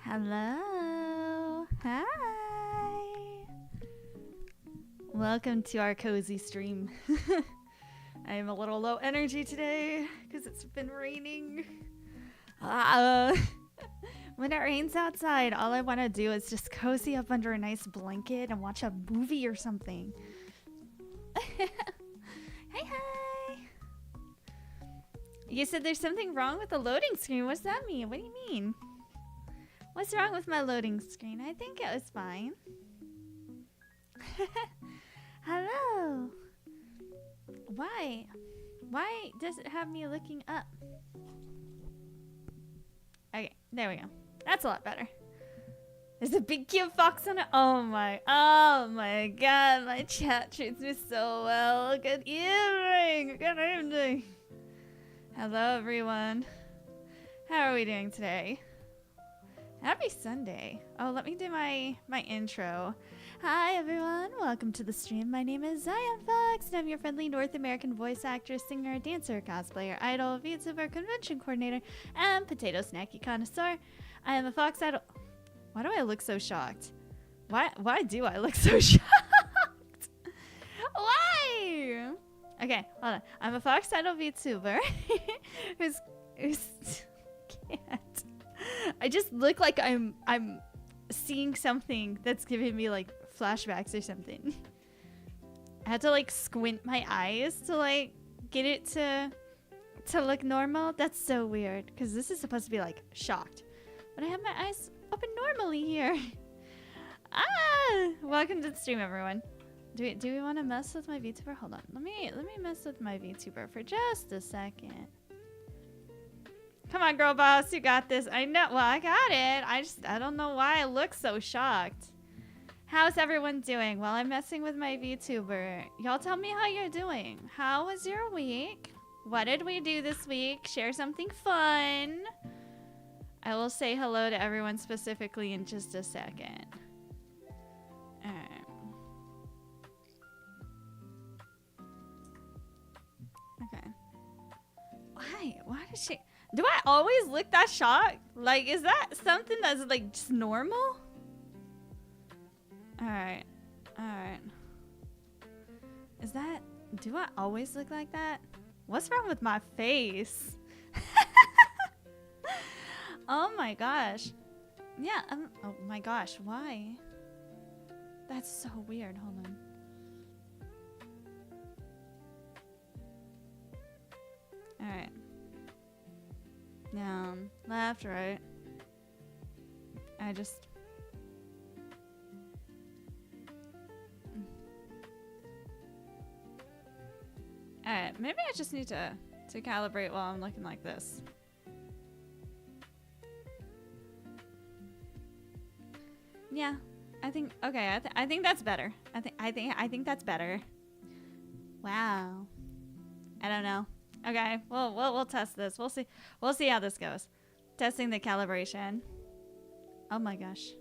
Hello. Hi. Welcome to our cozy stream. I am a little low energy today because it's been raining. When it rains outside, all I want to do is just cozy up under a nice blanket and watch a movie or something. Hi. You said there's something wrong with the loading screen. What's that mean? What do you mean? What's wrong with my loading screen? I think it was fine. Hello. Why? Why does it have me looking up? Okay, there we go. That's a lot better. There's a big cute fox on it. Oh my god, my chat treats me so well. Good evening. Good evening. Hello everyone. How are we doing today? Happy Sunday. Oh, let me do my intro. Hi everyone, welcome to the stream. My name is Zion Fox, and I'm your friendly North American voice actress, singer, dancer, cosplayer, idol, VTuber, convention coordinator, and potato snacky connoisseur. I am a Fox idol. Why do I look so shocked? Why do I look so shocked? Why? Okay, hold on. I'm a Fox idol VTuber who's can't. I just look like I'm seeing something that's giving me like flashbacks or something. I had to like squint my eyes to like get it to look normal. That's so weird because this is supposed to be like shocked, but I have my eyes open normally here. Welcome to the stream, everyone. Do we want to mess with my VTuber? Hold on. Let me mess with my VTuber for just a second. Come on, girl boss, you got this. I know. Well, I got it. I don't know why I look so shocked. How's everyone doing? While I'm messing with my VTuber, y'all tell me how you're doing. How was your week? What did we do this week? Share something fun. I will say hello to everyone specifically in just a second. All right. Do I always look that shocked? Like, is that something that's like just normal? Alright. Alright. Is that... Do I always look like that? What's wrong with my face? Oh my gosh. Yeah, oh my gosh, why? That's so weird. Hold on. Alright. Down, left, right. I just... Alright, maybe I just need to calibrate while I'm looking like this. Yeah, I think, okay, I think that's better. I think that's better. Wow. I don't know. Okay, we'll test this. We'll see how this goes. Testing the calibration. Oh my gosh.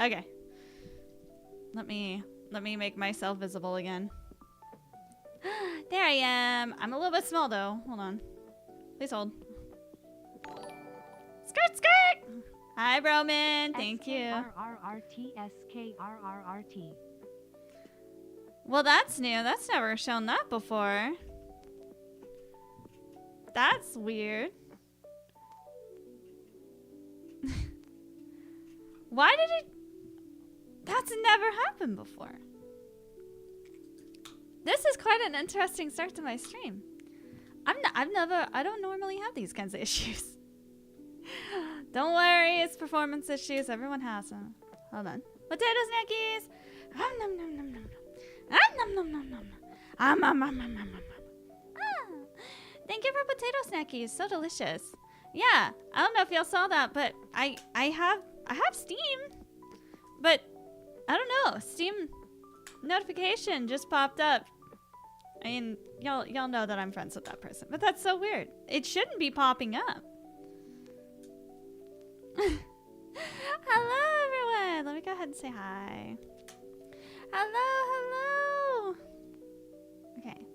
Okay. Let me make myself visible again. There I am. I'm a little bit small though. Hold on. Please hold. Skirt, skirt. Hi, Broman. Thank you. SKRRT. Well, that's new. That's never shown that before. That's weird. Why did it... That's never happened before. This is quite an interesting start to my stream. I don't normally have these kinds of issues. Don't worry, it's performance issues. Everyone has them. Hold on. Potato snackies. Nom nom nom nom. Nom nom nom nom. Thank you for potato snackies. So delicious. Yeah, I don't know if y'all saw that, but I have Steam. But I don't know. Steam notification just popped up. I mean, y'all know that I'm friends with that person, but that's so weird. It shouldn't be popping up. Hello, everyone. Let me go ahead and say hi. Hello. Okay.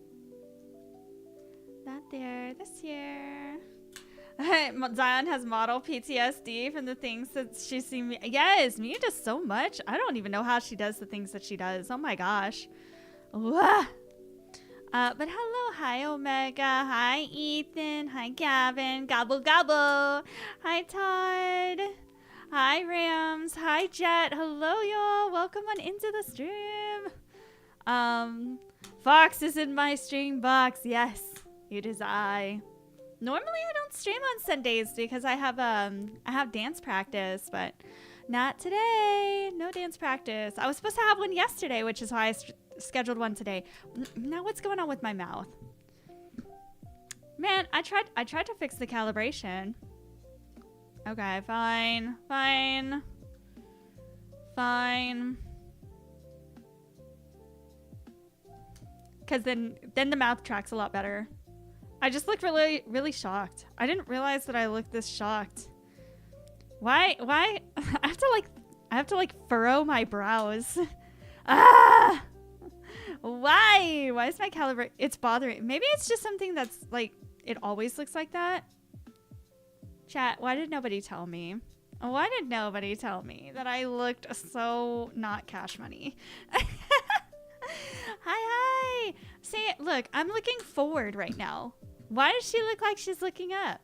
That there. This here. Zion has model PTSD from the things that she's seen me. Yes, Mia does so much. I don't even know how she does the things that she does. Oh my gosh. But hello, hi Omega, hi Ethan, hi Gavin, gobble gobble, hi Todd, hi Rams, hi Jet, hello y'all, welcome on into the stream. Fox is in my stream box, yes, it is I. Normally I don't stream on Sundays because I have dance practice, but not today, no dance practice. I was supposed to have one yesterday, which is why I scheduled one today. Now what's going on with my mouth? Man, I tried to fix the calibration. Okay, fine. Cause then the mouth tracks a lot better. I just look really shocked. I didn't realize that I looked this shocked. Why I have to like furrow my brows. Ah! Why is my calibration? It's bothering. Maybe it's just something that's like, it always looks like that. Chat, why did nobody tell me? Why did nobody tell me that I looked so not cash money? Hi. See, look, I'm looking forward right now. Why does she look like she's looking up?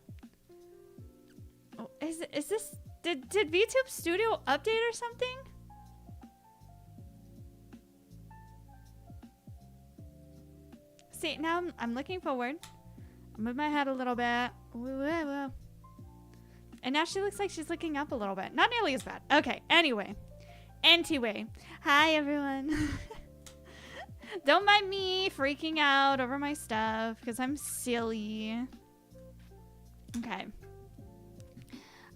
Oh, is this, did VTube Studio update or something? See, now I'm looking forward. I move my head a little bit. And now she looks like she's looking up a little bit. Not nearly as bad. Okay, anyway. Hi, everyone. Don't mind me freaking out over my stuff because I'm silly. Okay.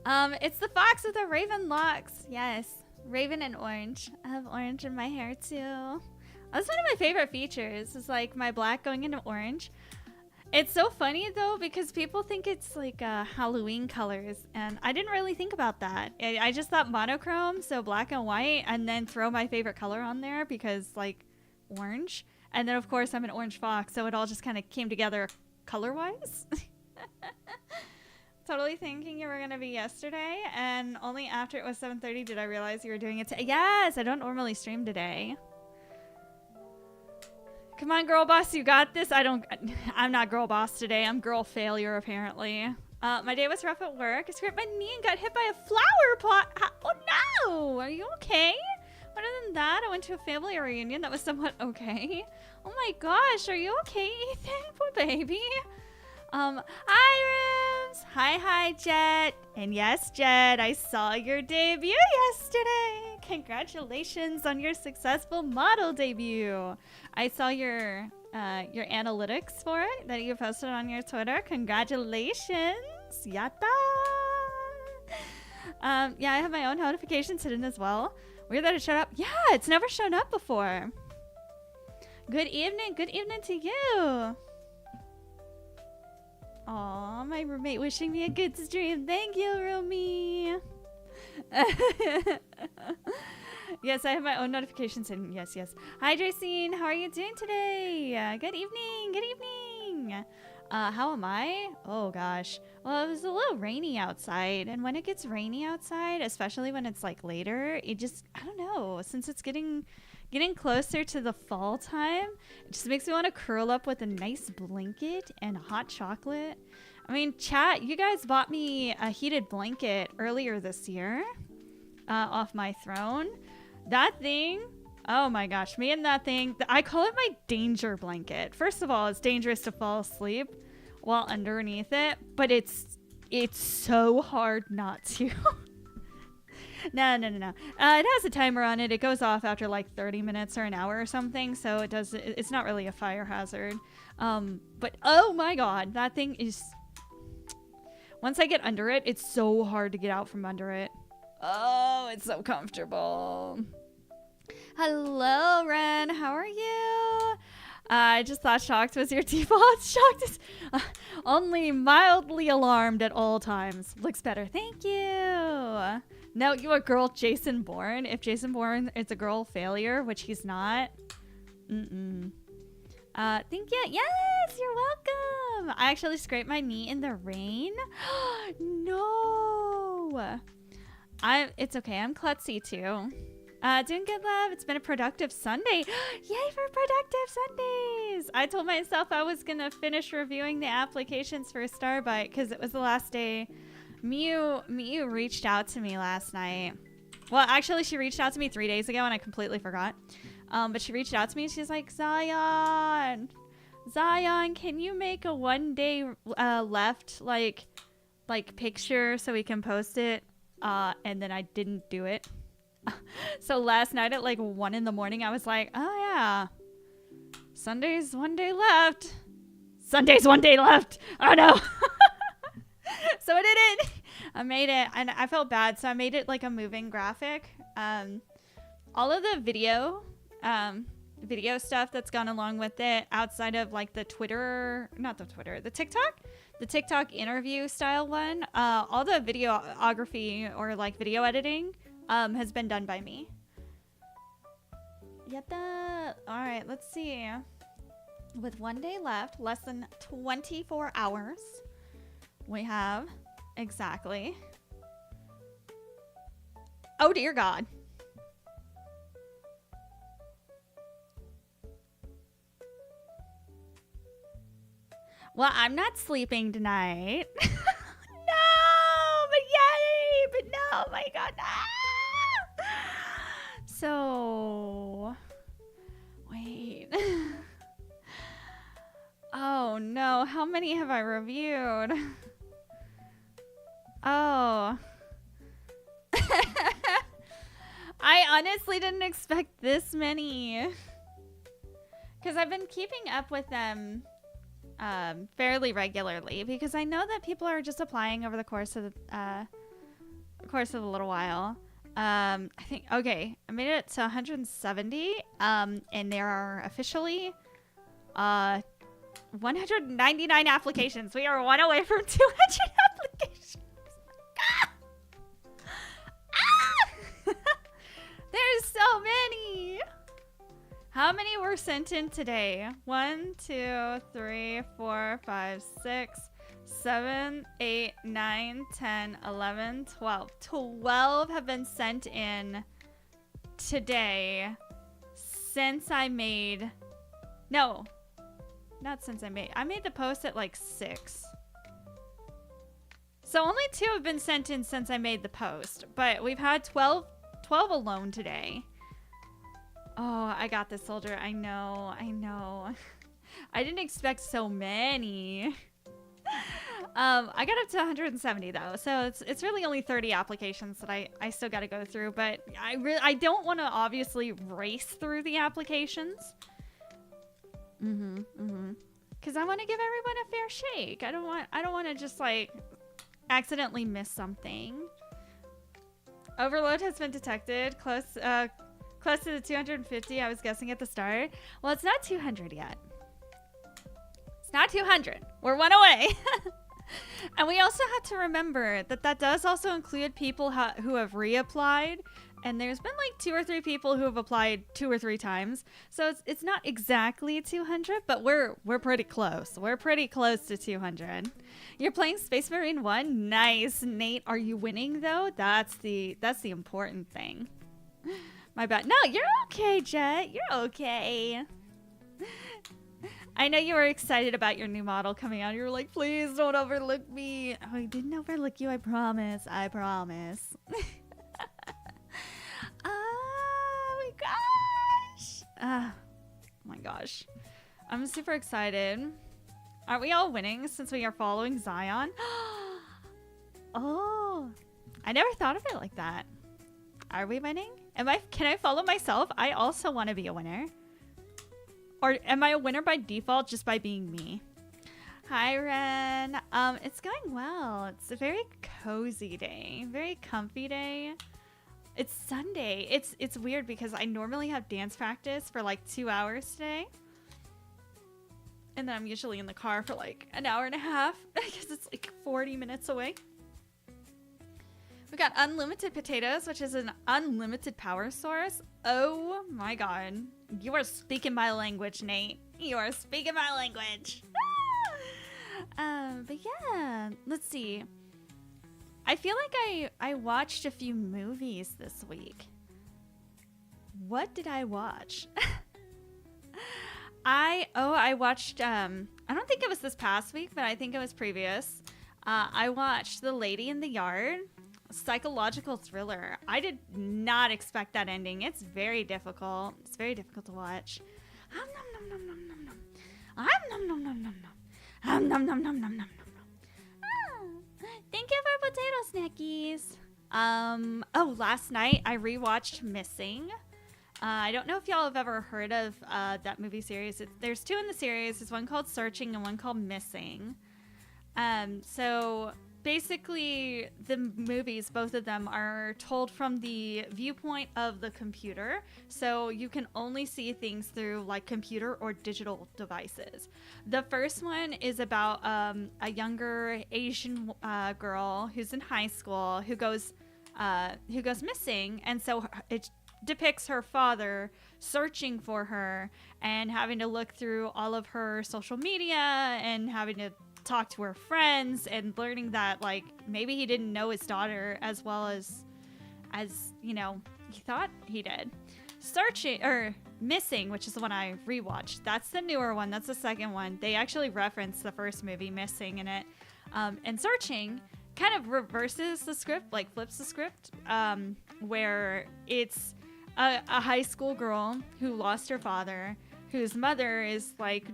It's the fox with the raven locks. Yes, raven and orange. I have orange in my hair too. That's one of my favorite features, is like my black going into orange. It's so funny though, because people think it's like Halloween colors, and I didn't really think about that. I just thought monochrome, so black and white, and then throw my favorite color on there because like orange. And then of course I'm an orange fox, so it all just kind of came together color-wise. totally thinking you were gonna be yesterday, and only after it was 7:30 did I realize you were doing it today. Yes, I don't normally stream today. Come on, girl boss, you got this. I'm not girl boss today. I'm girl failure, apparently. My day was rough at work. I scraped my knee and got hit by a flower pot. Oh no! Are you okay? Other than that, I went to a family reunion that was somewhat okay. Oh my gosh, are you okay, Ethan? Poor baby. Hi, Rims. Hi, Jet. And yes, Jet, I saw your debut yesterday. Congratulations on your successful model debut. I saw your analytics for it that you posted on your Twitter. Congratulations. Yatta. Yeah, I have my own notifications hidden as well. Weird that it showed up. Yeah, it's never shown up before. Good evening to you. Aw, my roommate wishing me a good stream. Thank you, roomie. Yes, I have my own notifications hidden. Yes. Hi, Dracine. How are you doing today? Good evening. How am I? Oh, gosh. Well, it was a little rainy outside. And when it gets rainy outside, especially when it's like later, it just, I don't know, since it's getting closer to the fall time, it just makes me want to curl up with a nice blanket and hot chocolate. I mean, chat, you guys bought me a heated blanket earlier this year off my throne. That thing, oh my gosh, me and that thing, I call it my danger blanket. First of all, it's dangerous to fall asleep while underneath it, but it's so hard not to. No. It has a timer on it. It goes off after like 30 minutes or an hour or something, so it's not really a fire hazard. But oh my god, that thing is, once I get under it, it's so hard to get out from under it. Oh, it's so comfortable. Hello, Ren. How are you? I just thought shocked was your default. Shocked is only mildly alarmed at all times. Looks better. Thank you. No, you a girl Jason Bourne. If Jason Bourne is a girl failure, which he's not. Thank you. Yes, you're welcome. I actually scraped my knee in the rain. No. It's okay. I'm klutzy too. Doing good, love. It's been a productive Sunday. Yay for productive Sundays. I told myself I was going to finish reviewing the applications for Starbite because it was the last day. Miyu reached out to me last night. Well, actually, she reached out to me 3 days ago and I completely forgot. But she reached out to me and she's like, Zion, can you make a 1 day left like picture so we can post it? And then I didn't do it. So last night at like 1 in the morning, I was like, oh yeah, Sunday's 1 day left. Oh no. So I did it. I made it and I felt bad. So I made it like a moving graphic. All of the video stuff that's gone along with it outside of like the TikTok interview style one, all the videography or like video editing has been done by me. Yatta. All right, let's see. With 1 day left, less than 24 hours, we have exactly. Oh dear God. Well, I'm not sleeping tonight. No, but yay! But no, my God, no! So, wait. Oh no, how many have I reviewed? Oh. I honestly didn't expect this many. Because I've been keeping up with them fairly regularly because I know that people are just applying over the course of a little while. I think, okay, I made it to 170, and there are officially 199 applications. We are one away from 200 applications. There's so many. How many were sent in today? 1, 2, 3, 4, 5, 6, 7, 8, 9, 10, 11, 12. 12 have been sent in today since I made... No, not since I made... I made the post at like 6. So only 2 have been sent in since I made the post. But we've had 12 alone today. Oh, I got this, soldier. I know. I didn't expect so many. I got up to 170 though, so it's really only 30 applications that I still got to go through. But I don't want to obviously race through the applications. Because I want to give everyone a fair shake. I don't want to just like accidentally miss something. Overload has been detected. Close to the 250 I was guessing at the start. Well, it's not 200 yet. It's not 200. We're 1 away. And we also have to remember that does also include people who have reapplied. And there's been like 2 or 3 people who have applied 2 or 3 times. So it's not exactly 200, but we're pretty close. We're pretty close to 200. You're playing Space Marine 1? Nice. Nate, are you winning though? That's the important thing. My bad. No, you're okay, Jet. You're okay. I know you were excited about your new model coming out. You were like, please don't overlook me. Oh, I didn't overlook you. I promise. I promise. Oh my gosh. Oh my gosh. I'm super excited. Aren't we all winning since we are following Zion? Oh, I never thought of it like that. Are we winning? Can I follow myself? I also want to be a winner. Or am I a winner by default just by being me? Hi, Ren. It's going well. It's a very cozy day. Very comfy day. It's Sunday. It's weird because I normally have dance practice for like 2 hours today. And then I'm usually in the car for like an hour and a half because it's like 40 minutes away. We got unlimited potatoes, which is an unlimited power source. Oh my god. You are speaking my language, Nate. You are speaking my language. But yeah, let's see. I feel like I watched a few movies this week. What did I watch? I watched, I don't think it was this past week, but I think it was previous. I watched The Lady in the Yard. Psychological thriller. I did not expect that ending. It's very difficult. It's very difficult to watch. Nom nom nom nom nom nom. Nom nom nom nom nom nom. Nom nom nom nom nom nom. Thank you for potato snackies. Oh, last night I rewatched Missing. I don't know if y'all have ever heard of that movie series. There's 2 in the series. There's one called Searching and one called Missing. So basically, the movies, both of them, are told from the viewpoint of the computer. So you can only see things through like computer or digital devices. The first one is about a younger Asian girl who's in high school who goes missing, and so it depicts her father searching for her and having to look through all of her social media and having to talk to her friends and learning that like maybe he didn't know his daughter as well as you know he thought he did. Missing, which is the one I rewatched, that's the newer one. That's the second one. They actually reference the first movie Missing in it. And Searching kind of reverses the script, like flips the script, where it's a high school girl who lost her father, whose mother is like,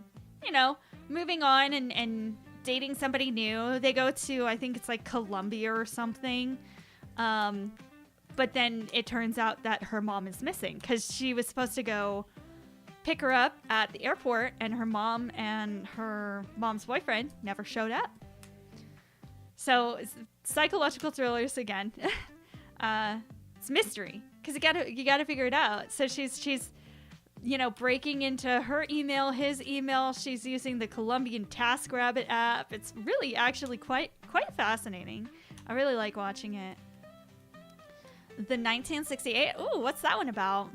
you know, moving on and dating somebody new. They go to, I think it's like Colombia or something. But then it turns out that her mom is missing because she was supposed to go pick her up at the airport, and her mom and her mom's boyfriend never showed up. So it's psychological thrillers again. It's mystery because you gotta figure it out. So she's you know, breaking into her email, his email. She's using the Colombian TaskRabbit app. It's really actually quite fascinating. I really like watching it. The 1968. Ooh, what's that one about?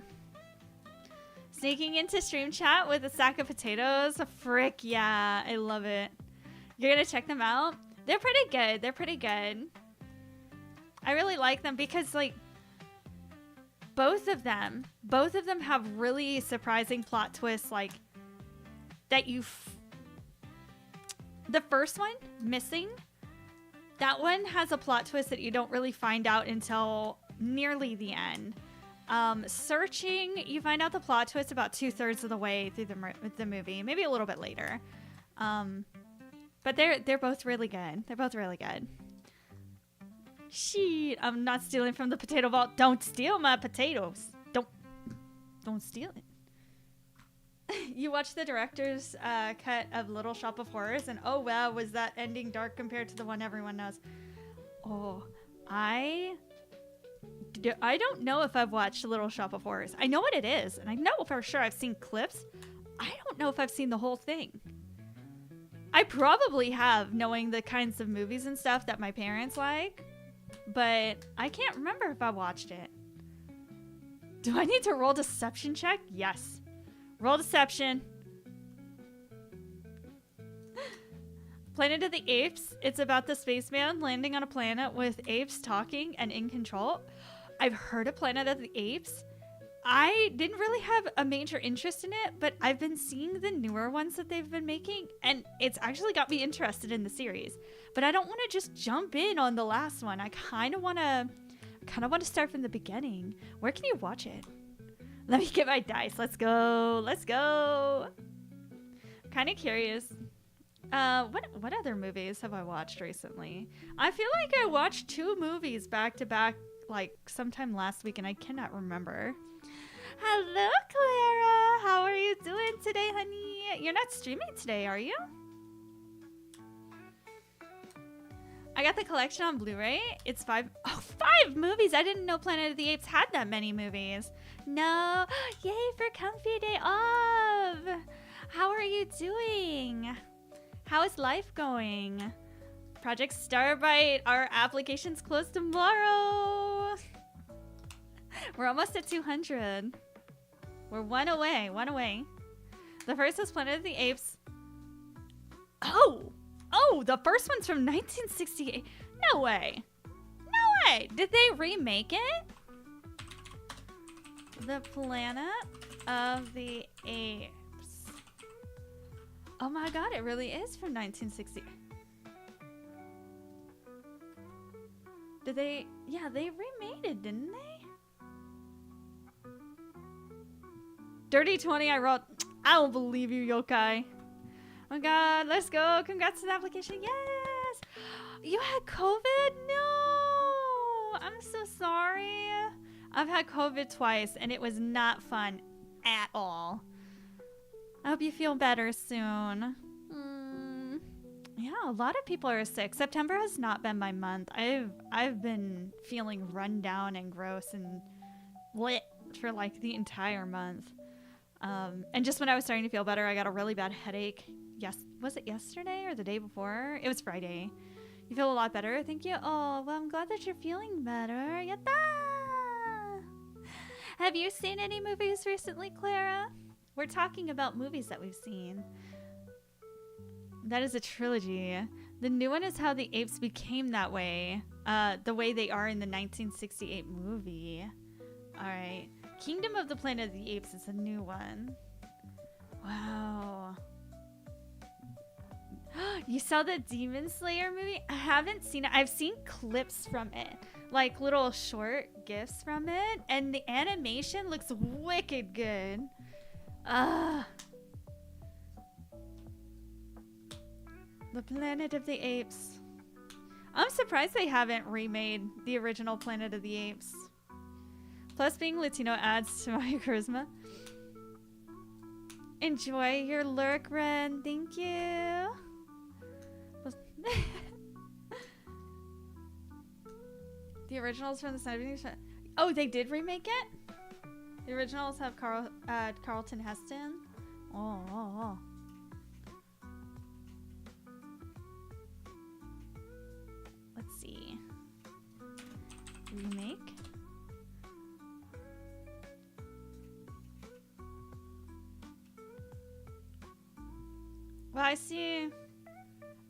Sneaking into stream chat with a sack of potatoes. Frick yeah, I love it. You're gonna check them out. They're pretty good. They're pretty good. I really like them because, like, both of them have really surprising plot twists, like, that the first one, Missing, that one has a plot twist that you don't really find out until nearly the end. Searching, you find out the plot twist about 2/3 of the way through the movie, maybe a little bit later. But they're both really good. They're both really good. Shit, I'm not stealing from the potato vault. Don't steal my potatoes. Don't steal it. You watched the director's cut of Little Shop of Horrors, and oh wow, was that ending dark compared to the one everyone knows. Oh, I don't know if I've watched Little Shop of Horrors. I know what it is, and I know for sure I've seen clips. I don't know if I've seen the whole thing. I probably have, knowing the kinds of movies and stuff that my parents like, but I can't remember if I watched it. Do I need to roll deception check? Yes. Roll deception. Planet of the Apes. It's about the spaceman landing on a planet with apes talking and in control. I've heard of Planet of the Apes. I didn't really have a major interest in it, but I've been seeing the newer ones that they've been making, and it's actually got me interested in the series. But I don't want to just jump in on the last one. I kind of want to start from the beginning. Where can you watch it? Let me get my dice. Let's go. Let's go. Kind of curious. What other movies have I watched recently? I feel like I watched 2 movies back to back, like sometime last week, and I cannot remember. Hello, Clara. How are you doing today, honey? You're not streaming today, are you? I got the collection on Blu-ray. It's 5 movies. I didn't know Planet of the Apes had that many movies. No. Yay for comfy day off. How are you doing? How is life going? Project Starbite. Our application's closed tomorrow. We're almost at 200. We're one away. The first was Planet of the Apes. Oh, the first one's from 1968. No way. Did they remake it? The Planet of the Apes. Oh my god, it really is from 1960. Did they? Yeah, they remade it, didn't they? Dirty 20, I wrote. I don't believe you, yokai. Oh my god, let's go. Congrats to the application. Yes! You had COVID? No! I'm so sorry. I've had COVID twice, and it was not fun at all. I hope you feel better soon. Yeah, a lot of people are sick. September has not been my month. I've been feeling run down and gross and lit for like the entire month. And just when I was starting to feel better, I got a really bad headache. Yes, was it yesterday or the day before? It was Friday. You feel a lot better? Thank you. Oh, well, I'm glad that you're feeling better. Yatta! Have you seen any movies recently, Clara? We're talking about movies that we've seen. That is a trilogy. The new one is how the apes became that way. The way they are in the 1968 movie. All right. Kingdom of the Planet of the Apes is a new one. Wow. You saw the Demon Slayer movie? I haven't seen it. I've seen clips from it. Like little short gifs from it. And the animation looks wicked good. The Planet of the Apes. I'm surprised they haven't remade the original Planet of the Apes. Plus, being Latino adds to my charisma. Enjoy your lurk, Ren. Thank you. The originals from the 70s. Oh, they did remake it? The originals have Carlton Heston. Oh. Let's see. Remake. Well, I see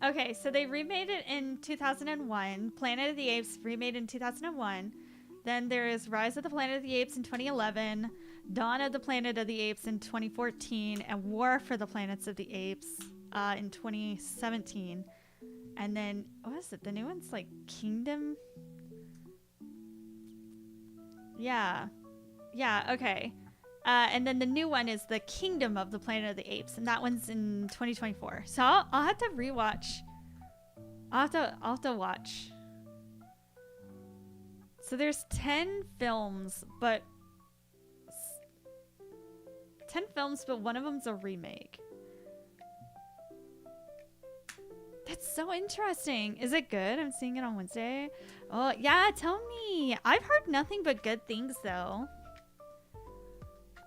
Okay, so they remade it in 2001. Planet of the Apes remade in 2001. Then there is Rise of the Planet of the Apes in 2011, Dawn of the Planet of the Apes in 2014, and War for the Planets of the Apes in 2017. And then, what is it? The new one's like Kingdom? Yeah. Yeah, okay. And then the new one is the Kingdom of the Planet of the Apes, and that one's in 2024. So I'll have to rewatch. I'll have to watch. So there's 10 films, but 10 films, but one of them's a remake. That's so interesting. Is it good? I'm seeing it on Wednesday. Oh, yeah, tell me. I've heard nothing but good things, though.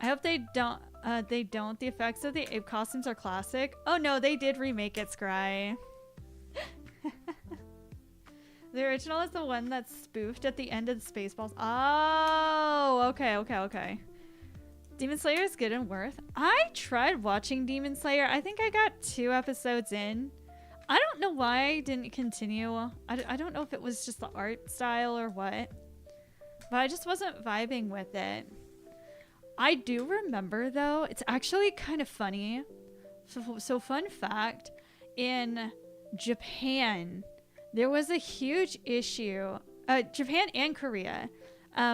I hope they don't. The effects of the ape costumes are classic. Oh, no, they did remake it, Scry. The original is the one that's spoofed at the end of the Spaceballs. Oh, okay. Demon Slayer is good and worth. I tried watching Demon Slayer. I think I got 2 episodes in. I don't know why I didn't continue. I don't know if it was just the art style or what. But I just wasn't vibing with it. I do remember, though, it's actually kind of funny. So fun fact, in Japan, there was a huge issue. Japan and Korea.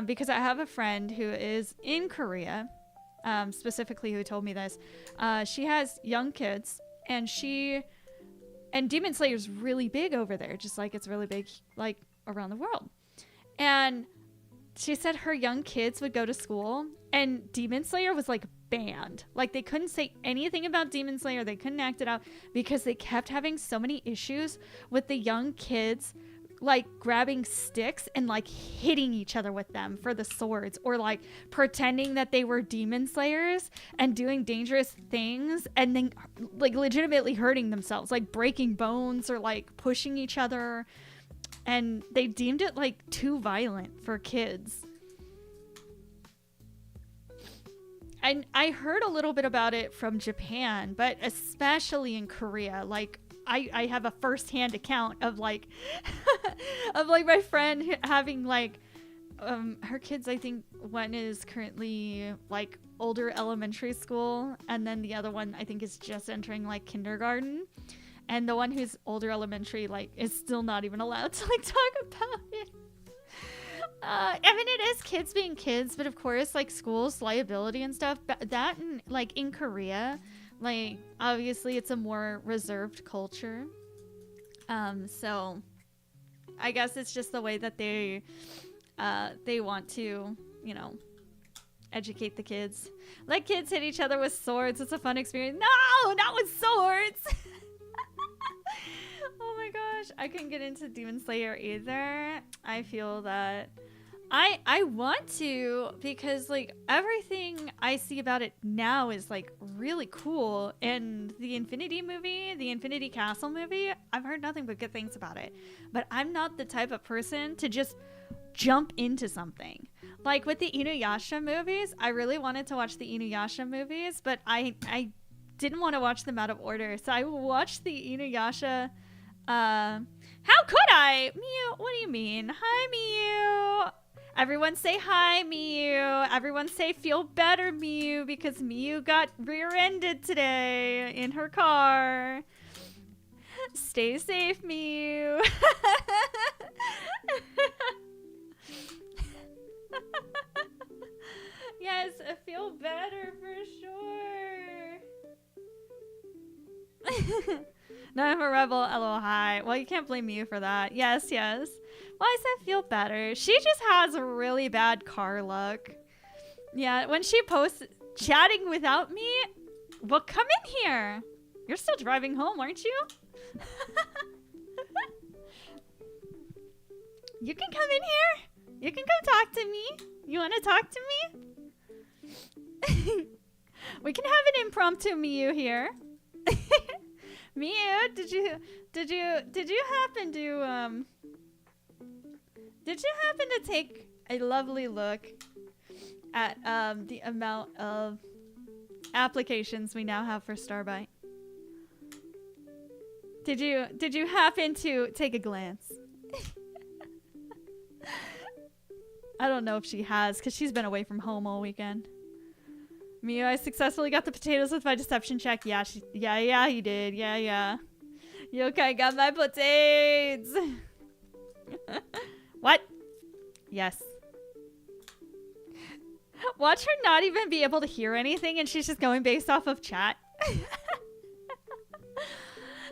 Because I have a friend who is in Korea, specifically who told me this. She has young kids, and Demon Slayer is really big over there, just like it's really big like around the world. And she said her young kids would go to school and Demon Slayer was like banned. Like they couldn't say anything about Demon Slayer. They couldn't act it out because they kept having so many issues with the young kids like grabbing sticks and like hitting each other with them for the swords, or like pretending that they were demon slayers and doing dangerous things and then like legitimately hurting themselves, like breaking bones or like pushing each other. And they deemed it like too violent for kids. And I heard a little bit about it from Japan, but especially in Korea, like I have a first-hand account of like of like my friend having like her kids. I think one is currently like older elementary school, and then the other one I think is just entering like kindergarten, and the one who's older elementary like is still not even allowed to like talk about it. I mean, it is kids being kids, but of course like schools liability and stuff, but that like in Korea, like obviously it's a more reserved culture, so I guess it's just the way that they want to, you know, educate the kids. Let kids hit each other with swords. It's a fun experience. No, not with swords. Oh my gosh, I couldn't get into Demon Slayer either. I feel that I want to, because like everything I see about it now is like really cool, and the Infinity Castle movie, I've heard nothing but good things about it, but I'm not the type of person to just jump into something. Like with the Inuyasha movies, I really wanted to watch the Inuyasha movies, but I didn't want to watch them out of order, so I watched the Inuyasha. How could I? Mew, what do you mean? Hi, Mew. Everyone say hi, Mew. Everyone say feel better, Mew, because Mew got rear-ended today in her car. Stay safe, Mew. Yes, feel better for sure. No, I'm a rebel. LOL, hi. Well, you can't blame me for that. Yes. Well, I said feel better. She just has really bad car luck. Yeah, when she posts chatting without me, well, come in here. You're still driving home, aren't you? You can come in here. You can come talk to me. You want to talk to me? We can have an impromptu Miu here. Miu, did you happen to take a lovely look at the amount of applications we now have for Starbite? Did you happen to take a glance? I don't know if she has, because she's been away from home all weekend. Mia, I successfully got the potatoes with my deception check. Yeah, you did. Yeah. You okay? Got my potatoes. What? Yes. Watch her not even be able to hear anything, and she's just going based off of chat.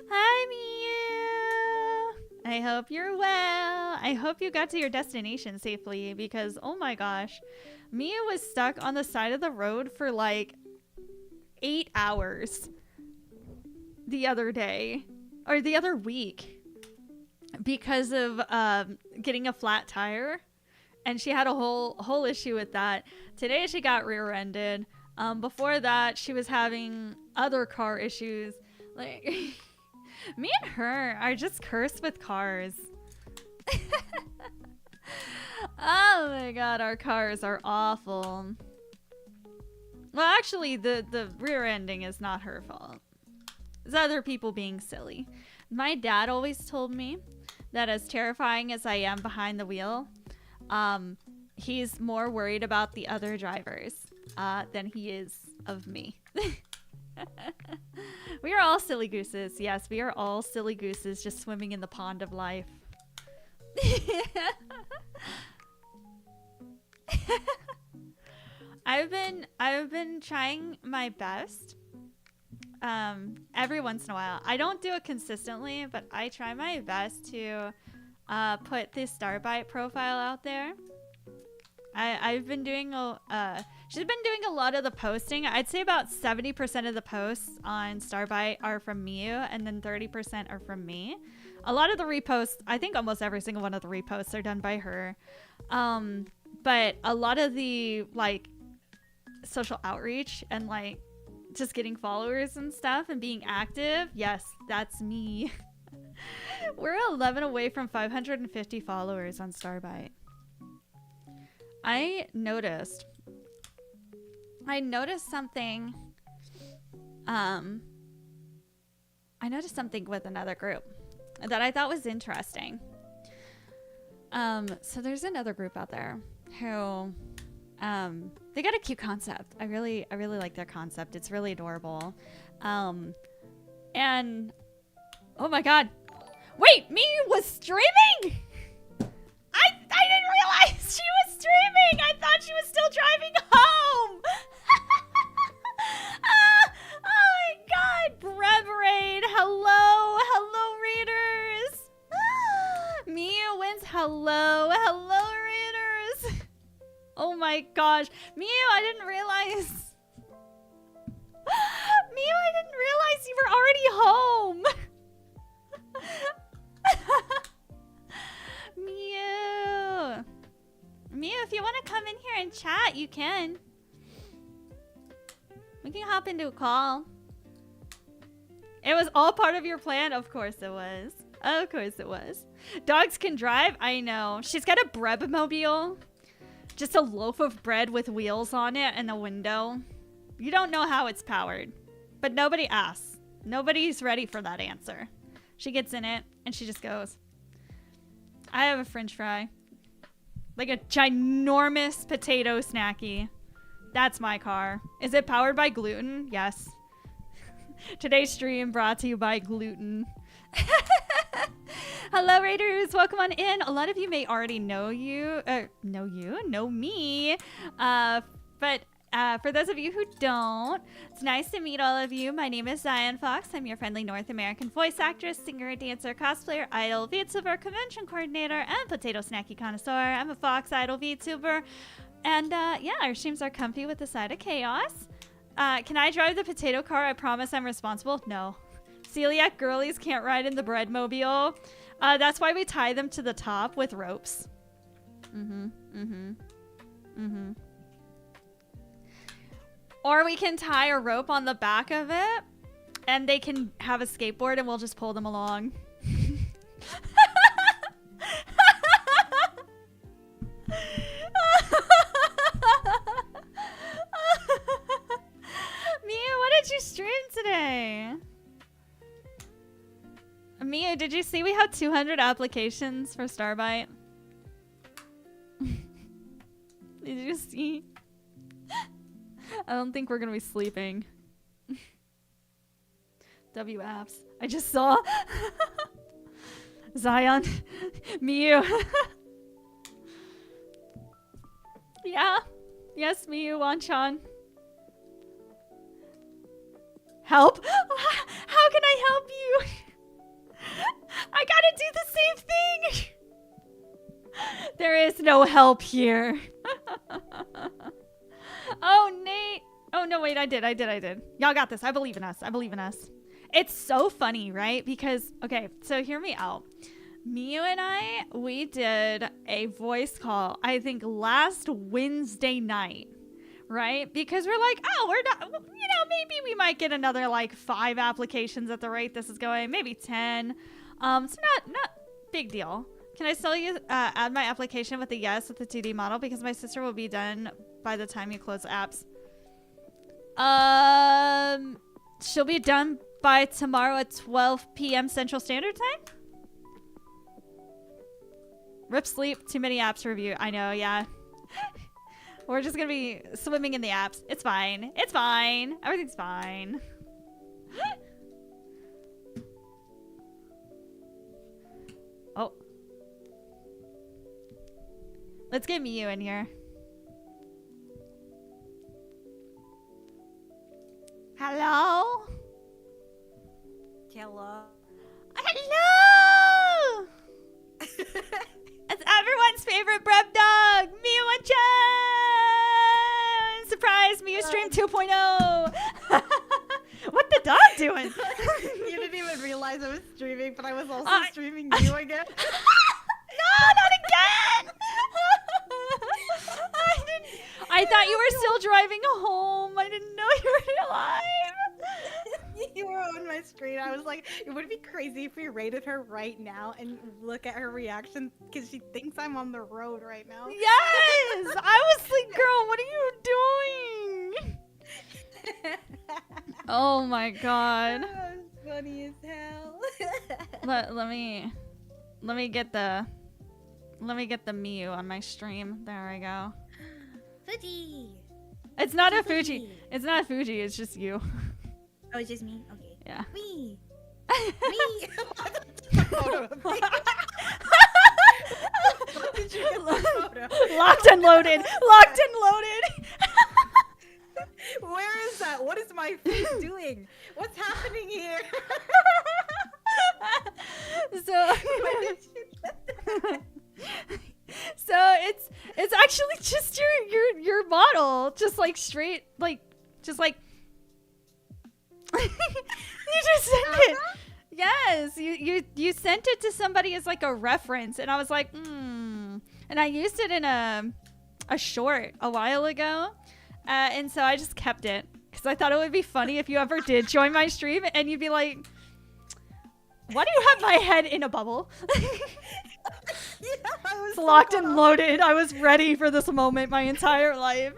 Hi, Mia. I hope you're well. I hope you got to your destination safely, because oh my gosh, Mia was stuck on the side of the road for like 8 hours the other day, or the other week, because of getting a flat tire, and she had a whole issue with that. Today she got rear-ended. Before that she was having other car issues. Like me and her are just cursed with cars. Oh my god, our cars are awful. Well, actually, the rear ending is not her fault. It's other people being silly. My dad always told me that as terrifying as I am behind the wheel, he's more worried about the other drivers than he is of me. We are all silly gooses. Yes, we are all silly gooses just swimming in the pond of life. I've been trying my best every once in a while. I don't do it consistently, but I try my best to put this Starbite profile out there. I've been doing she's been doing a lot of the posting. I'd say about 70% of the posts on Starbite are from Miu, and then 30% are from me. A lot of the reposts, I think almost every single one of the reposts are done by her. But a lot of the like social outreach and like just getting followers and stuff and being active, yes, that's me. We're 11 away from 550 followers on Starbite. I noticed something. I noticed something with another group that I thought was interesting. So there's another group out there who, they got a cute concept. I really like their concept. It's really adorable. And oh my god, wait, me was streaming. I didn't realize she was streaming. I thought she was still driving home. Oh my god, Brebraid. Hello readers. Mia wins. Hello readers. Oh my gosh, Mia, I didn't realize. Mia, I didn't realize you were already home. Mew, if you want to come in here and chat, you can. We can hop into a call. It was all part of your plan? Of course it was. Of course it was. Dogs can drive? I know. She's got a Brebmobile. Just a loaf of bread with wheels on it and a window. You don't know how it's powered. But nobody asks. Nobody's ready for that answer. She gets in it and she just goes. I have a french fry. Like a ginormous potato snacky. That's my car. Is it powered by gluten? Yes. Today's stream brought to you by gluten. Hello Raiders, welcome on in. A lot of you may already know me. But for those of you who don't, it's nice to meet all of you. My name is Zion Fox. I'm your friendly North American voice actress, singer, dancer, cosplayer, idol, VTuber, convention coordinator, and potato snacky connoisseur. I'm a Fox idol VTuber. And yeah, our streams are comfy with a side of chaos. Can I drive the potato car? I promise I'm responsible. No. Celiac girlies can't ride in the Breadmobile. That's why we tie them to the top with ropes. Or we can tie a rope on the back of it, and they can have a skateboard, and we'll just pull them along. Mia, what did you stream today? you see we have 200 applications for Starbite? Did you see? I don't think we're gonna be sleeping. W apps. I just saw Zion, Miyu. Yeah. Yes, Miyu, Wanchan. Help? How can I help you? I gotta do the same thing. There is no help here. Oh, Nate. Oh, no, wait, I did. Y'all got this. I believe in us. It's so funny, right? Because, okay, so hear me out. Miyu and we did a voice call, I think last Wednesday night, right? Because we're like, oh, we're not, maybe we might get another like 5 applications at the rate this is going, maybe 10. So not big deal. Can I still add my application with a yes with the 2D model because my sister will be done by the time you close apps? She'll be done by tomorrow at 12 p.m. Central Standard Time? Rip sleep, too many apps to review. I know, yeah. We're just gonna be swimming in the apps. It's fine. It's fine. Everything's fine. Oh. Let's get Miyu in here. Hello? Hello? Hello! It's everyone's favorite brev dog, Miyu-chan! Surprise, Miyu Stream 2.0! What the dog doing? You didn't even realize I was streaming, but I was also streaming you again. No, not again! I thought you were still driving home. I didn't know you were alive. You were on my screen. I was like, it would be crazy if we rated her right now and look at her reaction because she thinks I'm on the road right now. Yes! I was like, girl, what are you doing? Oh my god. That was funny as hell. Let me get the Miyu on my stream. There I go. Fuji. It's not a Fuji. It's not a Fuji. It's just you. Oh, it's just me? Okay. Yeah. Me. Did you get the photo? Locked and loaded. Locked and loaded. Where is that? What is my face doing? What's happening here? So it's actually just your model, just like straight, like just like you just sent it. Yes, you sent it to somebody as like a reference, and I was like, and I used it in a short a while ago, and so I just kept it because I thought it would be funny if you ever did join my stream and you'd be like, why do you have my head in a bubble? Yeah, I was It's locked and loaded. I was ready for this moment my entire life.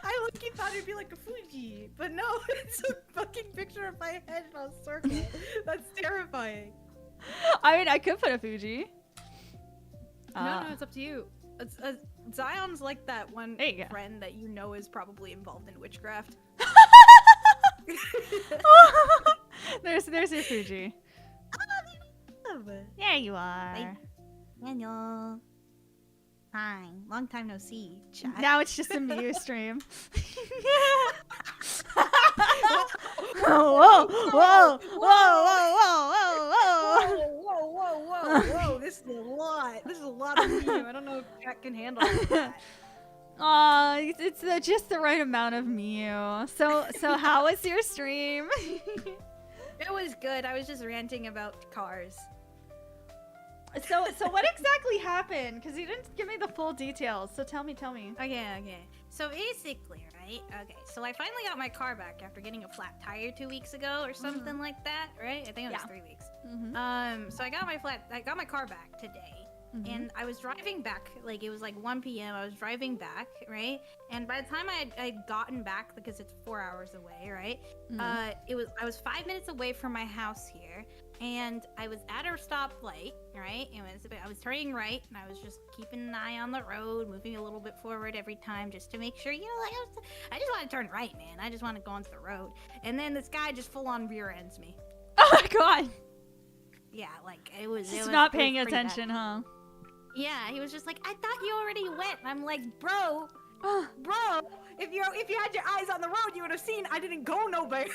I lucky thought it'd be like a Fuji, but no, it's a fucking picture of my head in a circle. That's terrifying. I mean, I could put a Fuji. No, it's up to you. Zion's like that one friend that you know is probably involved in witchcraft. There's your Fuji. There you are. Bye. Daniel. Hi. Long time no see, chat. Now it's just a Miyu stream. Whoa, whoa, Whoa. This is a lot. This is a lot of Miyu. I don't know if chat can handle that. Aw, it's just the right amount of Miyu. So how was your stream? It was good. I was just ranting about cars. So what exactly happened? Because you didn't give me the full details. So tell me. Okay. So basically, right? Okay. So I finally got my car back after getting a flat tire 2 weeks ago or something like that, right? I think it was 3 weeks. So I got my car back today. And I was driving back, like it was like 1 p.m. I was driving back, right? And by the time I'd gotten back, because it's 4 hours away, right? I was 5 minutes away from my house here. and I was at a stoplight, right? I was turning right, and I was just keeping an eye on the road, moving a little bit forward every time, just to make sure, you know, like I just want to turn right, man. I just want to go onto the road, and then this guy just full on rear ends me. Oh my god! Yeah, like it was. Just not paying attention, huh? Yeah, he was just like, I thought you already went. And I'm like, bro, if you had your eyes on the road, you would have seen I didn't go nowhere.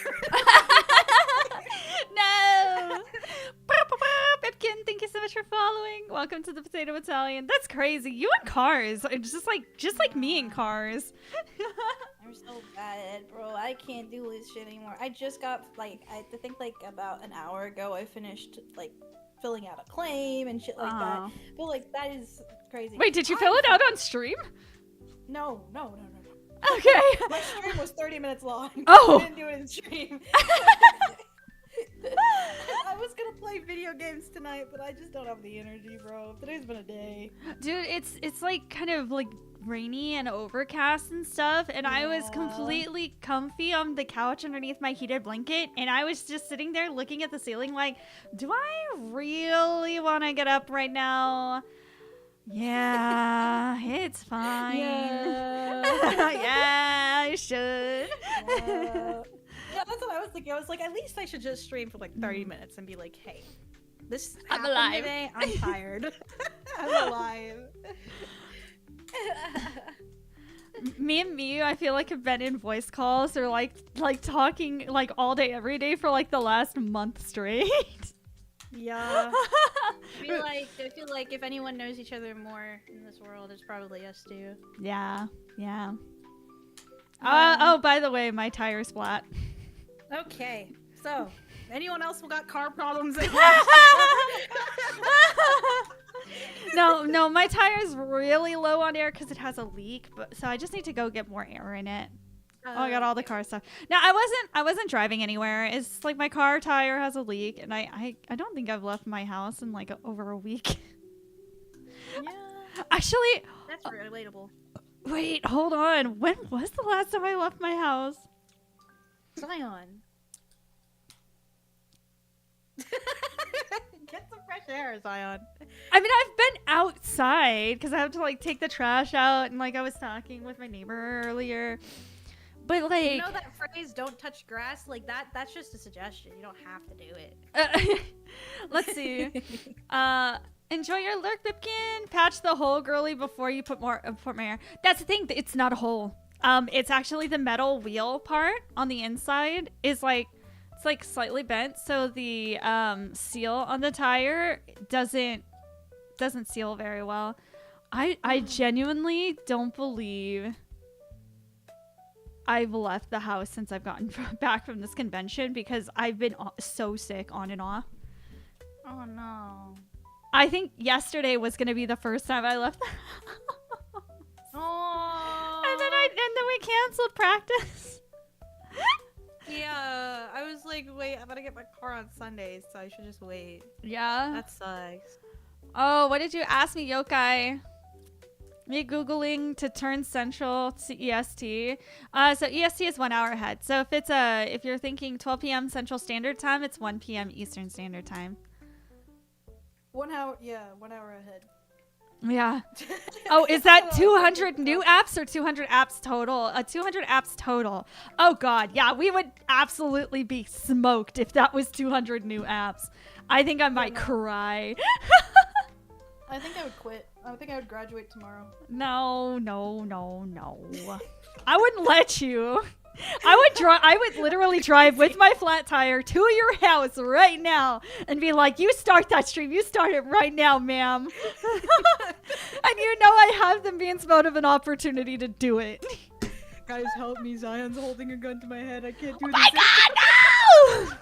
No. Pipkin, thank you so much for following. Welcome to the Potato Battalion. That's crazy. You in cars, just like me in cars. I'm so bad, bro. I can't do this shit anymore. I just got I think about an hour ago I finished filling out a claim and shit like that. But that is crazy. Wait, did you fill it out on stream? No. Okay. My stream was 30 minutes long. Oh. I didn't do it in stream. I was gonna play video games tonight, but I just don't have the energy, bro. Today's been a day. Dude, it's like kind of like rainy and overcast and stuff, and I was completely comfy on the couch underneath my heated blanket, and I was just sitting there looking at the ceiling like, do I really want to get up right now? Yeah, it's fine. Yeah, I should. Yeah, that's what I was thinking. I was like, at least I should just stream for 30 minutes and be like, hey, this I'm alive today. I'm tired. I'm alive. Me and Miyu, I feel like have been in voice calls or like talking all day every day for the last month straight. Yeah. I feel like if anyone knows each other more in this world, it's probably us two. Yeah. Oh, by the way, my tire's flat. Okay, so anyone else who got car problems? No, my tire's really low on air because it has a leak. So I just need to go get more air in it. I got all the car stuff. No, I wasn't driving anywhere. It's like my car tire has a leak, and I don't think I've left my house in over a week. Yeah. Actually, that's relatable. Wait, hold on. When was the last time I left my house? Zion. Get some fresh air, Zion. I mean, I've been outside because I have to take the trash out, and I was talking with my neighbor earlier. But you know that phrase, don't touch grass? That's just a suggestion. You don't have to do it. Let's see. Enjoy your lurk, Pipkin. Patch the hole, girly, before you put more air. That's the thing. It's not a hole. It's actually the metal wheel part on the inside is it's slightly bent, so the seal on the tire doesn't seal very well. I genuinely don't believe I've left the house since I've gotten back from this convention because I've been so sick on and off. Oh no. I think yesterday was going to be the first time I left the house. Oh. And then we canceled practice. Yeah, I was like, wait, I'm gonna get my car on Sundays, so I should just wait. Yeah. That sucks. Oh, what did you ask me, Yokai? Me Googling to turn central to EST. So EST is 1 hour ahead. So if you're thinking 12 p.m. Central Standard Time, it's 1 p.m. Eastern Standard Time. 1 hour, yeah, 1 hour ahead. Yeah. Oh, is that 200 new apps or 200 apps total? 200 apps total. Oh God, yeah, we would absolutely be smoked if that was 200 new apps. I think I might cry. I think I would quit. I think I would graduate tomorrow. No. I wouldn't let you. I would literally drive with my flat tire to your house right now and be like, you start that stream. You start it right now, ma'am. And I have the means, motive, and opportunity to do it. Guys, help me. Zion's holding a gun to my head. I can't do this. My God, no!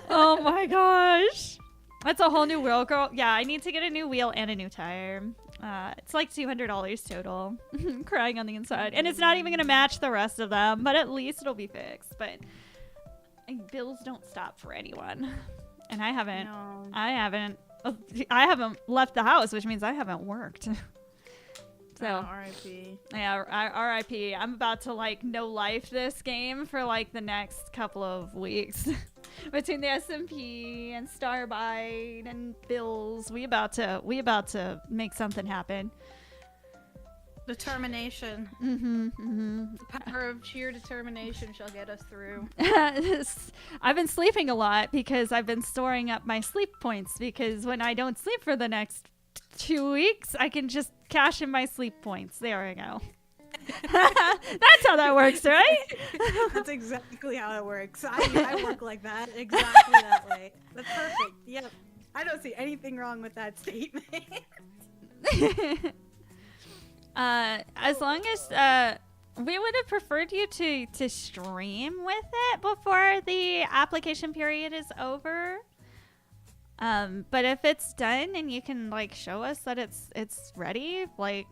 Oh my gosh. That's a whole new wheel, girl. Yeah, I need to get a new wheel and a new tire. It's like $200 total. Crying on the inside. And it's not even going to match the rest of them, but at least it'll be fixed. But bills don't stop for anyone. And I haven't. No. I haven't left the house, which means I haven't worked. So, R.I.P. Yeah, R.I.P. I'm about to no life this game for the next couple of weeks. between the S&P and Starbite and Bills, we about to make something happen. Determination. The power of sheer determination shall get us through. I've been sleeping a lot because I've been storing up my sleep points, because when I don't sleep for the next 2 weeks, I can just cash in my sleep points. There we go. That's how that works, right? That's exactly how it works. I work like that. Exactly that way. That's perfect. Yep. I don't see anything wrong with that statement. As long as we would have preferred you to stream with it before the application period is over. But if it's done and you can like show us that it's ready, like,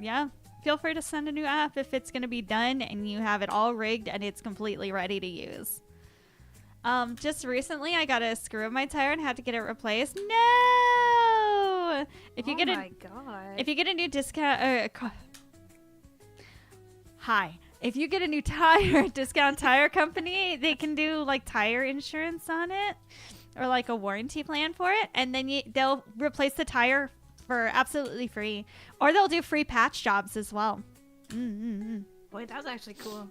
yeah, feel free to send a new app if it's gonna be done and you have it all rigged and it's completely ready to use. Just recently I got a screw in my tire and had to get it replaced. No! If you if you get a new discount, if you get a new tire, discount tire company, they can do like tire insurance on it, or like a warranty plan for it, and then they'll replace the tire for absolutely free, or they'll do free patch jobs as well. Wait, that was actually cool.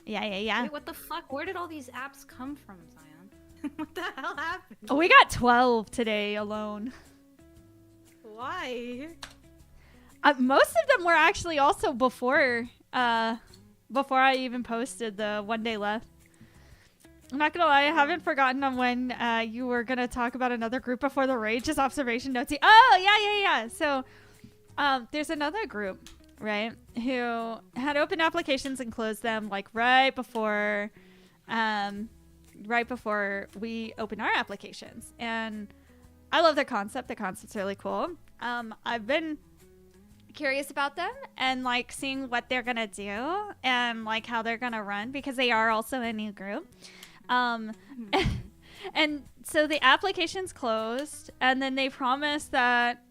Yeah. Wait, what the fuck? Where did all these apps come from, Zion? What the hell happened? Oh, we got 12 today alone. Why? Most of them were actually also before I even posted the 1 day left. I'm not gonna lie, I haven't forgotten on when you were gonna talk about another group before the raid, just observation notes. Oh, yeah. So there's another group, right, who had open applications and closed them like right before we opened our applications. And I love their concept. The concept's really cool. I've been curious about them and like seeing what they're gonna do and like how they're gonna run, because they are also a new group. And so the application's closed, and then they promised that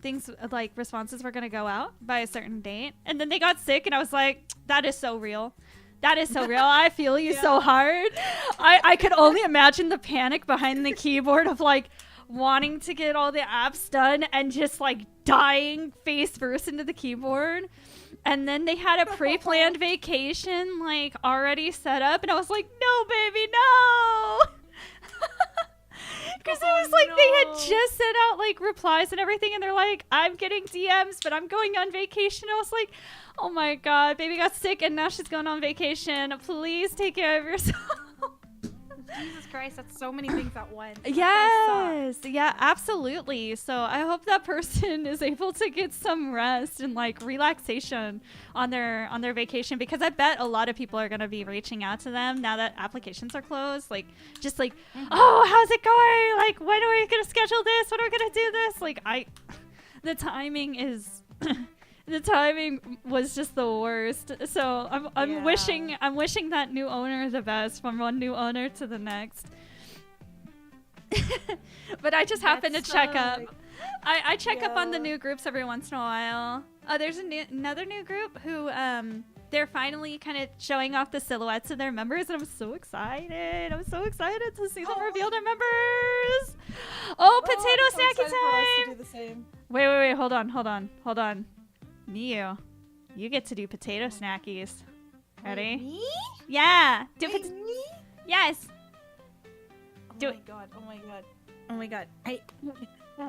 things like responses were gonna go out by a certain date, and then they got sick, and I was like, that is so real. That is so real. I feel you so hard. I could only imagine the panic behind the keyboard of like wanting to get all the apps done and just like dying face first into the keyboard. And then they had a pre-planned vacation like already set up, and I was like, no, baby, no. Because it was like they had just sent out like replies and everything, and they're like, I'm getting DMs, but I'm going on vacation. I was like, oh my god, baby got sick and now she's going on vacation. Please take care of yourself. Jesus Christ, that's so many things at once. Yes, yeah, absolutely. So I hope that person is able to get some rest and like relaxation on their vacation, because I bet a lot of people are going to be reaching out to them now that applications are closed. Like, just like, oh, how's it going? Like, when are we going to schedule this? When are we going to do this? Like, the timing is... The timing was just the worst. So I'm wishing that new owner the best from one new owner to the next. But I just happen to check up. I check up on the new groups every once in a while. There's another new group who they're finally kind of showing off the silhouettes of their members, and I'm so excited. I'm so excited to see them reveal their members. Oh, potato snacky time! To do the same. Wait, hold on. Miu, you get to do potato snackies. Ready? Wait, me? Yeah. Wait, me? Yes. Oh my god. Hey. I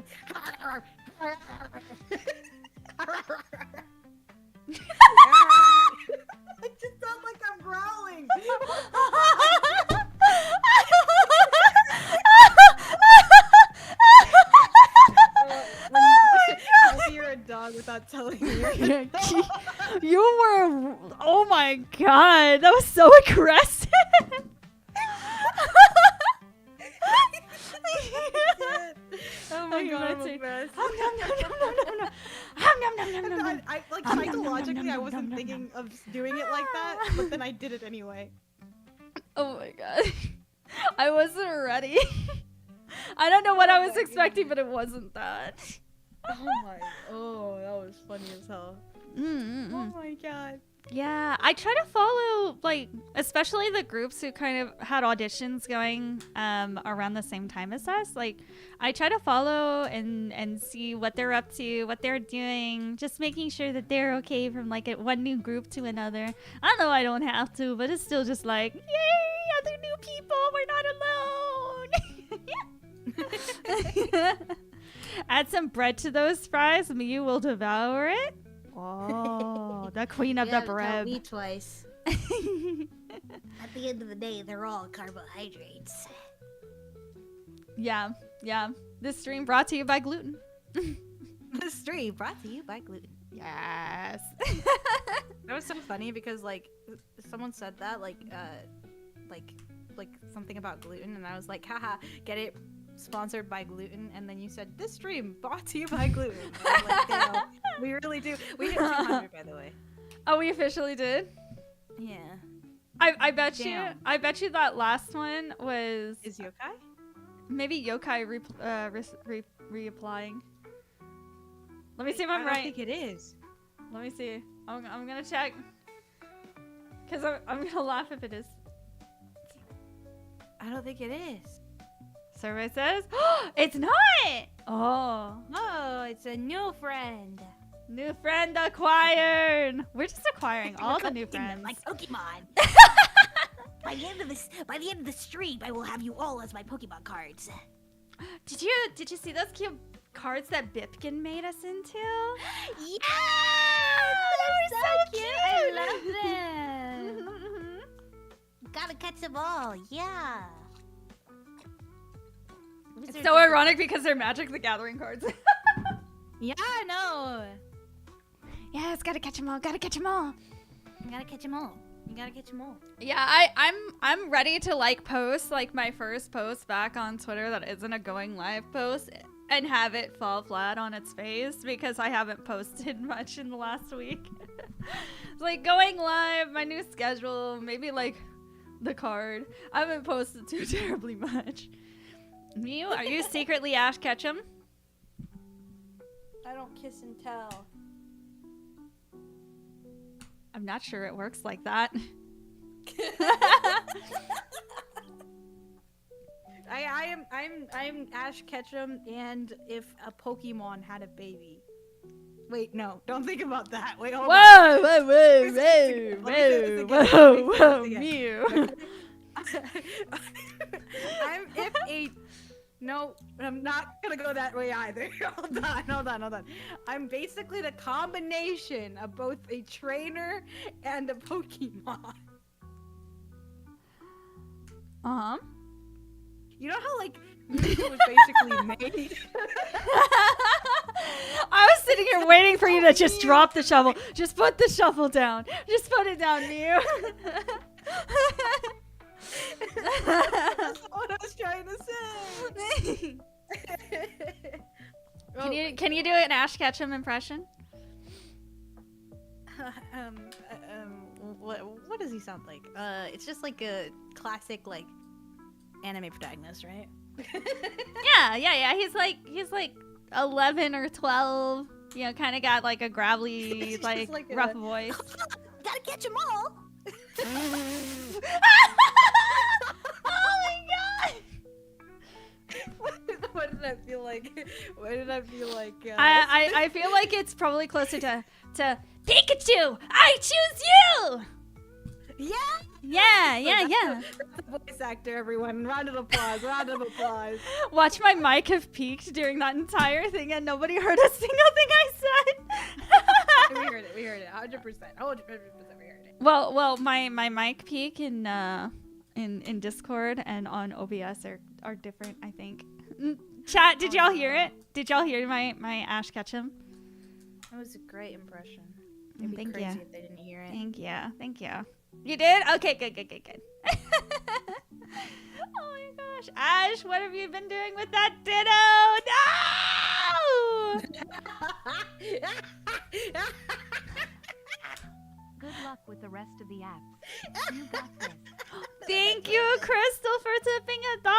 just sound like I'm growling. You're a dog without telling me. You were. Oh my god, that was so aggressive. Oh my god, I'm obsessed. I like psychologically I wasn't thinking of doing it like that, but then I did it anyway. Oh my god. I wasn't ready. I don't know what I was expecting, but it wasn't that. Oh, that was funny as hell. Oh my god. Yeah, I try to follow, like, especially the groups who kind of had auditions going around the same time as us. Like, I try to follow and see what they're up to, what they're doing, just making sure that they're okay from, like, one new group to another. I know I don't have to, but it's still just like, yay, other new people, we're not alone. Add some bread to those fries, and you will devour it. Oh, the queen of the bread. Me twice. At the end of the day, they're all carbohydrates. Yeah. This stream brought to you by gluten. This stream brought to you by gluten. Yes. That was so funny because like someone said that like something about gluten, and I was like, haha, get it. Sponsored by gluten, and then you said this stream brought to you by gluten. And I'm like, damn, we really do. We hit 200, by the way. Oh, we officially did. Yeah. I bet Damn. you. I bet you that last one was. Is yokai? Maybe yokai reapplying. Let me see if I'm I right. don't think it is. Let me see. I'm gonna check. Cause I'm gonna laugh if it is. I don't think it is. Survey says, it's not! Oh. Oh, it's a new friend. New friend acquired! We're just acquiring all the new friends. Like Pokemon. By the end of the stream, I will have you all as my Pokemon cards. Did you see those cute cards that Bipkin made us into? Yeah! They were so cute! I love them! Gotta catch them all, yeah. It's so ironic because they're Magic the Gathering cards. Yeah, I know. Yes, gotta catch them all. Gotta catch them all. You gotta catch them all. You gotta catch them all. Yeah, I'm ready to like post like my first post back on Twitter that isn't a going live post and have it fall flat on its face because I haven't posted much in the last week. It's like going live, my new schedule, maybe like the card. I haven't posted too terribly much. Mew, are you secretly Ash Ketchum? I don't kiss and tell. I'm not sure it works like that. I'm Ash Ketchum, and if a Pokemon had a baby. Wait, no, don't think about that. Wait, hold on. Whoa, Mew. No, I'm not gonna go that way either. Hold on. I'm basically the combination of both a trainer and a Pokemon. You know how like Mewtwo was basically made? I was sitting here waiting for you to just drop the shovel. Just put the shovel down. Just put it down, Mew. That's what I was trying to say. Can you do an Ash Ketchum impression? What does he sound like? It's just like a classic like anime protagonist, right? Yeah. He's like 11 or 12. You know, kind of got like a gravelly, like rough voice. Gotta catch them all. Oh my god! What did I feel like? I feel like it's probably closer to Pikachu. I choose you. Yeah. The voice actor, everyone. Round of applause. Watch my mic have peaked during that entire thing, and nobody heard a single thing I said. We heard it. 100%. 100% we heard it. Well, my mic peak in Discord and on OBS are different, I think. Chat, did y'all hear it? Did y'all hear my Ash Ketchum? That was a great impression. It'd be Thank crazy you. if they didn't hear it. Thank you. You did? Okay, good. Oh my gosh. Ash, what have you been doing with that Ditto? No! Good luck with the rest of the apps. You got this. Thank you, Crystal, for tipping $1.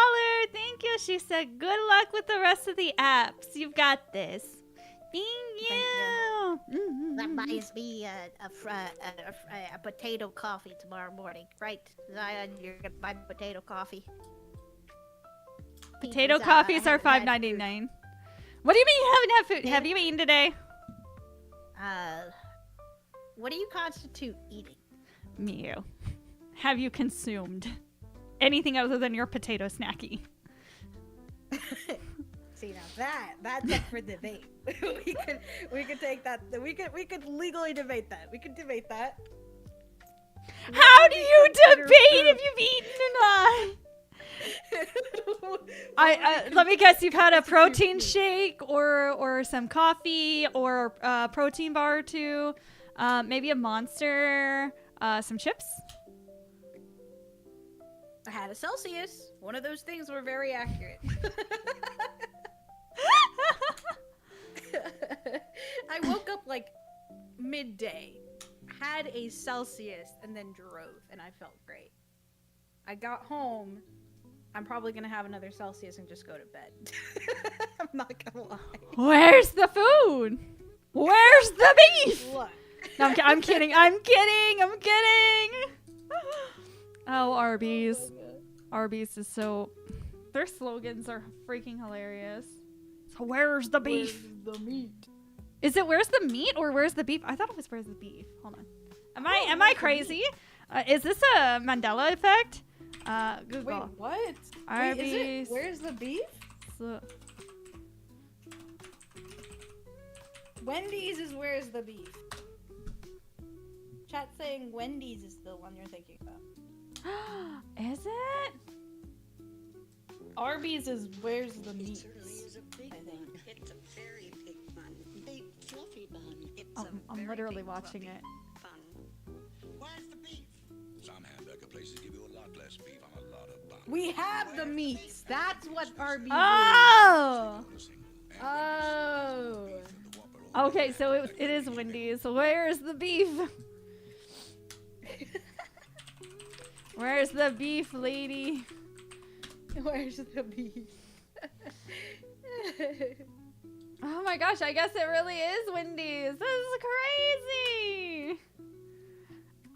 Thank you. She said, good luck with the rest of the apps. You've got this. Thank you. That buys me a potato coffee tomorrow morning, right? Zion, you're gonna buy potato coffee. Potato Because, coffees I are haven't had food. $5.99. What do you mean you haven't had food? Have you eaten today? What do you constitute eating? Me. Have you consumed anything other than your potato snacky? See, now that's up for debate. we could take that. We could legally debate that. We could debate that. How do you debate if you've eaten or not? Let me guess. You've had a protein shake or some coffee or a protein bar or two, maybe a Monster, some chips. I had a Celsius. One of those things were very accurate. I woke up like midday, had a Celsius, and then drove, and I felt great. I got home. I'm probably gonna have another Celsius and just go to bed. I'm not gonna lie. Where's the food? Where's the beef? Look. No, I'm kidding. I'm kidding. I'm kidding. Oh, Arby's. Arby's is so... Their slogans are freaking hilarious. So where's the beef? Where's the meat? Is it where's the meat or where's the beef? I thought it was where's the beef. Hold on. Am I crazy? Is this a Mandela effect? Google. Wait, what? Arby's. Wait, is it where's the beef? So, Wendy's is where's the beef. Chat saying Wendy's is the one you're thinking about. is it? Arby's is where's the meat. certainly is a big one. It's a very big bun. Big fluffy bun. It's a I'm very literally big, watching fluffy it. Bun. Where's the beef? Some hamburger places give you a lot less beef on a lot of bun. We have the meats. That's what Arby's is. Oh! Oh. Okay, so it is Wendy's. Where's the beef? Where's the beef, lady? Where's the beef? Oh my gosh, I guess it really is Wendy's. This is crazy.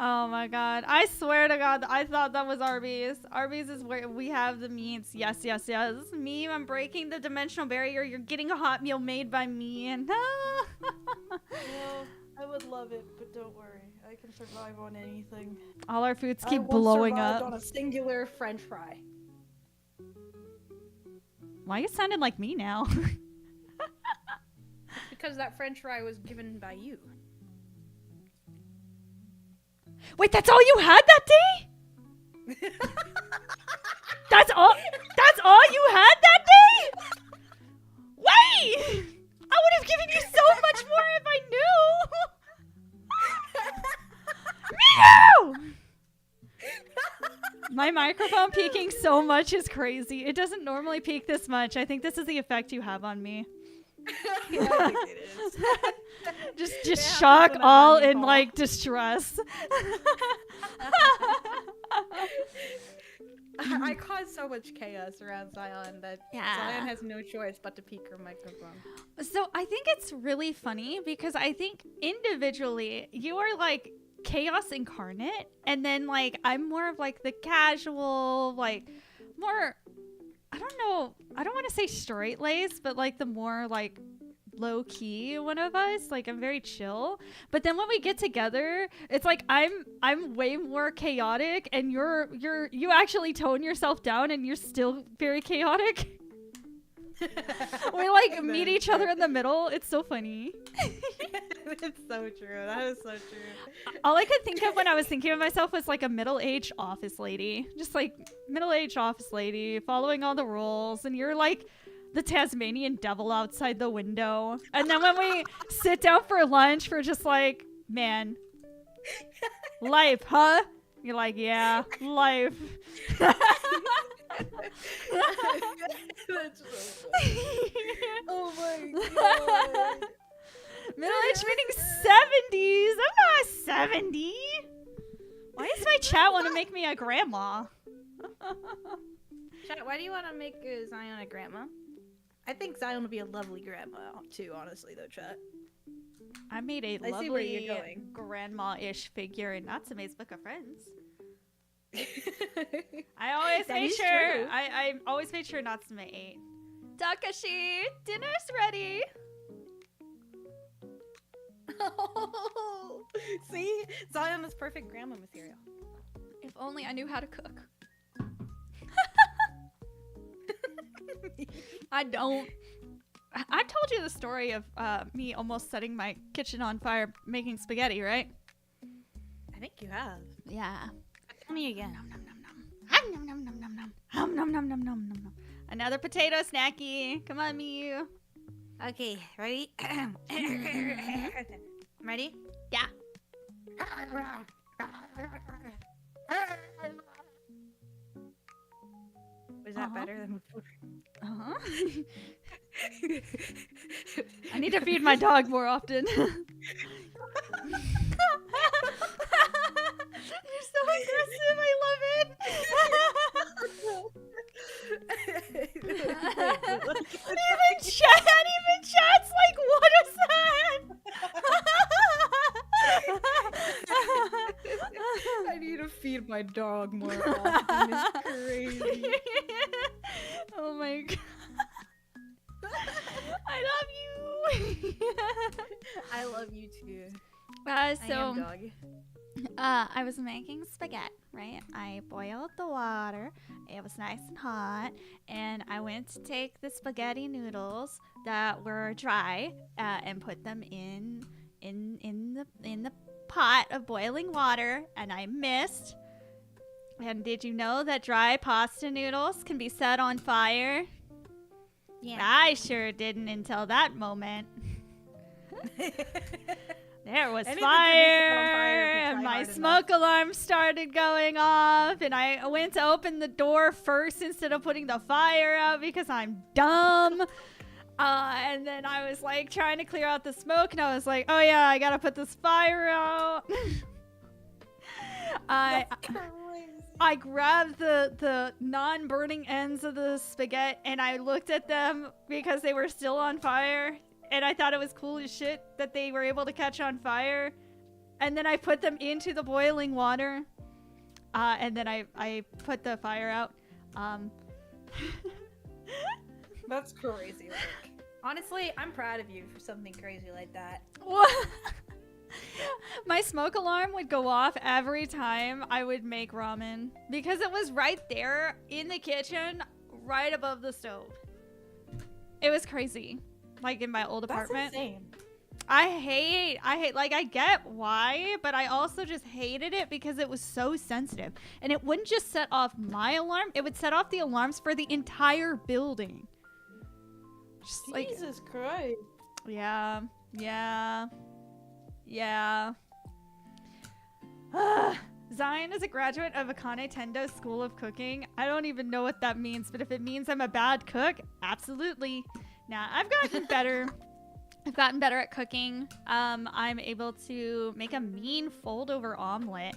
Oh my god. I swear to god, I thought that was Arby's. Arby's is where we have the meats. Yes, yes, yes. Me, I'm breaking the dimensional barrier. You're getting a hot meal made by me. And Well, I would love it, but don't worry. I can survive on anything. all our foods I keep once blowing survived up. on a singular French fry. Why you sounding like me now? Because that French fry was given by you. Wait, that's all you had that day? That's all you had that day? Wait! I would have given you so much more if I knew! Meow! My microphone peaking so much is crazy. It doesn't normally peak this much. I think this is the effect you have on me. Yeah, I think it is. Just Yeah, shock, that's what all I'm in for. like distress. I caused so much chaos around Zion that Yeah. Zion has no choice but to peek her microphone. So I think it's really funny because I think individually you are like chaos incarnate, and then like I'm more of like the casual, like more, I don't know, I don't want to say straight laced, but like the more like low key one of us. Like I'm very chill, but then when we get together, it's like I'm way more chaotic, and you actually tone yourself down, and you're still very chaotic. We like meet each other in the middle. It's so funny. It's so true. That is so true. All I could think of when I was thinking of myself was like a middle-aged office lady. Just like middle-aged office lady following all the rules, and you're like the Tasmanian devil outside the window. And then when we sit down for lunch, we're just like, man, life, huh? You're like, yeah, life. That's so funny. Oh my god. Middle-aged meaning 70s. I'm not 70. Why does my chat want to make me a grandma? Chat, why do you want to make Zion a grandma? I think Zion would be a lovely grandma too, honestly, though, chat. I made a I see where you're lovely going. grandma-ish figure in Natsume's Book of Friends. I always That made is sure. true. I always made sure Natsume ate. Takashi, dinner's ready. See? Zion was perfect grandma material. If only I knew how to cook. I don't. I've told you the story of me almost setting my kitchen on fire making spaghetti, right? I think you have. Yeah. Tell me again. Nom nom nom nom. Hum, nom nom nom nom nom. Hum, nom nom nom nom nom nom. Another potato snacky. Come on, Miyu. Okay, ready? Ready? Yeah. Was that better than before? Uh-huh. I need to feed my dog more often. You're so aggressive. I love it. even chat's like, what is that? I need to feed my dog more often. It's crazy. Oh my god. I love you. I love you too. So I am dog. I was making spaghetti, right? I boiled the water. It was nice and hot, and I went to take the spaghetti noodles that were dry and put them in the pot of boiling water, and I missed. And did you know that dry pasta noodles can be set on fire? Yeah. I sure didn't until that moment. There was Anything can be set on fire if you fire, and try my hard smoke alarm started going off, and I went to open the door first instead of putting the fire out because I'm dumb. And then I was like trying to clear out the smoke, and I was like, oh yeah, I gotta put this fire out. I grabbed the non-burning ends of the spaghetti, and I looked at them because they were still on fire, and I thought it was cool as shit that they were able to catch on fire. And then I put them into the boiling water, and then I put the fire out. That's crazy. Like, honestly, I'm proud of you for something crazy like that. What? My smoke alarm would go off every time I would make ramen because it was right there in the kitchen, right above the stove. It was crazy. Like in my old apartment. That's insane. I hate, like, I get why, but I also just hated it because it was so sensitive. And it wouldn't just set off my alarm, it would set off the alarms for the entire building. Just like, Jesus Christ. yeah. Zion is a graduate of Akane Tendo School of Cooking. I don't even know what that means, but if it means I'm a bad cook, absolutely. Now, I've gotten better. I've gotten better at cooking. I'm able to make a mean fold-over omelet.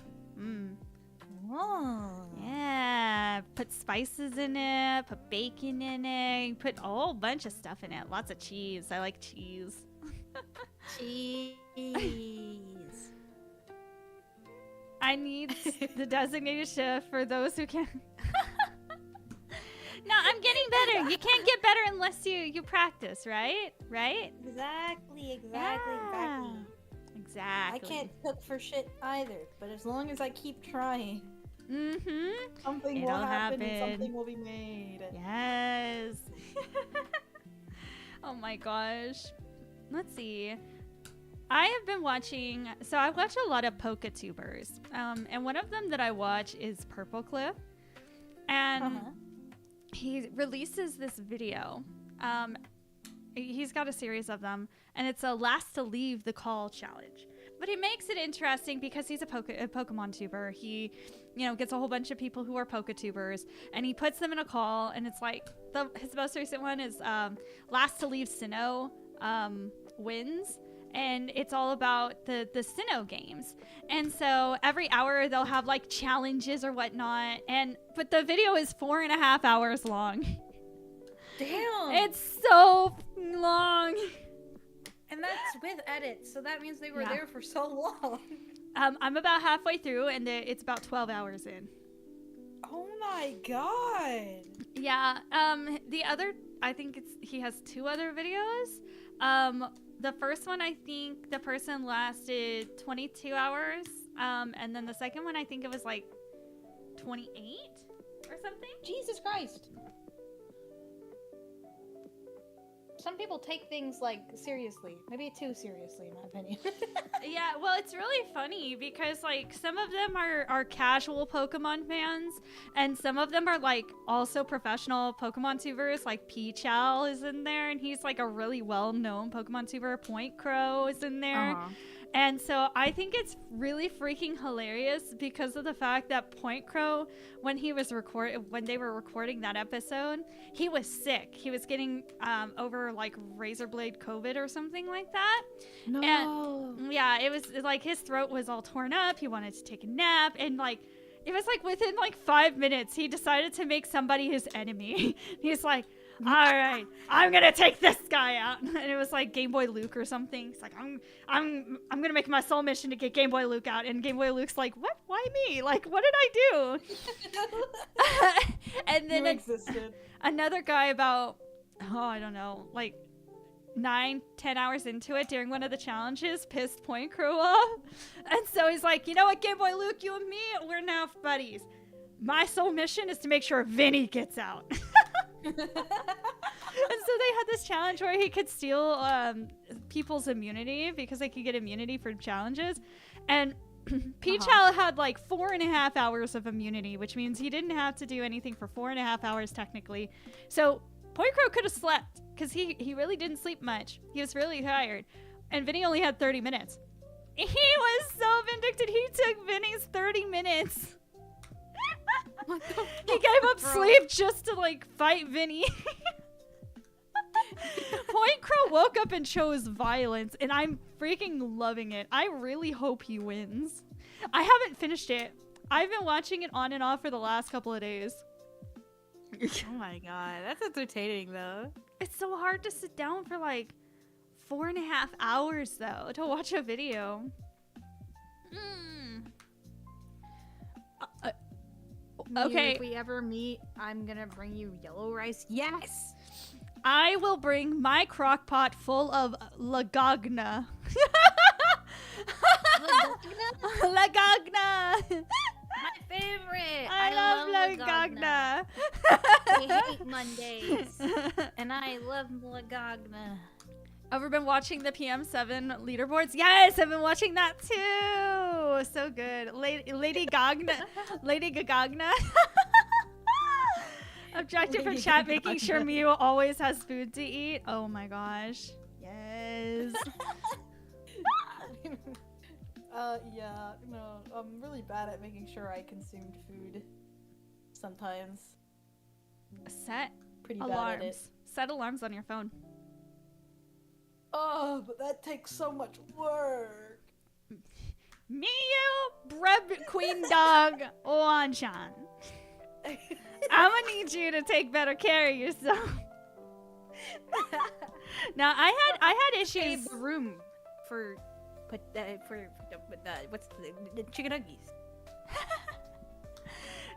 Whoa. Yeah, put spices in it, put bacon in it, put a whole bunch of stuff in it. Lots of cheese. I like cheese. Cheese. I need the designated chef for those who can. No, I'm getting better. You can't get better unless you practice, right? Right? Exactly. Yeah. Exactly. I can't cook for shit either, but as long as I keep trying, something will It'll happen and happen. something will be made. Yes. Oh my gosh. Let's see. I have been watching, so I watch a lot of PokeTubers. And one of them that I watch is Purple Cliff. And he releases this video. He's got a series of them, and it's a last to leave the call challenge. But he makes it interesting because he's a Pokemon tuber. He, gets a whole bunch of people who are PokeTubers, and he puts them in a call, and it's like, his most recent one is last to leave Sinnoh wins. And it's all about the Sinnoh games. And so every hour they'll have like challenges or whatnot. But the video is 4.5 hours long. Damn. It's so long. And that's with edits, so that means they were Yeah. there for so long. I'm about halfway through, and it's about 12 hours in. Oh my god. Yeah. The other, I think he has 2 other videos. The first one, I think the person lasted 22 hours. And then the second one, I think it was like 28 or something. Jesus Christ. Some people take things like seriously, maybe too seriously in my opinion. Yeah, well, it's really funny because like some of them are casual Pokemon fans, and some of them are like also professional Pokemon tubers. Like P-Chow is in there, and he's like a really well-known Pokemon tuber. Point Crow is in there. And so I think it's really freaking hilarious because of the fact that Point Crow, when they were recording that episode, he was sick. He was getting over like razor blade COVID or something like that. No. And yeah, it was like his throat was all torn up. He wanted to take a nap, and like it was like within like 5 minutes, he decided to make somebody his enemy. He's like, all right, I'm gonna take this guy out, and it was like Game Boy Luke or something. It's like I'm gonna make my sole mission to get Game Boy Luke out, and Game Boy Luke's like, what? Why me? Like, what did I do? And then another guy about I don't know, like 9-10 hours into it during one of the challenges pissed Point Crow off, and so he's like, you know what, Game Boy Luke, you and me, we're now buddies. My sole mission is to make sure Vinny gets out. And so they had this challenge where he could steal people's immunity because they could get immunity for challenges. And P-Chow had like 4.5 hours of immunity, which means he didn't have to do anything for 4.5 hours technically. So Point Crow could have slept because he really didn't sleep much. He was really tired. And Vinny only had 30 minutes. He was so vindictive. He took Vinny's 30 minutes. He gave up sleep just to like fight Vinny. Point Crow woke up and chose violence, and I'm freaking loving it. I really hope he wins. I haven't finished it. I've been watching it on and off for the last couple of days. Oh my god, that's entertaining though. It's so hard to sit down for like 4.5 hours though to watch a video. Okay. If we ever meet, I'm gonna bring you yellow rice. Yes! I will bring my crock pot full of Lagagna. Lagagna! My favorite. I love Lagagna. I hate Mondays. And I love Lagagna. Ever been watching the PM7 leaderboards? Yes, I've been watching that too. So good. Lady Gagna. Lady Gagagna. Objective for chat, making sure Mew always has food to eat. Oh my gosh. Yes. Yeah, no, I'm really bad at making sure I consumed food sometimes. Set Pretty bad at it. alarms. Set alarms on your phone. Oh, but that takes so much work. Mew, Breb Queen Dog, Wanchan. I'm gonna need you to take better care of yourself. Now I had issues. Save the room for what's the chicken nuggies.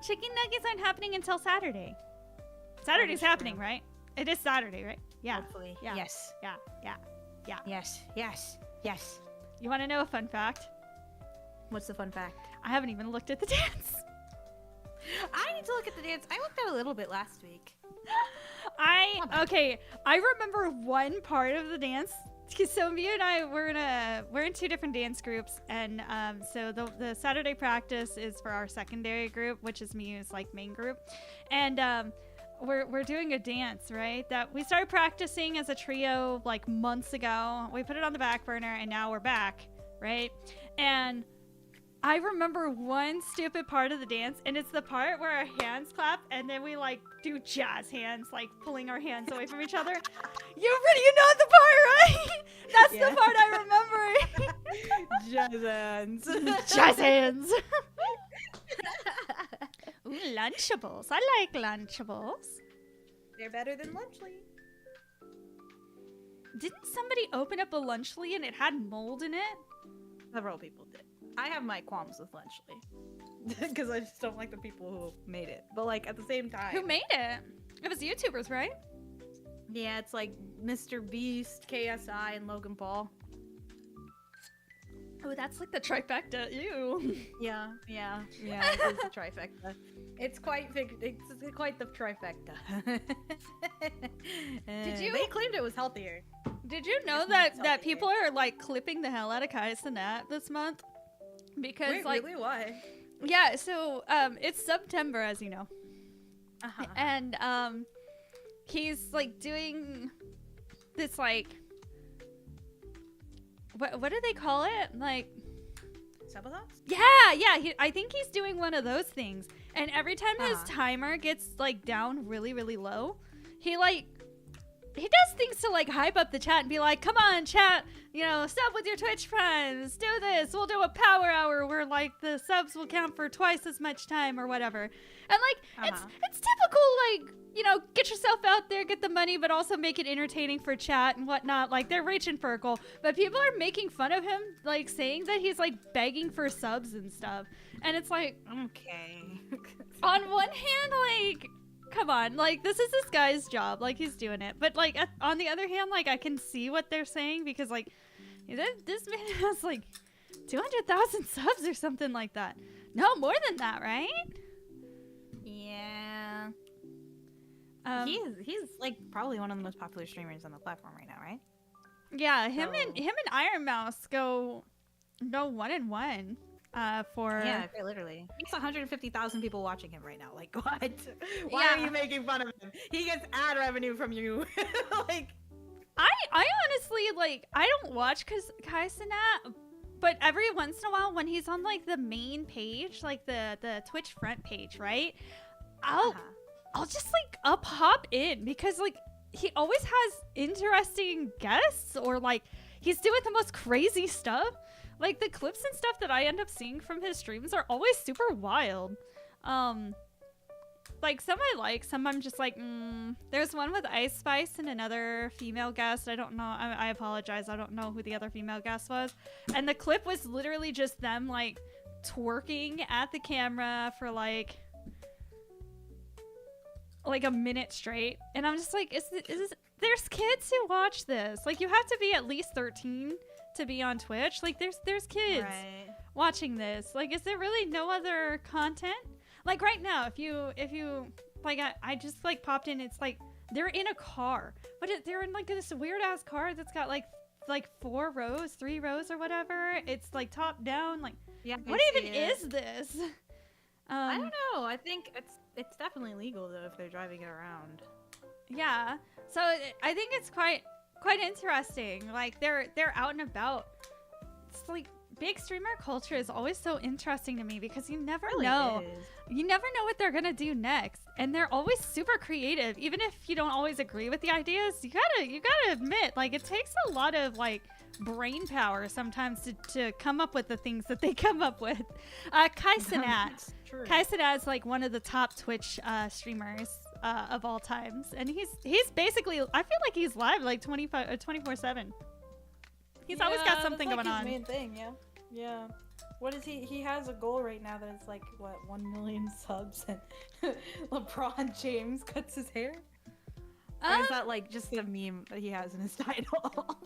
Chicken nuggets aren't happening until Saturday. Saturday's happening, right? It is Saturday, right? Yeah. Hopefully. Yeah. Yes. Yeah. Yeah. Yeah. Yes. Yes. Yes. You want to know a fun fact? What's the fun fact? I haven't even looked at the dance. I need to look at the dance. I looked at a little bit last week. I remember one part of the dance. So me and I we're in 2 different dance groups, and so the Saturday practice is for our secondary group, which is Mew's like main group, and we're doing a dance, right, that we started practicing as a trio like months ago. We put it on the back burner, and now we're back, right? And I remember one stupid part of the dance, and it's the part where our hands clap, and then we like do jazz hands, like pulling our hands away from each other. You know the part, right? That's the part I remember. Jazz hands. Jazz hands. Ooh, Lunchables. I like Lunchables. They're better than Lunchly. didn't somebody open up a Lunchly and it had mold in it? Several people did. I have my qualms with Lunchly because I just don't like the people who made it. But like at the same time, Who made it? It was YouTubers, right? yeah, it's like Mr. Beast, KSI, and Logan Paul. Oh, that's like the trifecta. Ew. Yeah, it's the trifecta. It's quite the trifecta. Did you- They claimed it was healthier. Did you know It's that not that healthy. people are like clipping the hell out of Kai Cenat this month? Because Wait, like, really? Why? yeah, so it's September, as you know, and he's like doing this like what do they call it? Like, Sabotage? yeah, I think he's doing one of those things. And every time his timer gets like down really, really low, he does things to like hype up the chat and be like, come on, chat, you know, sub with your Twitch friends, do this, we'll do a power hour where like the subs will count for twice as much time or whatever. And like, it's typical, like, you know, get yourself out there, get the money, but also make it entertaining for chat and whatnot. Like, they're reaching for a goal. But people are making fun of him, like saying that he's like begging for subs and stuff. And it's like, Okay. on one hand, like, come on, like, this is this guy's job, like, he's doing it. But like on the other hand, like, I can see what they're saying, because like this man has like 200,000 subs or something like that. No, more than that, right? Yeah. He's like probably one of the most popular streamers on the platform right now, right? Yeah, him and Iron Mouse go 1-1 for Yeah, literally. He's 150,000 people watching him right now. Like, what? Why Yeah. are you making fun of him? He gets ad revenue from you. Like, I honestly, like, I don't watch Kai Cenat, but every once in a while when he's on like the main page, like the Twitch front page, right? I'll just like hop in, because like he always has interesting guests, or like he's doing the most crazy stuff. Like the clips and stuff that I end up seeing from his streams are always super wild. Like some I like, some I'm just like, There's one with Ice Spice and another female guest. I don't know. I apologize. I don't know who the other female guest was. And the clip was literally just them like twerking at the camera for like a minute straight. And I'm just like, is this, there's kids who watch this. Like, you have to be at least 13 to be on Twitch. Like, there's kids watching this. Like, is there really no other content? Like right now, if you like, I just like popped in. It's like they're in a car, but they're in like this weird ass car that's got like 3 rows or whatever. It's like top down. Like, yeah, what even is this? I don't know. I think it's definitely legal though if they're driving it around. Yeah. So I think it's quite interesting. Like they're out and about. It's like big streamer culture is always so interesting to me, because you never know. You never know what they're gonna do next, and they're always super creative. Even if you don't always agree with the ideas, you gotta admit, like, it takes a lot of like brain power sometimes to come up with the things that they come up with. Kai Cenat. Kai Cenat is like one of the top Twitch streamers of all times, and he's basically, I feel like he's live like 24/7. He's always got something that's like going on. his main thing, yeah. What is he has a goal right now that it's like, what, 1 million subs, and LeBron James cuts his hair? Or is that like just the meme that he has in his title?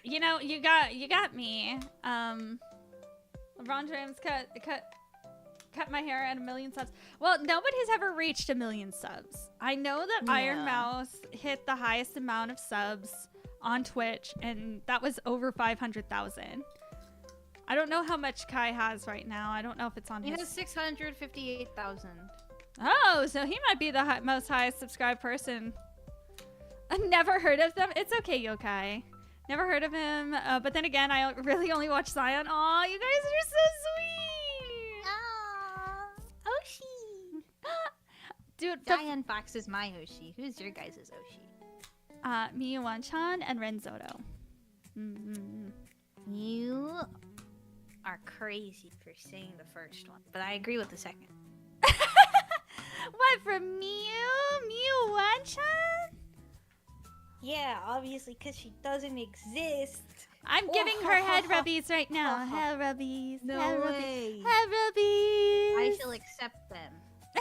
You know, you got me. LeBron James cut my hair at 1 million subs. Well, nobody's ever reached 1 million subs. I know that Iron Mouse hit the highest amount of subs on Twitch, and that was over 500,000. I don't know how much Kai has right now. I don't know if it's on He his... has 658,000. Oh, so he might be the most highest subscribed person. I've never heard of them. It's okay, Yokai. Never heard of him. But then again, I really only watch Zion. Aw, you guys are so sweet. Oshi. Dude, Diane Fox is my Oshi. Who's your guys' Oshi? Miyu Wanchan and Renzoto. You are crazy for saying the first one, but I agree with the second. What, from Miyu? Miyu Wanchan? Yeah, obviously, because she doesn't exist. I'm giving her head rubbies right now. Head rubbies. No head way. Rubbies, head rubbies. I shall accept them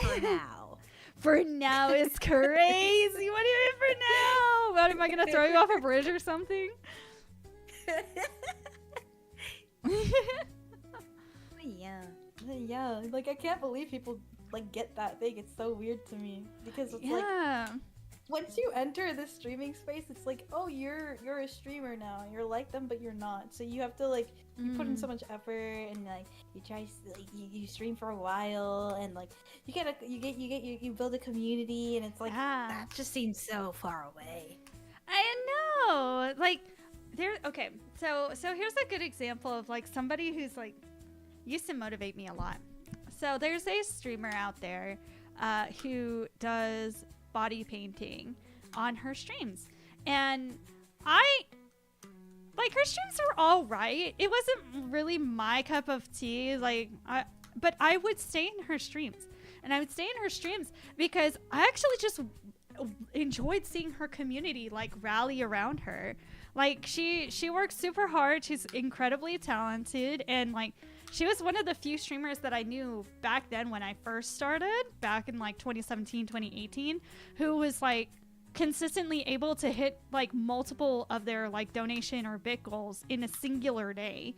for now. For now is crazy. What do you mean for now? What, am I gonna throw you off a bridge or something? Yeah. Yeah, like I can't believe people like get that thing. It's so weird to me because it's like once you enter the streaming space, it's like, oh, you're a streamer now. You're like them, but you're not. So you have to like you put in so much effort and like you try like you stream for a while and like you build a community and it's like That just seems so far away. I know. Like okay. So here's a good example of like somebody who's like used to motivate me a lot. So there's a streamer out there who does body painting on her streams, and I like her streams are all right. It wasn't really my cup of tea, like but I would stay in her streams, and I would stay in her streams because I actually just enjoyed seeing her community like rally around her. Like she works super hard. She's incredibly talented, and like she was one of the few streamers that I knew back then when I first started, back in like 2017, 2018, who was like consistently able to hit like multiple of their like donation or bit goals in a singular day.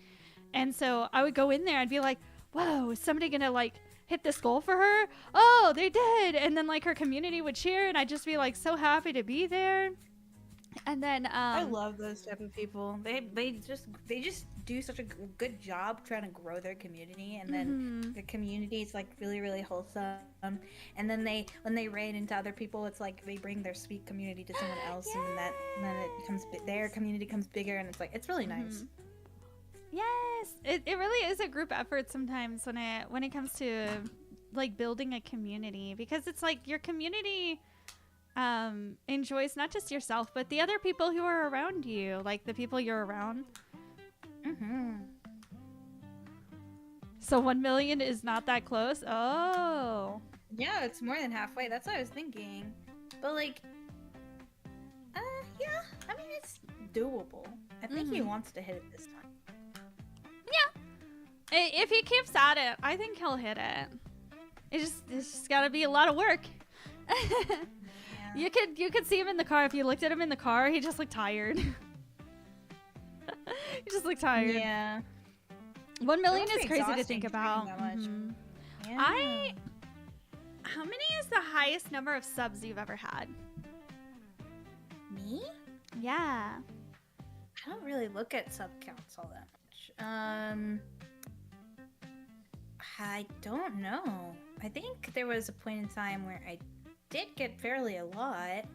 And so I would go in there and be like, whoa, is somebody gonna like hit this goal for her? Oh, they did. And then like her community would cheer and I'd just be like so happy to be there. And then I love those type of people. They just do such a good job trying to grow their community, and then the community is like really, really wholesome. And then when they raid into other people, it's like they bring their sweet community to someone else, and then it becomes their community becomes bigger, and it's like it's really nice. Yes, it really is a group effort sometimes when it comes to like building a community, because it's like your community enjoys not just yourself but the other people who are around you, like the people you're around. So 1 million is not that close. Oh yeah, it's more than halfway. That's what I was thinking, but like yeah, I mean it's doable. I think he wants to hit it this time. If he keeps at it, I think he'll hit it. It's just gotta be a lot of work. You could see him in the car. If you looked at him in the car, he just looked tired. He just looked tired. Yeah. 1 million It must is be crazy to exhausting think about. streaming that much. Yeah. How many is the highest number of subs you've ever had? Me? Yeah. I don't really look at sub counts all that much. I don't know. I think there was a point in time where I did get fairly a lot,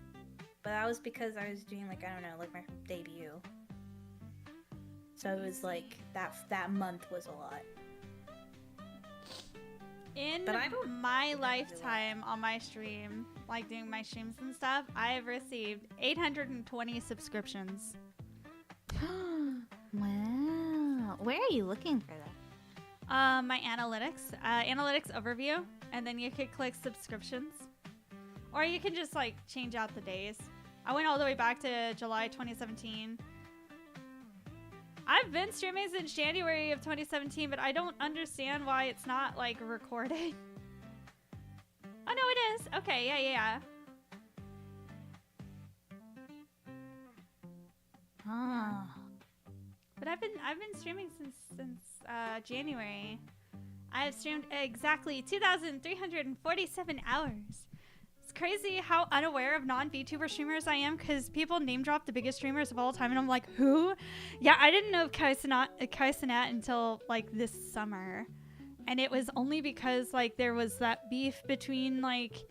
but that was because I was doing like, I don't know, like my debut. So it was like that month was a lot. In my lifetime on my stream, like doing my streams and stuff, I have received 820 subscriptions. Wow. Where are you looking for that? My analytics overview, and then you could click subscriptions, or you can just like change out the days. I went all the way back to July 2017. I've been streaming since January of 2017, but I don't understand why it's not like recorded. Oh no, it is. Okay, yeah. Ah. But I've been streaming since January. I have streamed exactly 2,347 hours. It's crazy how unaware of non-VTuber streamers I am, because people name drop the biggest streamers of all time, and I'm like, who? Yeah, I didn't know Kai Cenat until like this summer, and it was only because like there was that beef between like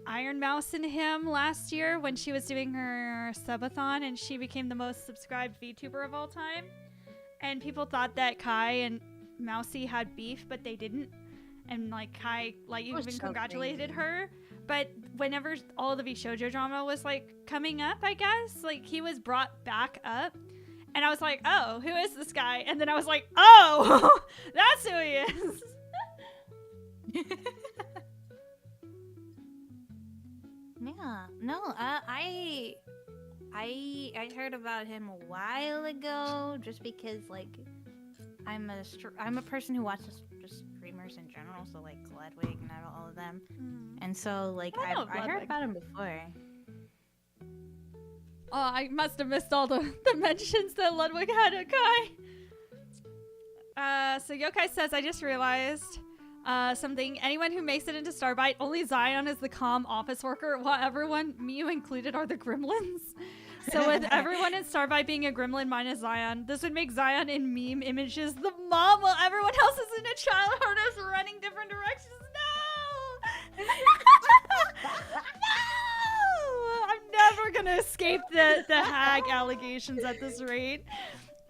Iron Mouse and him last year when she was doing her subathon, and she became the most subscribed VTuber of all time. And people thought that Kai and Mousy had beef, but they didn't. And like Kai like even congratulated her. But whenever all the VShojo drama was like coming up, I guess, like he was brought back up. And I was like, oh, who is this guy? And then I was like, oh, that's who he is. Yeah. No, I I heard about him a while ago, just because like I'm a person who watches just streamers in general, so like Ludwig and all of them, and so like I heard about him before. Oh, I must have missed all the mentions that Ludwig had a guy. So Yokai says, I just realized something. Anyone who makes it into Starbite, only Zion is the calm office worker, while everyone, Miu included, are the gremlins. So with everyone in Starbite being a gremlin minus Zion, this would make Zion in meme images the mom, while everyone else is in a child harness running different directions. No! I'm never gonna escape the hag allegations at this rate.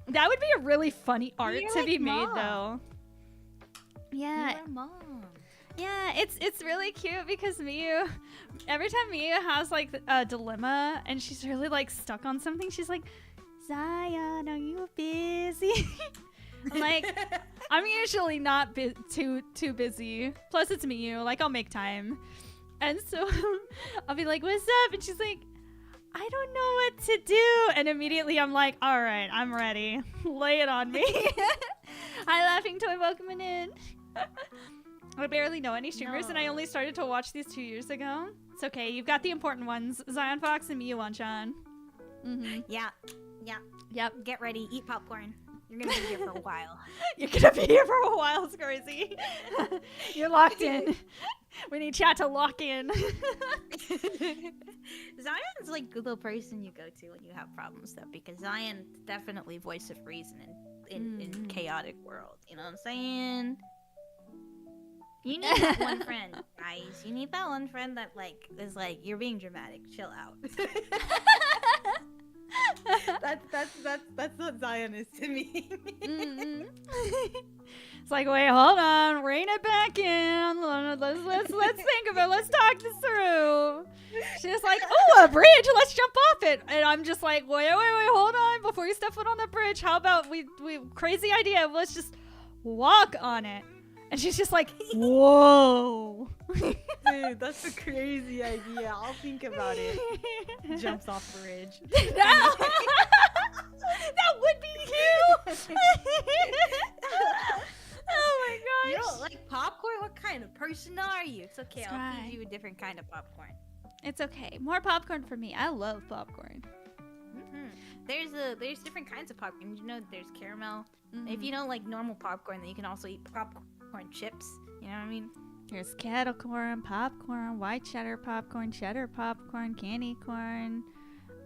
That would be a really funny art to be made, though. Yeah. You're mom. Yeah, it's really cute because Miu, every time Miu has like a dilemma and she's really like stuck on something, she's like, Zion, are you busy? I'm like, I'm usually not too busy. Plus it's Miu, like I'll make time. And so I'll be like, what's up? And she's like, I don't know what to do. And immediately I'm like, all right, I'm ready. Lay it on me. Hi, Laughing Toy, welcome in. I barely know any streamers, and I only started to watch these 2 years ago. It's okay. You've got the important ones. Zion Fox and Miu Wanchan. Yeah. Yep. Get ready. Eat popcorn. You're gonna be here for a while. You're gonna be here for a while. It's crazy. You're locked in. We need chat to lock in. Zion's like the person you go to when you have problems, though, because Zion's definitely voice of reason in chaotic world. You know what I'm saying? You need that one friend, guys. You need that one friend that like is like, you're being dramatic. Chill out. That's what Zion is to me. It's like, wait, hold on, rein it back in. Let's think of it. Let's talk this through. She's like, oh, a bridge. Let's jump off it. And I'm just like, wait, hold on. Before you step foot on the bridge, how about we crazy idea? Let's just walk on it. And she's just like, whoa. Dude, that's a crazy idea. I'll think about it. Jumps off the bridge. That would be cute. Oh my gosh. You don't like popcorn? What kind of person are you? It's okay. It's I'll fine. feed you a different kind of popcorn. It's okay. More popcorn for me. I love popcorn. There's different kinds of popcorn. You know, there's caramel. If you don't like normal popcorn, then you can also eat popcorn chips. You know what I mean? There's kettle corn, popcorn, white cheddar popcorn, candy corn.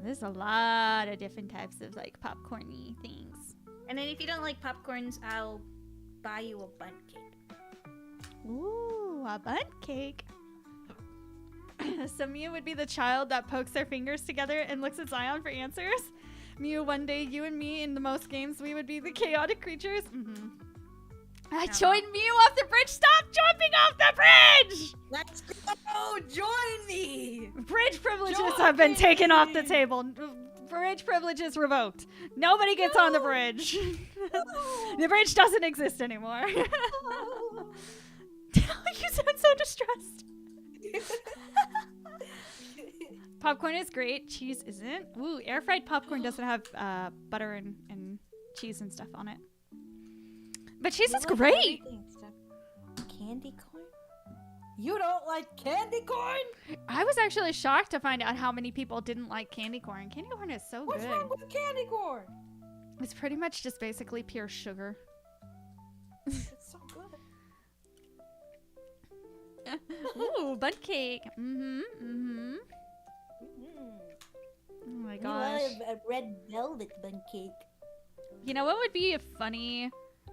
There's a lot of different types of like popcorny things. And then if you don't like popcorns, I'll buy you a bundt cake. Ooh, a bundt cake. So Miu would be the child that pokes their fingers together and looks at Zion for answers. Miu, one day, you and me in the most games, we would be the chaotic creatures. I joined Miu off the bridge. Stop jumping off the bridge! Let's go! Join me! Bridge privileges have been taken off the table. Bridge privileges revoked. Nobody gets on the bridge. The bridge doesn't exist anymore. You sound so distressed. Popcorn is great. Cheese isn't. Ooh, air fried popcorn doesn't have butter and cheese and stuff on it. But cheese is great. Candy corn? You don't like candy corn? I was actually shocked to find out how many people didn't like candy corn. Candy corn is so What's good. wrong with candy corn? It's pretty much just basically pure sugar. It's so good. Ooh, bundt cake. Oh my gosh. We love a red velvet bundt cake. You know what would be a funny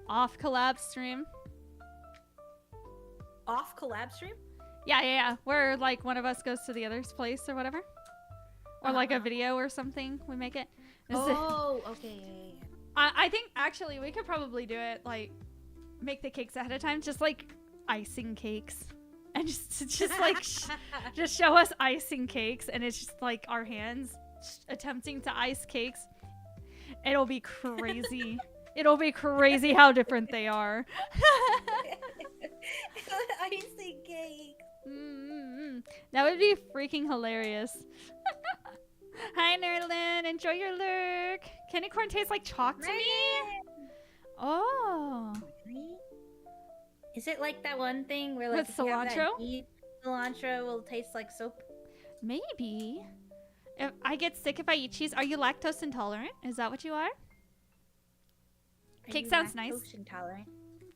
off collab stream? Off collab stream? Yeah. Where like one of us goes to the other's place or whatever. Or like a video or something. We make it. Oh, okay. Yeah. I think actually we could probably do it like make the cakes ahead of time, just like icing cakes. And just like just show us icing cakes, and it's just like our hands attempting to ice cakes. It'll be crazy. It'll be crazy how different they are. Icing cake. That would be freaking hilarious. Hi, Nerlin. Enjoy your lurk. Candy corn tastes like chalk to me. Oh. Is it like that one thing where like With if you have that cilantro? heat, cilantro will taste like soap? Maybe. If I get sick if I eat cheese. Are you lactose intolerant? Is that what you are? Are Cake you sounds nice. lactose intolerant?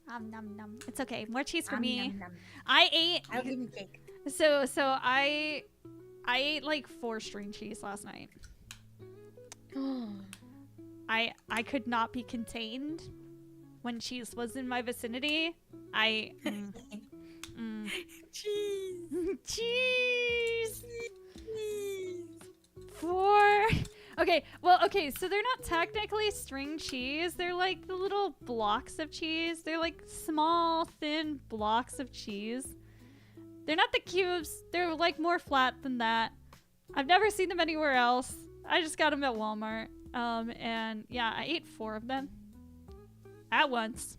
Nom nom. It's okay. More cheese for Nom, me. nom, nom. I ate. I'll give you cake. So I ate like 4 string cheese last night. I could not be contained when cheese was in my vicinity. Cheese. Cheese. 4. Okay, well, okay, so they're not technically string cheese. They're like the little blocks of cheese. They're like small, thin blocks of cheese. They're not the cubes. They're like more flat than that. I've never seen them anywhere else. I just got them at Walmart. And yeah, I ate 4 of them at once.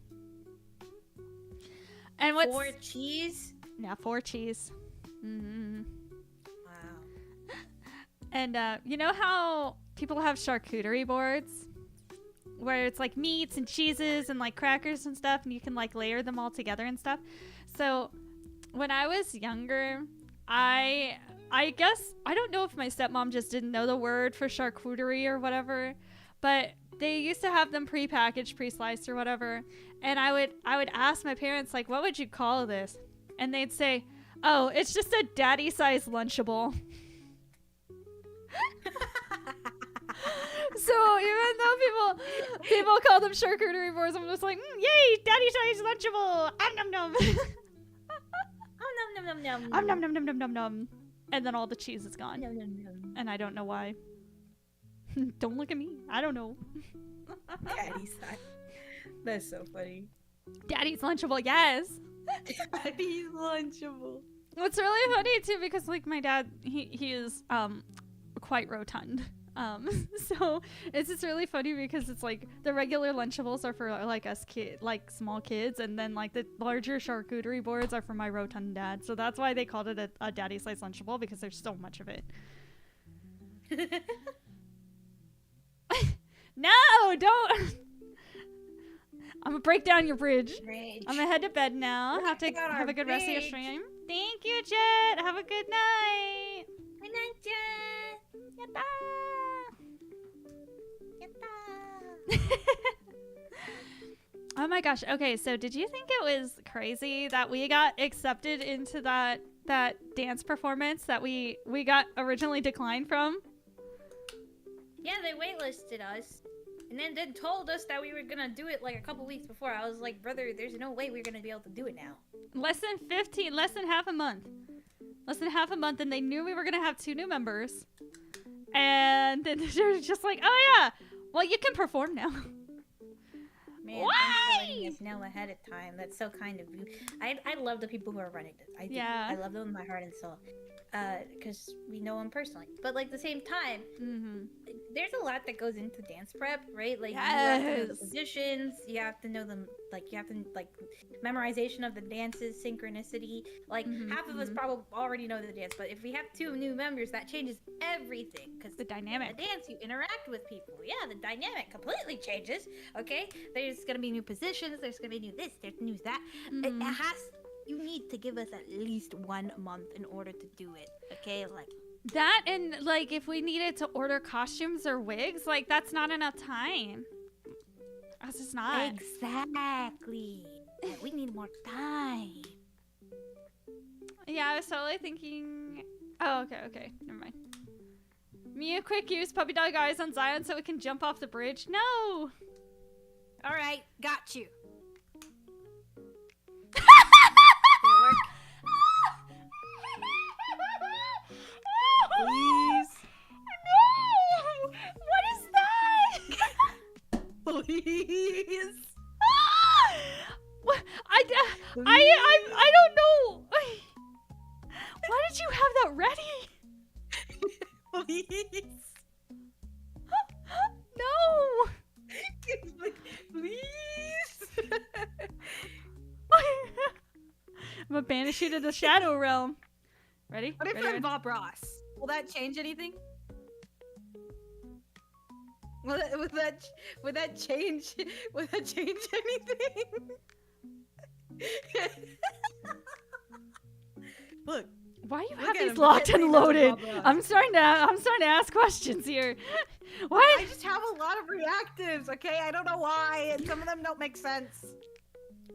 And what's 4 cheese? Yeah, 4 cheese. Mm-hmm. Wow. And you know how people have charcuterie boards where it's like meats and cheeses and like crackers and stuff, and you can like layer them all together and stuff. So when I was younger, I guess I don't know if my stepmom just didn't know the word for charcuterie or whatever, but they used to have them pre-packaged, pre-sliced or whatever. And I would ask my parents, like, what would you call this? And they'd say, oh, it's just a daddy-sized Lunchable. So even though people call them charcuterie boards, I'm just like, yay, daddy-sized Lunchable. Nom nom. Oh, nom nom nom nom. Nom nom nom nom nom nom. And then all the cheese is gone. Nom, nom, nom. And I don't know why. Don't look at me. I don't know. Daddy's side. That's so funny. Daddy's Lunchable, yes. Daddy's Lunchable. What's really funny too, because like my dad, he is quite rotund. So it's just really funny because it's like the regular Lunchables are for like us small kids, and then like the larger charcuterie boards are for my rotund dad. So that's why they called it a daddy slice Lunchable, because there's so much of it. No, don't. I'm gonna break down your bridge. Rage. I'm gonna head to bed now. Have a good rest of your bridge. stream. Thank you, Jet. Have a good night. Good night, Jen. Yatta. Oh my gosh. Okay, so did you think it was crazy that we got accepted into that dance performance that we got originally declined from? Yeah, they waitlisted us. And then told us that we were gonna do it like a couple weeks before. I was like, brother, there's no way we're gonna be able to do it now. Less than half a month. Less than half a month, and they knew we were gonna have 2 new members. And then they're just like, oh yeah, well, you can perform now. Man, Why? thanks for letting us know ahead of time. That's so kind of you. I love the people who are running this. I do. Yeah. I love them with my heart and soul. Because we know them personally. But like at the same time, there's a lot that goes into dance prep, right? Like you have to know the Yes. positions, you have to know them, like you have to like memorization of the dances, synchronicity. Like half of us probably already know the dance, but if we have 2 new members, that changes everything. Because The dynamic. the dance, you interact with people. Yeah, the dynamic completely changes. Okay, there's gonna be new positions. There's gonna be new this. There's new that. It has. You need to give us at least 1 month in order to do it. Okay, like That, and like if we needed to order costumes or wigs, like that's not enough time. That's just not. exactly. We need more time. Yeah, I was totally thinking. Oh, okay, never mind. Mia, quick use puppy dog eyes on Zion so we can jump off the bridge. No. All right, got you. Please. No. What is that? Please. What? I don't know. Why did you have that ready? Please. No. Please. I'm gonna banish you to the shadow realm. Ready? What if Ready, I'm ready? Bob Ross? Will that change anything? Would that change? Would that change anything? Look. Why you Look have at these him. locked Look at and him. That's a loaded? bubba. I'm starting to ask questions here. What? I just have a lot of reactives, okay? I don't know why, and some of them don't make sense.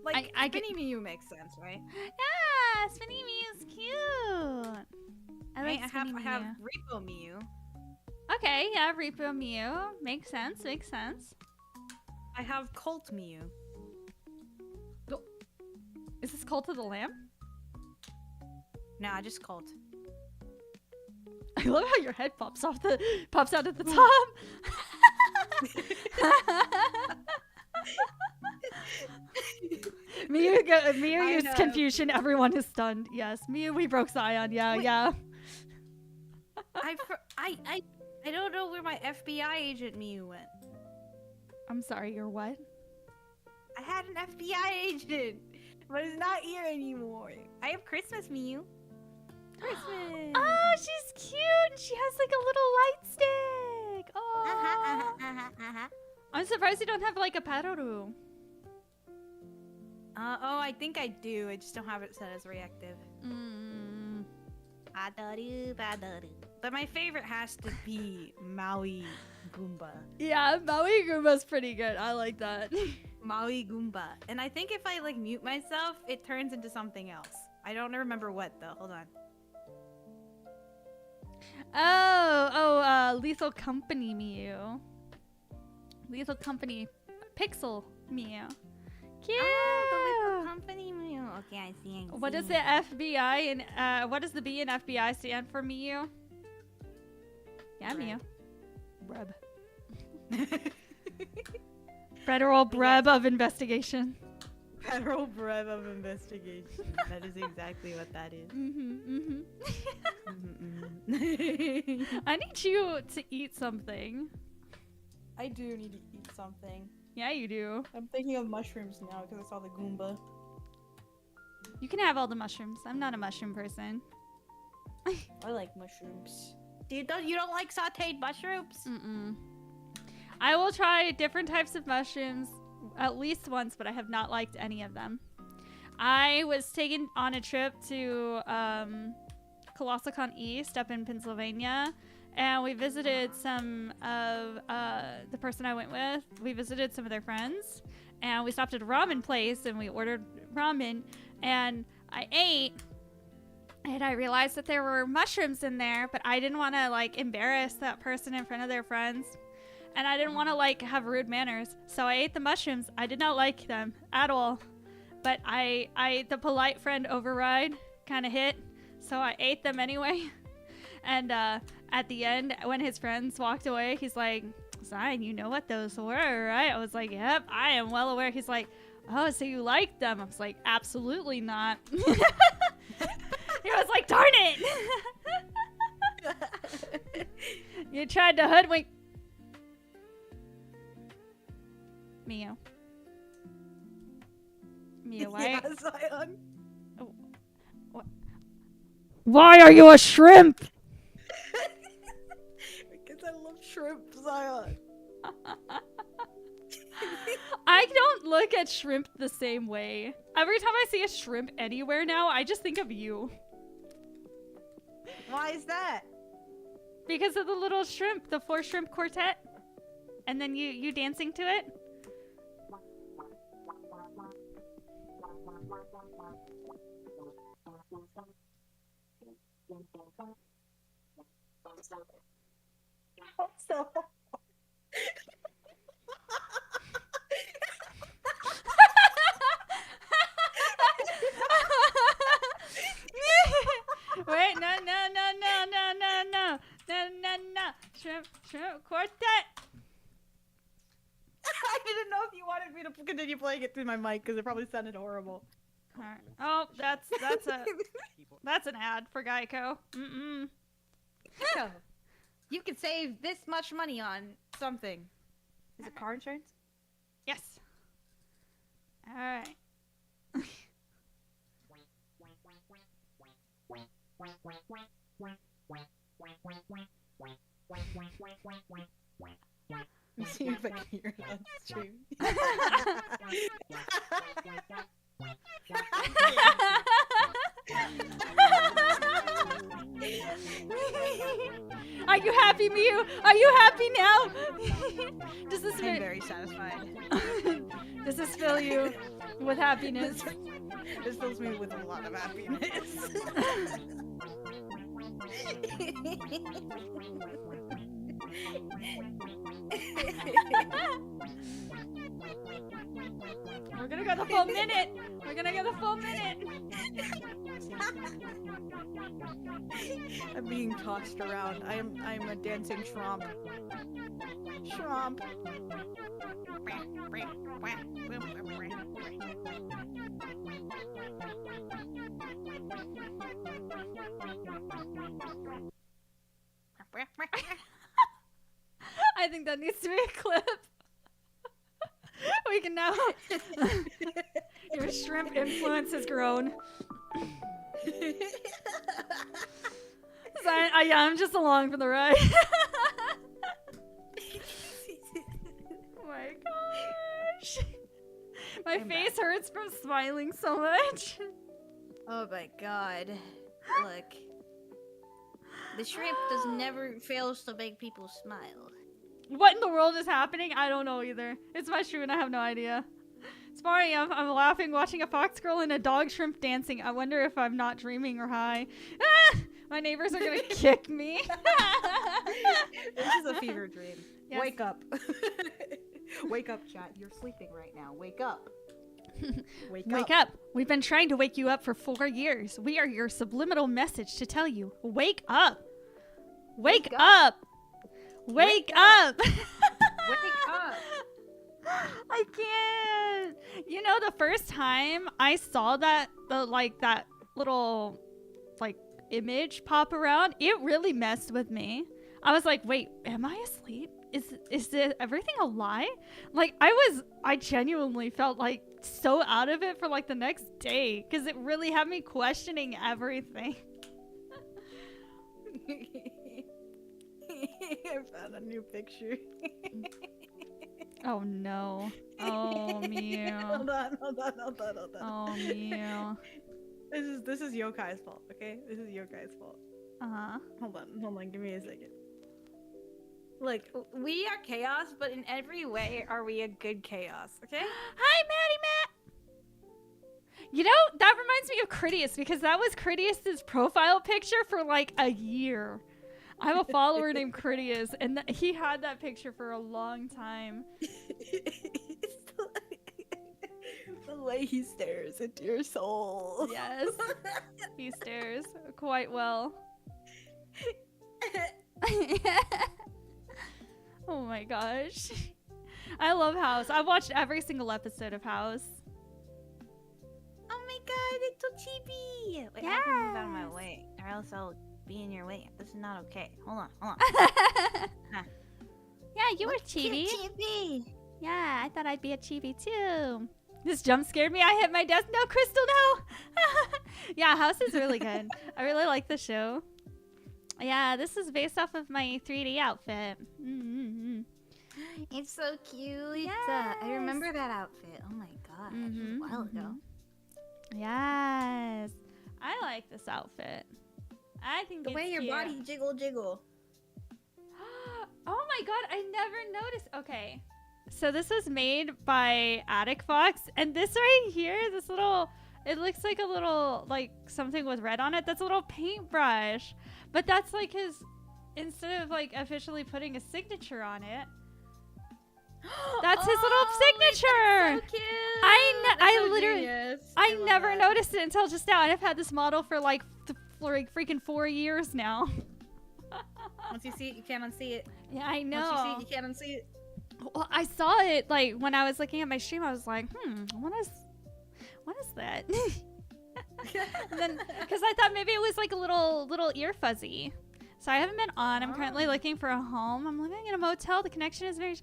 Like, I get- Spinny Mew makes sense, right? Yeah, Spinny Mew is cute. I like I Spinny have Mew. Repo Mew. Okay, yeah, Repo Mew. Makes sense, makes sense. I have Colt Mew. Is this Cult of the Lamb? Nah, just Colt. I love how your head pops out at the top. Mew used know. confusion. Everyone is stunned. Yes, Mew, we broke Zion. Yeah, Wait. yeah. I don't know where my FBI agent Mew went. I'm sorry, you're what? I had an FBI agent, but it's not here anymore. I have Christmas Mew. Christmas. Oh, she's cute. She has like a little light stick. Oh. I'm surprised you don't have like a Pararu. Oh, I think I do. I just don't have it set as reactive. Mm. But my favorite has to be Maui Goomba. Yeah, Maui Goomba's pretty good. I like that. Maui Goomba. And I think if I like mute myself, it turns into something else. I don't remember what though. Hold on. Lethal Company Mew. Lethal Company Pixel Mew. Cute. Oh, the Lethal Company Mew. Okay, I see. What does the FBI and what does the B in FBI stand for, Mew? Yeah, Mew. Breb. Federal Breb of Investigation. Federal Brev of Investigation. That is exactly what that is. I need you to eat something. I do need to eat something. Yeah, you do. I'm thinking of mushrooms now because I saw the Goomba. You can have all the mushrooms. I'm not a mushroom person. I like mushrooms. You don't like sauteed mushrooms? Mm-mm. I will try different types of mushrooms at least once, but I have not liked any of them. I was taken on a trip to Colossicon East up in Pennsylvania, and we visited some of the person I went with. We visited some of their friends, and we stopped at a ramen place, and we ordered ramen, and I ate, and I realized that there were mushrooms in there, but I didn't want to like embarrass that person in front of their friends. And I didn't want to like have rude manners, so I ate the mushrooms. I did not like them at all, but the polite friend override kind of hit, so I ate them anyway. And at the end, when his friends walked away, he's like, "Zion, you know what those were, right?" I was like, "Yep, I am well aware." He's like, "Oh, so you liked them?" I was like, "Absolutely not." He was like, "Darn it! You tried to hoodwink." Mio. Mio, why? Yeah, Zion. Why are you a shrimp? Because I love shrimp, Zion. I don't look at shrimp the same way. Every time I see a shrimp anywhere now, I just think of you. Why is that? Because of the little shrimp, the 4 shrimp quartet. And then you dancing to it. So Wait, no. Shrimp quartet. I didn't know if you wanted me to continue playing it through my mic because it probably sounded horrible. All right. Oh, that's an ad for Geico. Mm-mm. Yeah. You could save this much money on something. Is it car insurance? Yes. All right. I'm see if I can hear it on stream. Are you happy, Mew? Are you happy now? Does this I'm very satisfied. Does this fill you with happiness? This fills me with a lot of happiness. We're gonna go the full minute. We're gonna go the full minute. I'm being tossed around. I'm a dancing Shromp. Shromp. I think that needs to be a clip. We can now. Your shrimp influence has grown. So I'm just along for the ride. Oh my gosh. My face hurts from smiling so much. Oh my god. Look. The shrimp never fails to make people smile. What in the world is happening? I don't know either. It's my stream and I have no idea. It's funny, I'm laughing watching a fox girl and a dog shrimp dancing. I wonder if I'm not dreaming or high. Ah! My neighbors are gonna kick me. This is a fever dream. Yes. Wake up. Wake up, chat. You're sleeping right now. Wake up. Wake up. We've been trying to wake you up for 4 years. We are your subliminal message to tell you. Wake up. Wake up. Wake up. Wake up. I can't. You know, the first time I saw that little image pop around, it really messed with me. I was like, wait, am I asleep? Is everything a lie? Like, I genuinely felt like so out of it for like the next day because it really had me questioning everything. I found a new picture. Oh no. Oh Mew. Hold on. Oh Mew. This is Yokai's fault, okay? This is Yokai's fault. Uh-huh. Hold on, give me a second. Look, we are chaos, but in every way are we a good chaos, okay? Hi, Maddie Matt! You know, that reminds me of Critias, because that was Critias's profile picture for like a year. I have a follower named Critias, and he had that picture for a long time. The way he stares into your soul. Yes. He stares quite well. Oh my gosh. I love House. I've watched every single episode of House. Oh my god, it's so chibi! Wait, I have to move out of my way, or else I'll be in your way. This is not okay. Hold on. Yeah, you were chibi. Chibi! Yeah, I thought I'd be a chibi too. This jump scared me. I hit my desk. No, Crystal, no! Yeah, House is really good. I really like the show. Yeah, this is based off of my 3D outfit. Mm-hmm. It's so cute. Yes. I remember that outfit. Oh my god. Mm-hmm, A while ago. Yes. I like this outfit. I think The it's way your cute. body jiggle. Oh my god, I never noticed. Okay. So this was made by Attic Fox, and this right here, this little, it looks like a little, like something with red on it. That's a little paintbrush. But that's like his, instead of like officially putting a signature on it, that's his little signature. That's so cute. I literally, I never noticed it until just now. And I've had this model for like freaking 4 years now. Once you see it, you can't unsee it. Yeah, I know. Once you see it, you can't unsee it. Well, I saw it like when I was looking at my stream. I was like, what is that? And then, because I thought maybe it was like a little ear fuzzy. So I haven't been on. I'm currently looking for a home. I'm living in a motel. The connection is very.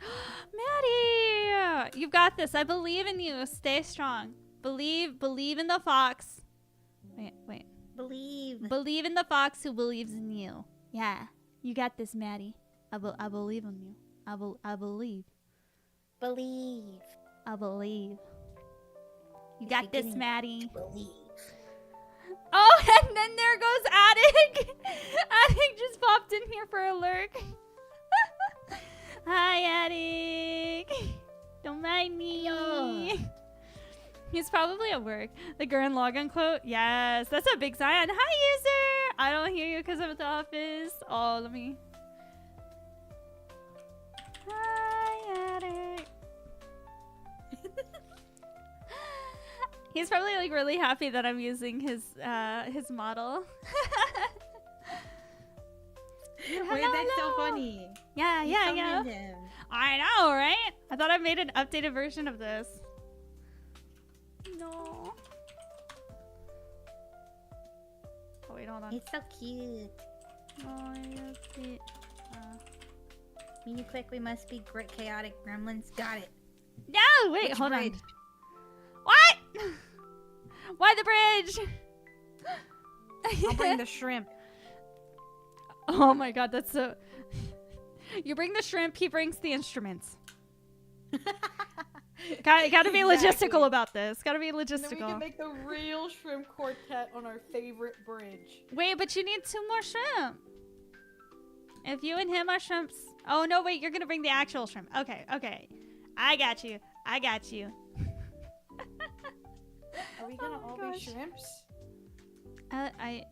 Maddie, you've got this. I believe in you. Stay strong. Believe in the fox. Wait. Believe in the fox who believes in you. Yeah, you got this, Maddie. I believe in you. I believe. Believe. I believe. You It's got this, beginning Maddie. to believe. Oh, and then there goes Attic. Attic just popped in here for a lurk. Hi, Attic. Don't mind me. Yeah. He's probably at work. The Gurren Lagann quote. Yes, that's a big Zion. Hi, user. I don't hear you because I'm at the office. Oh, let me. Hi, Attic. He's probably like really happy that I'm using his model. Wait, that's so funny. Yeah, You yeah, summoned yeah. him. I know, right? I thought I made an updated version of this. No. Oh wait, hold on. It's so cute. Oh, yes, it. Mean you quick, we must be great chaotic gremlins. Got it. No, wait, Which hold bridge? on. What? Why the bridge? I'll bring the shrimp. Oh my god, that's so. You bring the shrimp, he brings the instruments. Gotta be Exactly. logistical about this. Gotta be And then we can logistical. make the real shrimp quartet on our favorite bridge. Wait, but you need 2 more shrimp. If you and him are shrimps. Oh no, wait, you're gonna bring the actual shrimp. Okay, okay. I got you. I got you. Are we gonna Oh all my be gosh. shrimps? I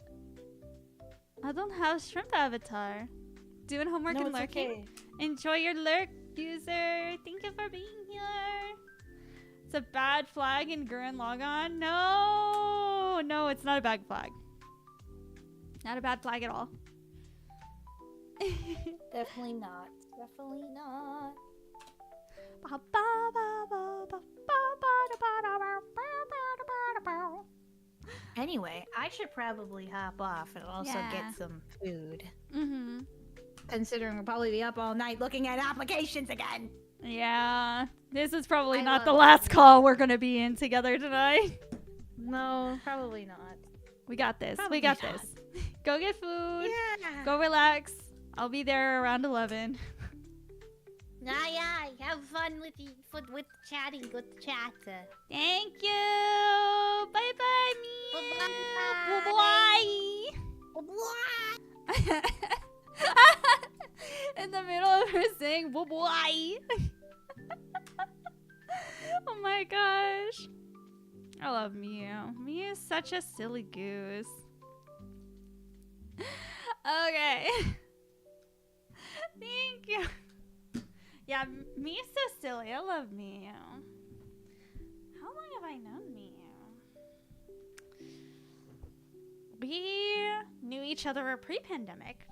don't have shrimp avatar. Doing homework No, and it's lurking. okay. Enjoy your lurk, user. Thank you for being here. It's a bad flag in Gurren Lagann. No, no, it's not a bad flag. Not a bad flag at all. Definitely not. Definitely not. Anyway, I should probably hop off and also Yeah. get some food. Mm-hmm. Considering we'll probably be up all night looking at applications again. Yeah, this is probably I not love the it. last call we're gonna be in together tonight. No, probably not. We got this. Probably we got not. this. Go get food. Yeah. Go relax. I'll be there around 11. Nah, yeah. Have fun with the chatting with the chat. Thank you. Bye bye, me. Bye-bye. Bye. In the middle of her saying bye bye. Oh my gosh. I love Miu. Miu is such a silly goose. Okay. Thank you. Yeah, Miu's so silly. I love Miu. How long have I known Miu? We knew each other pre-pandemic.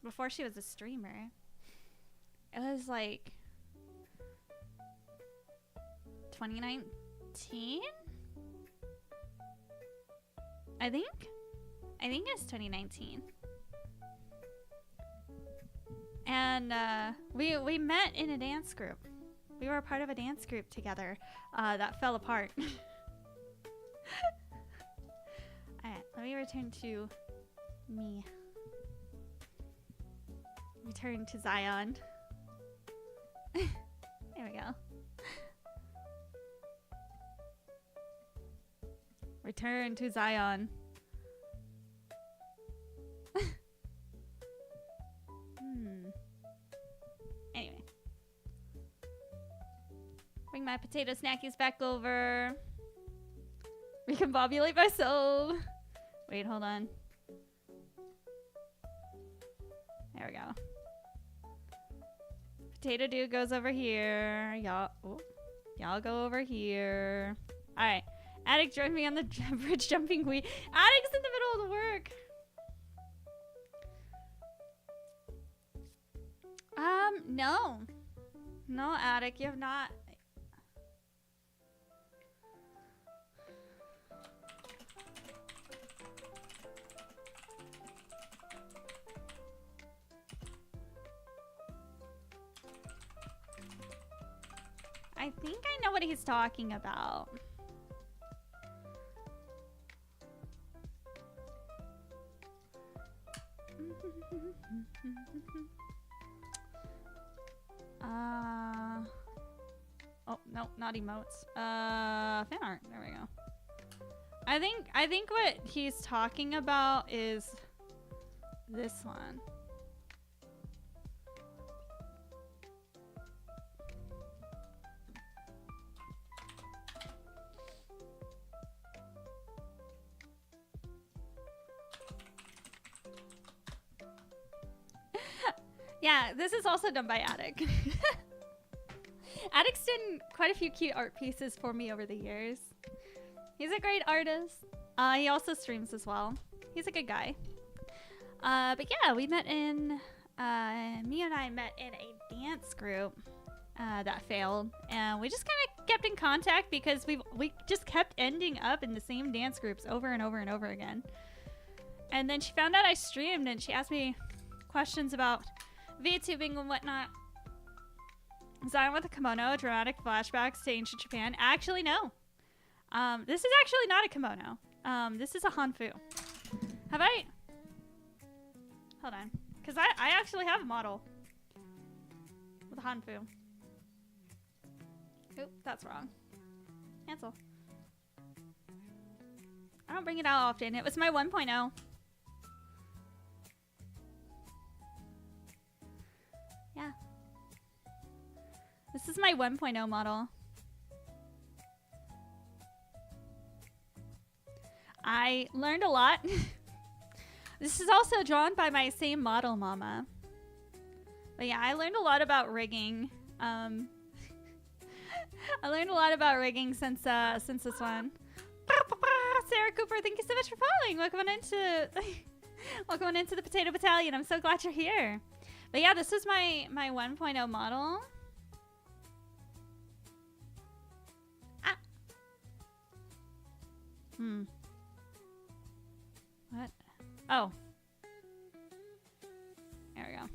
Before she was a streamer. It was like 2019? I think it's 2019. And we met in a dance group. We were a part of a dance group together that fell apart. Alright, let me return to me. Return to Zion. There we go. Return to Zion. Anyway. Bring my potato snackies back over. Recombobulate myself. Wait, hold on. There we go. Potato dude goes over here. Y'all go over here. Alright. Attic joined me on the bridge jumping we. Attic's in the middle of the work. No. No, Attic, you have not. I think I know what he's talking about. Oh, no, not emotes. Fan art. There we go. I think what he's talking about is this one. Yeah, this is also done by Attic. Attic's done quite a few cute art pieces for me over the years. He's a great artist. He also streams as well. He's a good guy. But yeah, we met in, me and I met in a dance group that failed. And we just kind of kept in contact because we just kept ending up in the same dance groups over and over and over again. And then she found out I streamed and she asked me questions about VTubing and whatnot. Zion with a kimono, dramatic flashbacks to ancient Japan. Actually, no. This is actually not a kimono. This is a hanfu. Have I? Hold on. Because I actually have a model with a hanfu. Oop, that's wrong. Cancel. I don't bring it out often. It was my 1.0. Yeah. This is my 1.0 model. I learned a lot. This is also drawn by my same model mama. But yeah, I learned a lot about rigging. I learned a lot about rigging since this one. Sarah Cooper, thank you so much for following. Welcome on into the Potato Battalion. I'm so glad you're here. But yeah, this is my 1.0 model. Ah. What? Oh. There we go.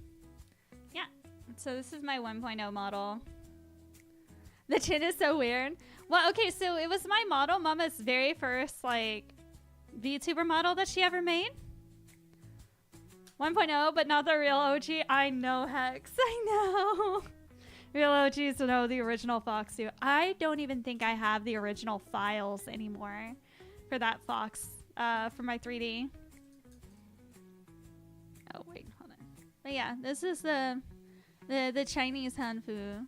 Yeah. So this is my 1.0 model. The chin is so weird. Well, okay, so it was my model mama's very first, like, VTuber model that she ever made. 1.0, but not the real OG. I know, Hex. I know. Real OGs know the original Fox too. I don't even think I have the original files anymore for that Fox for my 3D. Oh, wait, hold on. But yeah, this is the Chinese hanfu.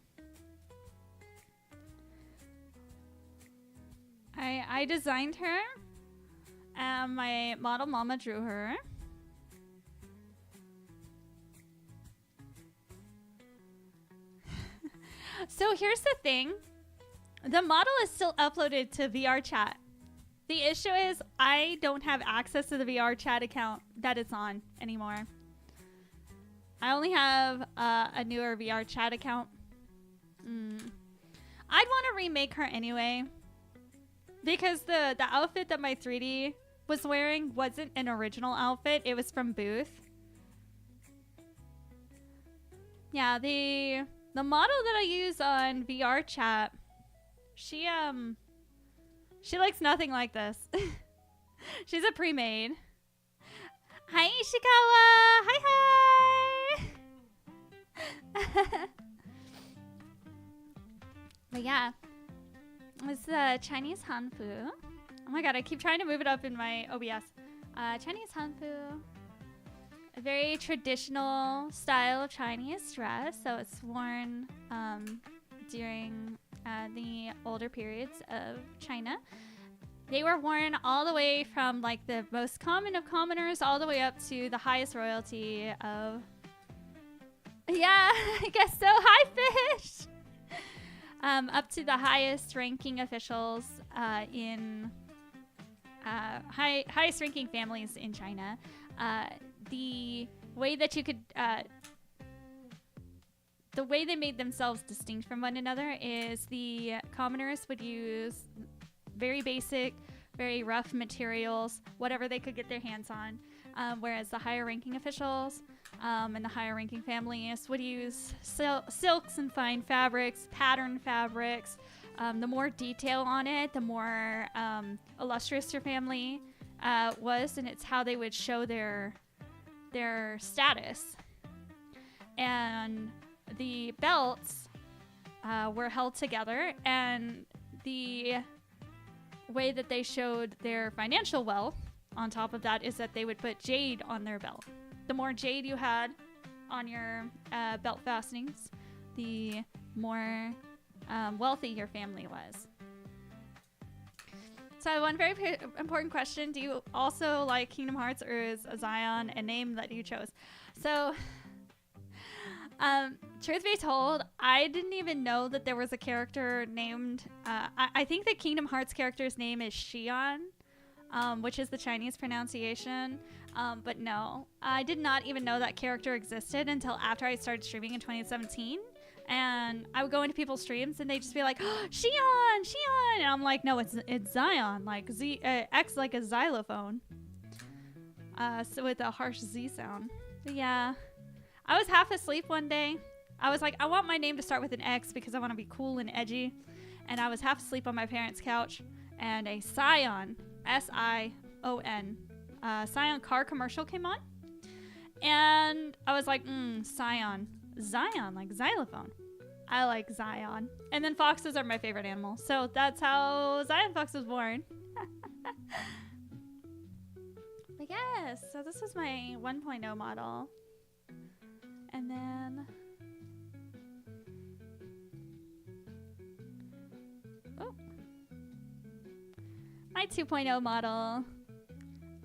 I designed her. My model mama drew her. So here's the thing. The model is still uploaded to VR chat. The issue is I don't have access to the VR chat account that it's on anymore. I only have a newer VR chat account. I'd want to remake her anyway. Because the outfit that my 3D was wearing wasn't an original outfit. It was from Booth. Yeah, the model that I use on VR chat, she looks nothing like this. She's a pre-made. Hi, Ishikawa! Hi! But yeah, it's the Chinese hanfu. Oh my god, I keep trying to move it up in my OBS. Chinese hanfu. A very traditional style of Chinese dress, so it's worn during the older periods of China. They were worn all the way from like the most common of commoners all the way up to the highest royalty of... Yeah, I guess so. Hi, Fish! Up to the highest ranking officials in... highest ranking families in China. The way that you could... the way they made themselves distinct from one another is the commoners would use very basic, very rough materials, whatever they could get their hands on, whereas the higher ranking officials and the higher ranking families would use silks and fine fabrics, patterned fabrics. The more detail on it, the more illustrious your family was, and it's how they would show their status. And the belts were held together, and the way that they showed their financial wealth on top of that is that they would put jade on their belt. The more jade you had on your belt fastenings, the more wealthy your family was. So one very important question: do you also like Kingdom Hearts, or is Zion a name that you chose? So, truth be told, I didn't even know that there was a character named. I think the Kingdom Hearts character's name is Xion, which is the Chinese pronunciation. But no, I did not even know that character existed until after I started streaming in 2017. And I would go into people's streams and they'd just be like, oh, Xion, Xion. And I'm like, no, it's Zion, like X like a xylophone. So with a harsh Z sound. But yeah, I was half asleep one day. I was like, I want my name to start with an X because I want to be cool and edgy. And I was half asleep on my parents' couch, and a Scion, S-I-O-N, Scion car commercial came on. And I was like, Scion. Zion, like xylophone. I like Zion. And then foxes are my favorite animal. So that's how Zion Fox was born. But yes, so this was my 1.0 model. And then... oh. My 2.0 model.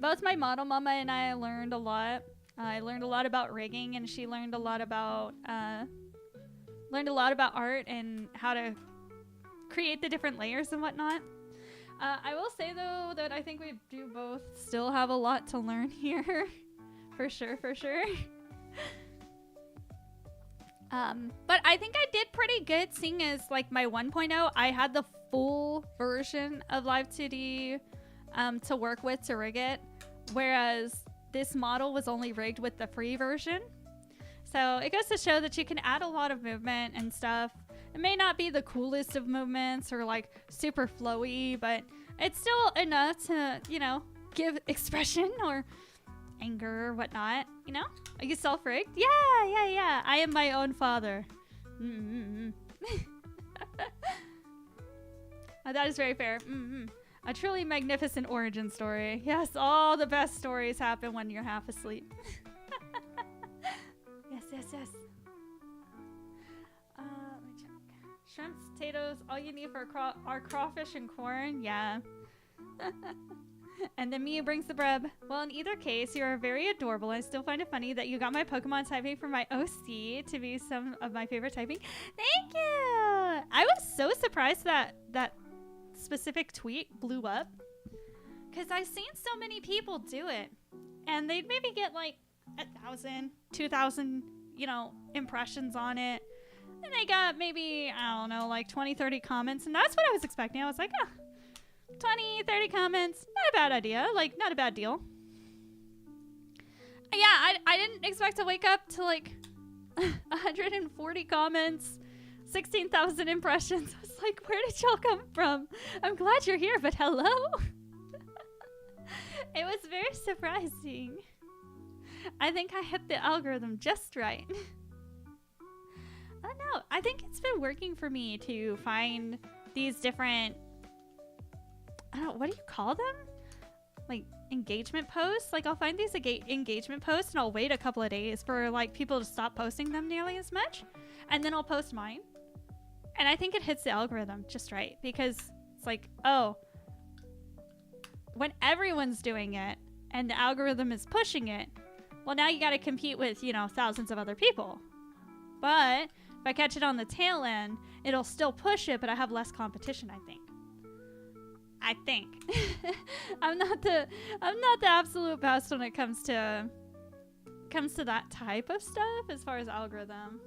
Both my model mama and I learned a lot. I learned a lot about rigging, and she learned a lot about art and how to create the different layers and whatnot. I will say though that I think we do both still have a lot to learn here, for sure. But I think I did pretty good, seeing as like my 1.0, I had the full version of Live 2D to work with to rig it, whereas this model was only rigged with the free version. So it goes to show that you can add a lot of movement and stuff. It may not be the coolest of movements or like super flowy, but it's still enough to, you know, give expression or anger or whatnot, you know? Are you self-rigged? Yeah. I am my own father. That is very fair. A truly magnificent origin story. Yes, all the best stories happen when you're half asleep. Yes. Let me check. Shrimps, potatoes, all you need for are crawfish and corn. Yeah. And then Mia brings the bread. Well, in either case, you are very adorable. I still find it funny that you got my Pokemon typing from my OC to be some of my favorite typing. Thank you! I was so surprised that specific tweet blew up, because I've seen so many people do it, and they'd maybe get like 1,000, 2,000, you know, impressions on it, and they got maybe, I don't know, like 20, 30 comments, and that's what I was expecting. I was like, 20, 30 comments, not a bad idea, like not a bad deal. Yeah, I didn't expect to wake up to like 140 comments, 16,000 impressions. I was like, where did y'all come from? I'm glad you're here, but hello? It was very surprising. I think I hit the algorithm just right. I don't know. I think it's been working for me to find these different, I don't know, what do you call them? Like engagement posts? Like I'll find these engagement posts and I'll wait a couple of days for like people to stop posting them nearly as much. And then I'll post mine. And I think it hits the algorithm just right, because it's like, oh, when everyone's doing it and the algorithm is pushing it, well, now you got to compete with, you know, thousands of other people. But if I catch it on the tail end, it'll still push it, but I have less competition, I think. I'm not the absolute best when it comes to that type of stuff as far as algorithm.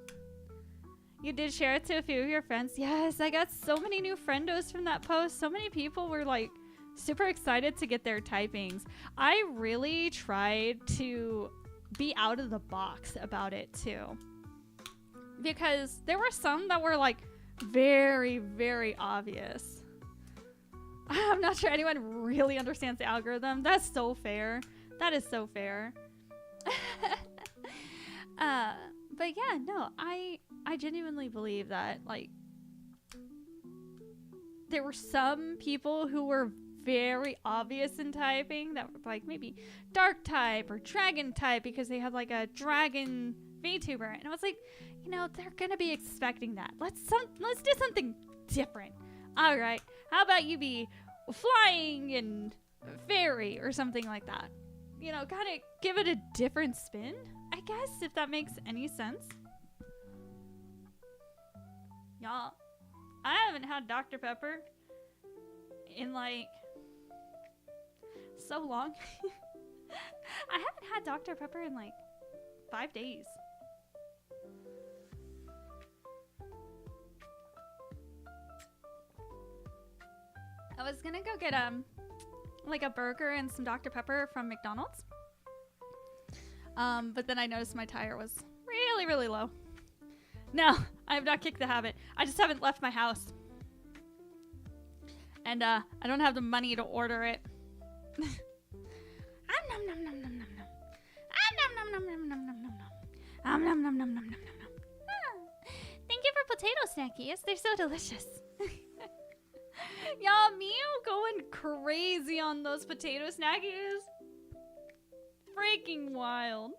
You did share it to a few of your friends. Yes, I got so many new friendos from that post. So many people were like super excited to get their typings. I really tried to be out of the box about it too, because there were some that were like very, very obvious. I'm not sure anyone really understands the algorithm. That's so fair. That is so fair. But yeah, no, I genuinely believe that like there were some people who were very obvious in typing that were like maybe dark type or dragon type because they had like a dragon VTuber, and I was like, you know, they're gonna be expecting that. Let's do something different. All right, how about you be flying and fairy or something like that? You know, kind of give it a different spin, I guess, if that makes any sense. Y'all, I haven't had Dr. Pepper in like so long. I haven't had Dr. Pepper in like 5 days. I was gonna go get like a burger and some Dr. Pepper from McDonald's. But then I noticed my tire was really, really low. No, I have not kicked the habit. I just haven't left my house. And I don't have the money to order it. Thank you for potato snackies. They're so delicious. Y'all, Mio going crazy on those potato snackies. Freaking wild.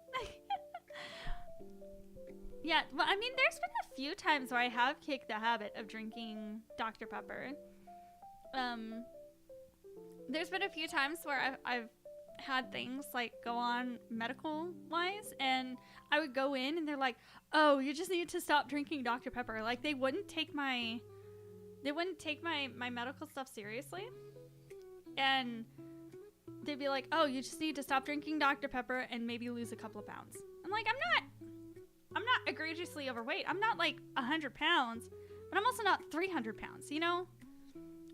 Yeah, well, I mean, there's been a few times where I have kicked the habit of drinking Dr. Pepper. There's been a few times where I've had things like go on medical wise, and I would go in and they're like, oh, you just need to stop drinking Dr. Pepper. Like, they wouldn't take my medical stuff seriously, and they'd be like, oh, you just need to stop drinking Dr. Pepper and maybe lose a couple of pounds. I'm like, I'm not egregiously overweight. I'm not like 100 pounds, but I'm also not 300 pounds, you know,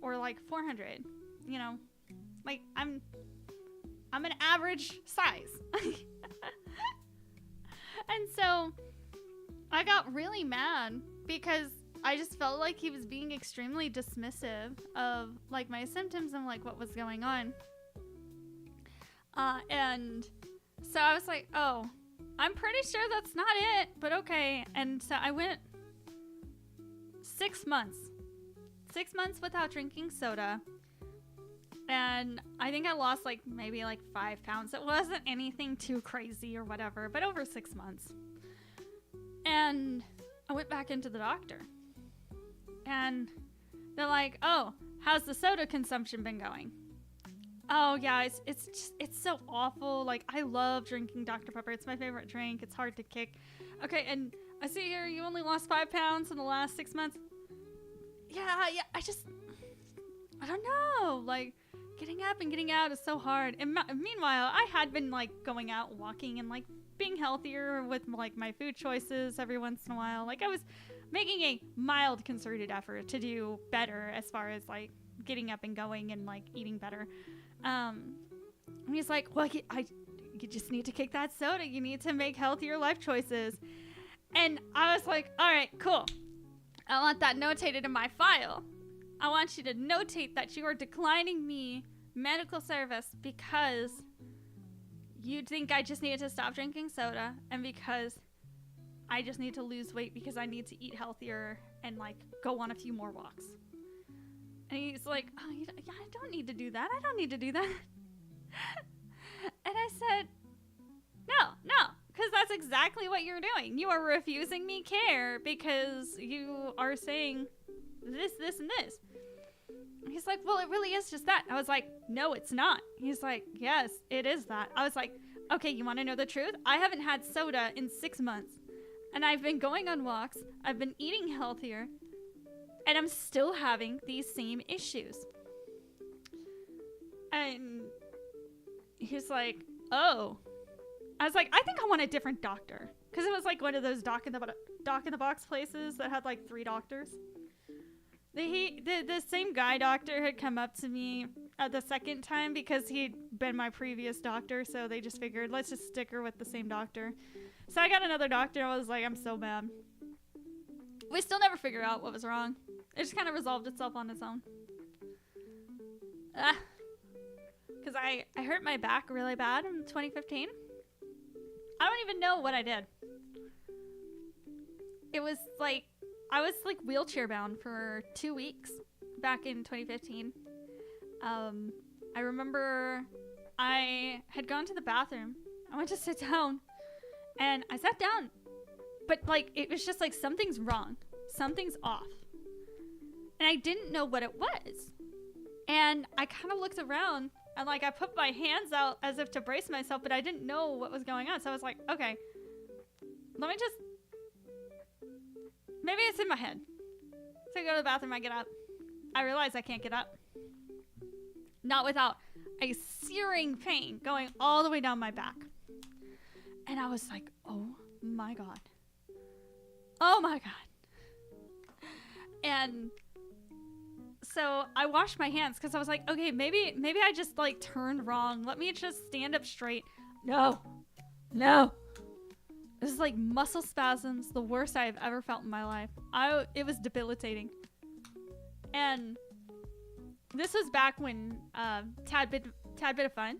or like 400, you know, like I'm an average size. And so I got really mad because I just felt like he was being extremely dismissive of like my symptoms and like what was going on. And so I was like, oh, I'm pretty sure that's not it, but okay. And so I went 6 months. 6 months without drinking soda. And I think I lost like maybe like 5 pounds. It wasn't anything too crazy or whatever, but over 6 months. And I went back into the doctor. And they're like, oh, how's the soda consumption been going? Oh yeah, it's so awful. Like, I love drinking Dr. Pepper. It's my favorite drink. It's hard to kick. Okay, and I see here you only lost 5 pounds in the last 6 months. Yeah, I don't know. Like, getting up and getting out is so hard. And meanwhile, I had been like going out walking and like being healthier with like my food choices every once in a while. Like, I was making a mild concerted effort to do better as far as like getting up and going and like eating better. And he's like, well, you just need to kick that soda. You need to make healthier life choices. And I was like, all right, cool. I want that notated in my file. I want you to notate that you are declining me medical service because you think I just need to stop drinking soda and because I just need to lose weight because I need to eat healthier and like go on a few more walks. And he's like, oh, yeah, I don't need to do that. I don't need to do that. And I said, no, because that's exactly what you're doing. You are refusing me care because you are saying this, and this. And he's like, well, it really is just that. I was like, no, it's not. He's like, yes, it is that. I was like, okay, you want to know the truth? I haven't had soda in 6 months. And I've been going on walks. I've been eating healthier. And I'm still having these same issues. And he's like, oh. I was like, I think I want a different doctor. Because it was like one of those doc in the box places that had like 3 doctors. The same guy doctor had come up to me the second time because he'd been my previous doctor. So they just figured, let's just stick her with the same doctor. So I got another doctor. I was like, I'm so mad. We still never figured out what was wrong. It just kind of resolved itself on its own. Because I hurt my back really bad in 2015. I don't even know what I did. It was like, I was like wheelchair bound for 2 weeks, back in 2015. I remember I had gone to the bathroom. I went to sit down, and I sat down, but like it was just like something's wrong, something's off, and I didn't know what it was. And I kind of looked around, and like I put my hands out as if to brace myself, but I didn't know what was going on. So I was like, okay, let me just, maybe it's in my head. So I go to the bathroom, I get up. I realize I can't get up. Not without a searing pain going all the way down my back. And I was like, oh my God. Oh my God. And so I washed my hands because I was like, okay, maybe I just like turned wrong. Let me just stand up straight. No. This is like muscle spasms, the worst I've ever felt in my life. It was debilitating. And this was back when Tad Bit of Fun,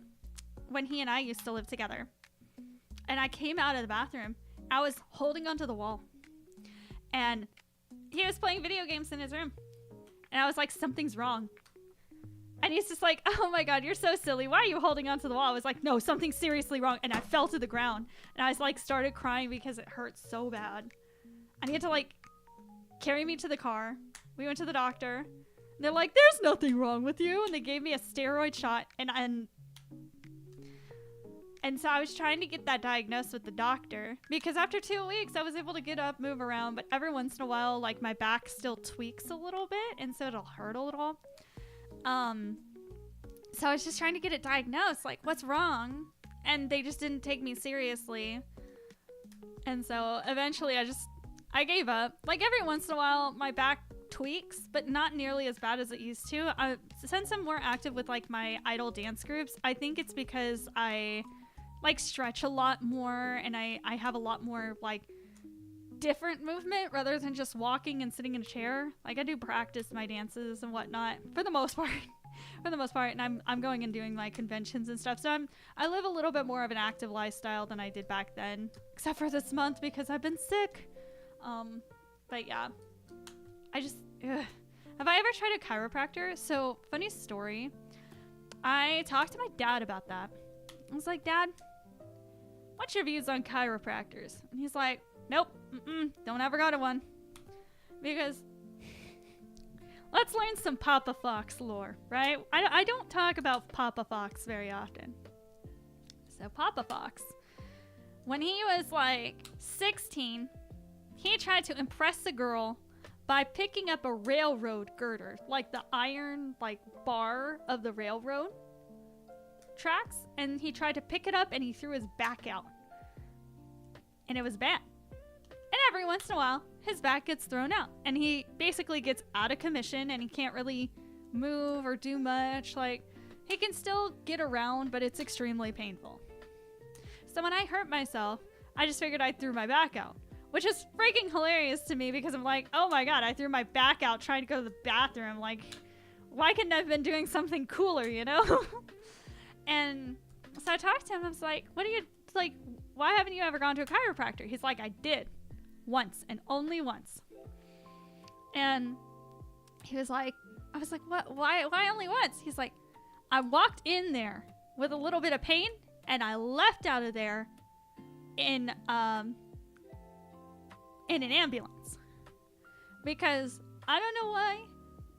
when he and I used to live together. And I came out of the bathroom. I was holding onto the wall. And he was playing video games in his room. And I was like, something's wrong. And he's just like, oh my God, you're so silly. Why are you holding onto the wall? I was like, no, something's seriously wrong. And I fell to the ground. And I was like, started crying because it hurt so bad. And he had to like carry me to the car. We went to the doctor. And they're like, there's nothing wrong with you. And they gave me a steroid shot. And so I was trying to get that diagnosed with the doctor. Because after 2 weeks, I was able to get up, move around. But every once in a while, like my back still tweaks a little bit. And so it'll hurt a little. So I was just trying to get it diagnosed, like what's wrong? And they just didn't take me seriously. And so eventually I gave up. Like every once in a while my back tweaks, but not nearly as bad as it used to. Since I'm more active with like my idol dance groups, I think it's because I like stretch a lot more and I have a lot more like different movement rather than just walking and sitting in a chair. Like I do practice my dances and whatnot for the most part. And I'm going and doing like conventions and stuff. So I live a little bit more of an active lifestyle than I did back then, except for this month because I've been sick. But yeah, have I ever tried a chiropractor? So funny story. I talked to my dad about that. I was like, Dad, what's your views on chiropractors? And he's like, nope, don't ever go to one. Because let's learn some Papa Fox lore, right? I don't talk about Papa Fox very often. So Papa Fox, when he was like 16, he tried to impress a girl by picking up a railroad girder, like the iron like bar of the railroad tracks, and he tried to pick it up and he threw his back out. And it was bad. And every once in a while, his back gets thrown out. And he basically gets out of commission and he can't really move or do much. Like, he can still get around, but it's extremely painful. So when I hurt myself, I just figured I threw my back out. Which is freaking hilarious to me because I'm like, oh my God, I threw my back out trying to go to the bathroom. Like, why couldn't I have been doing something cooler, you know? And so I talked to him. I was like, why haven't you ever gone to a chiropractor? He's like, I did. Once and only once. And he was like, I was like, what? Why only once? He's like, I walked in there with a little bit of pain and I left out of there in an ambulance. Because I don't know why,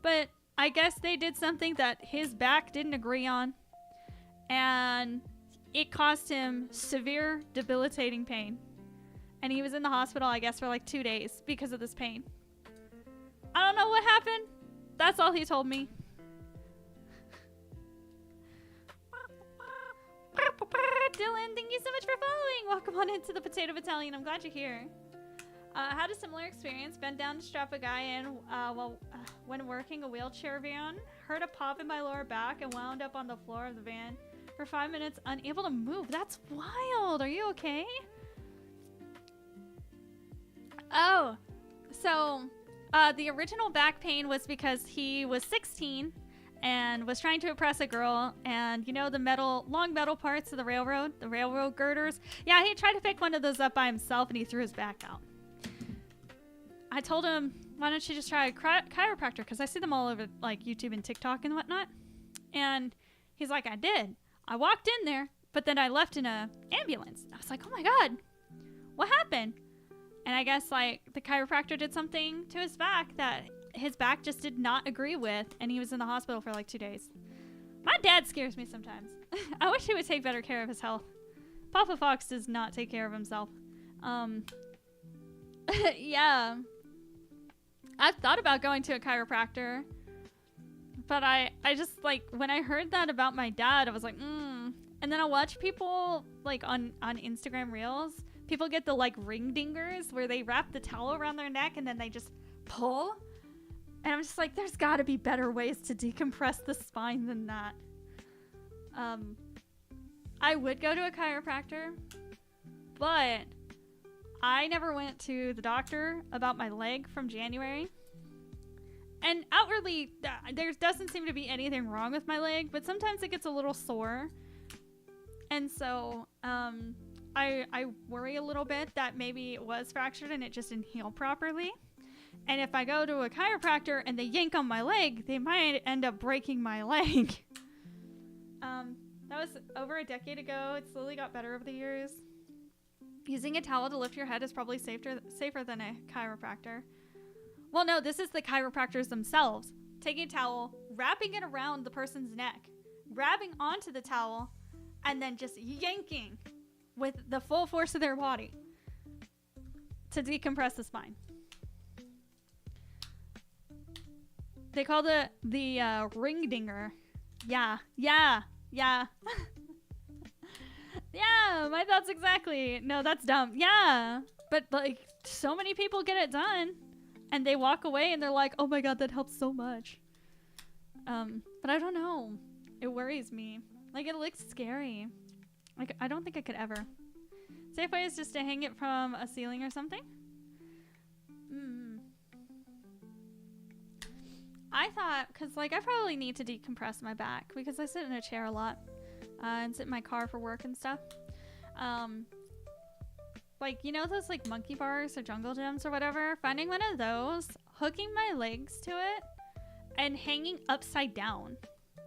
but I guess they did something that his back didn't agree on. And it caused him severe debilitating pain. And he was in the hospital, I guess, for like 2 days because of this pain. I don't know what happened. That's all he told me. Dylan, thank you so much for following. Welcome on into the Potato Battalion. I'm glad you're here. Had a similar experience. Bent down to strap a guy in when working a wheelchair van. Heard a pop in my lower back and wound up on the floor of the van for 5 minutes, unable to move. That's wild. Are you okay? Oh, so the original back pain was because he was 16 and was trying to impress a girl, and you know the long metal parts of the railroad girders? Yeah, he tried to pick one of those up by himself and he threw his back out. I told him, why don't you just try a chiropractor? Because I see them all over like YouTube and TikTok and whatnot. And he's like, I did. I walked in there, but then I left in a ambulance. I was like, oh my God, what happened? And I guess like the chiropractor did something to his back that his back just did not agree with. And he was in the hospital for like 2 days. My dad scares me sometimes. I wish he would take better care of his health. Papa Fox does not take care of himself. Yeah. I've thought about going to a chiropractor, but I just like when I heard that about my dad, I was like, And then I watch people like on Instagram Reels, people get the like ring dingers where they wrap the towel around their neck and then they just pull. And I'm just like, there's got to be better ways to decompress the spine than that. I would go to a chiropractor, but I never went to the doctor about my leg from January. And outwardly, there doesn't seem to be anything wrong with my leg, but sometimes it gets a little sore. And so I worry a little bit that maybe it was fractured and it just didn't heal properly. And if I go to a chiropractor and they yank on my leg, they might end up breaking my leg. That was over a decade ago. It slowly got better over the years. Using a towel to lift your head is probably safer than a chiropractor. Well, no, this is the chiropractors themselves. Taking a towel, wrapping it around the person's neck, grabbing onto the towel, and then just yanking with the full force of their body to decompress the spine. They call it the ring dinger. Yeah. Yeah, my thoughts exactly. No, that's dumb. Yeah. But like so many people get it done and they walk away and they're like, oh my God, that helps so much. But I don't know. It worries me. Like it looks scary. Like I don't think I could ever. Safe way is just to hang it from a ceiling or something. I thought, because like I probably need to decompress my back because I sit in a chair a lot and sit in my car for work and stuff. Like, you know those like monkey bars or jungle gyms or whatever? Finding one of those, hooking my legs to it, and hanging upside down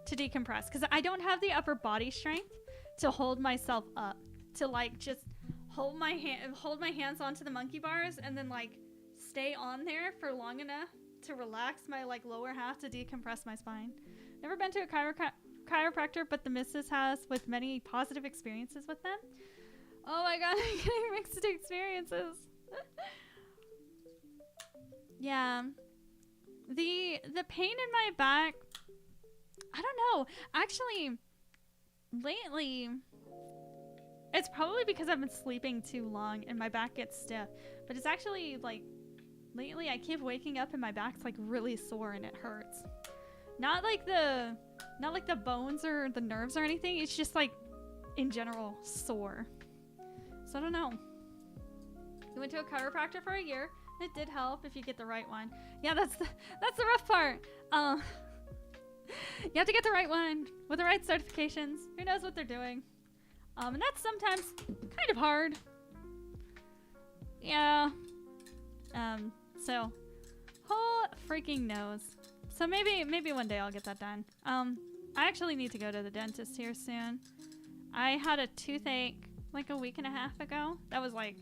to decompress. Because I don't have the upper body strength to hold myself up. To like just hold my hands onto the monkey bars and then like stay on there for long enough to relax my like lower half to decompress my spine. Never been to a chiropractor, but the missus has, with many positive experiences with them. Oh my God, I'm getting mixed experiences. Yeah. The pain in my back, I don't know. Actually, lately, it's probably because I've been sleeping too long and my back gets stiff. But it's actually like lately I keep waking up and my back's like really sore and it hurts. Not like the bones or the nerves or anything. It's just like in general sore. So I don't know. I went to a chiropractor for a year. It did help if you get the right one. Yeah, that's the rough part. You have to get the right one with the right certifications. Who knows what they're doing? And that's sometimes kind of hard. Yeah. So who freaking knows? So maybe one day I'll get that done. I actually need to go to the dentist here soon. I had a toothache like a week and a half ago. That was like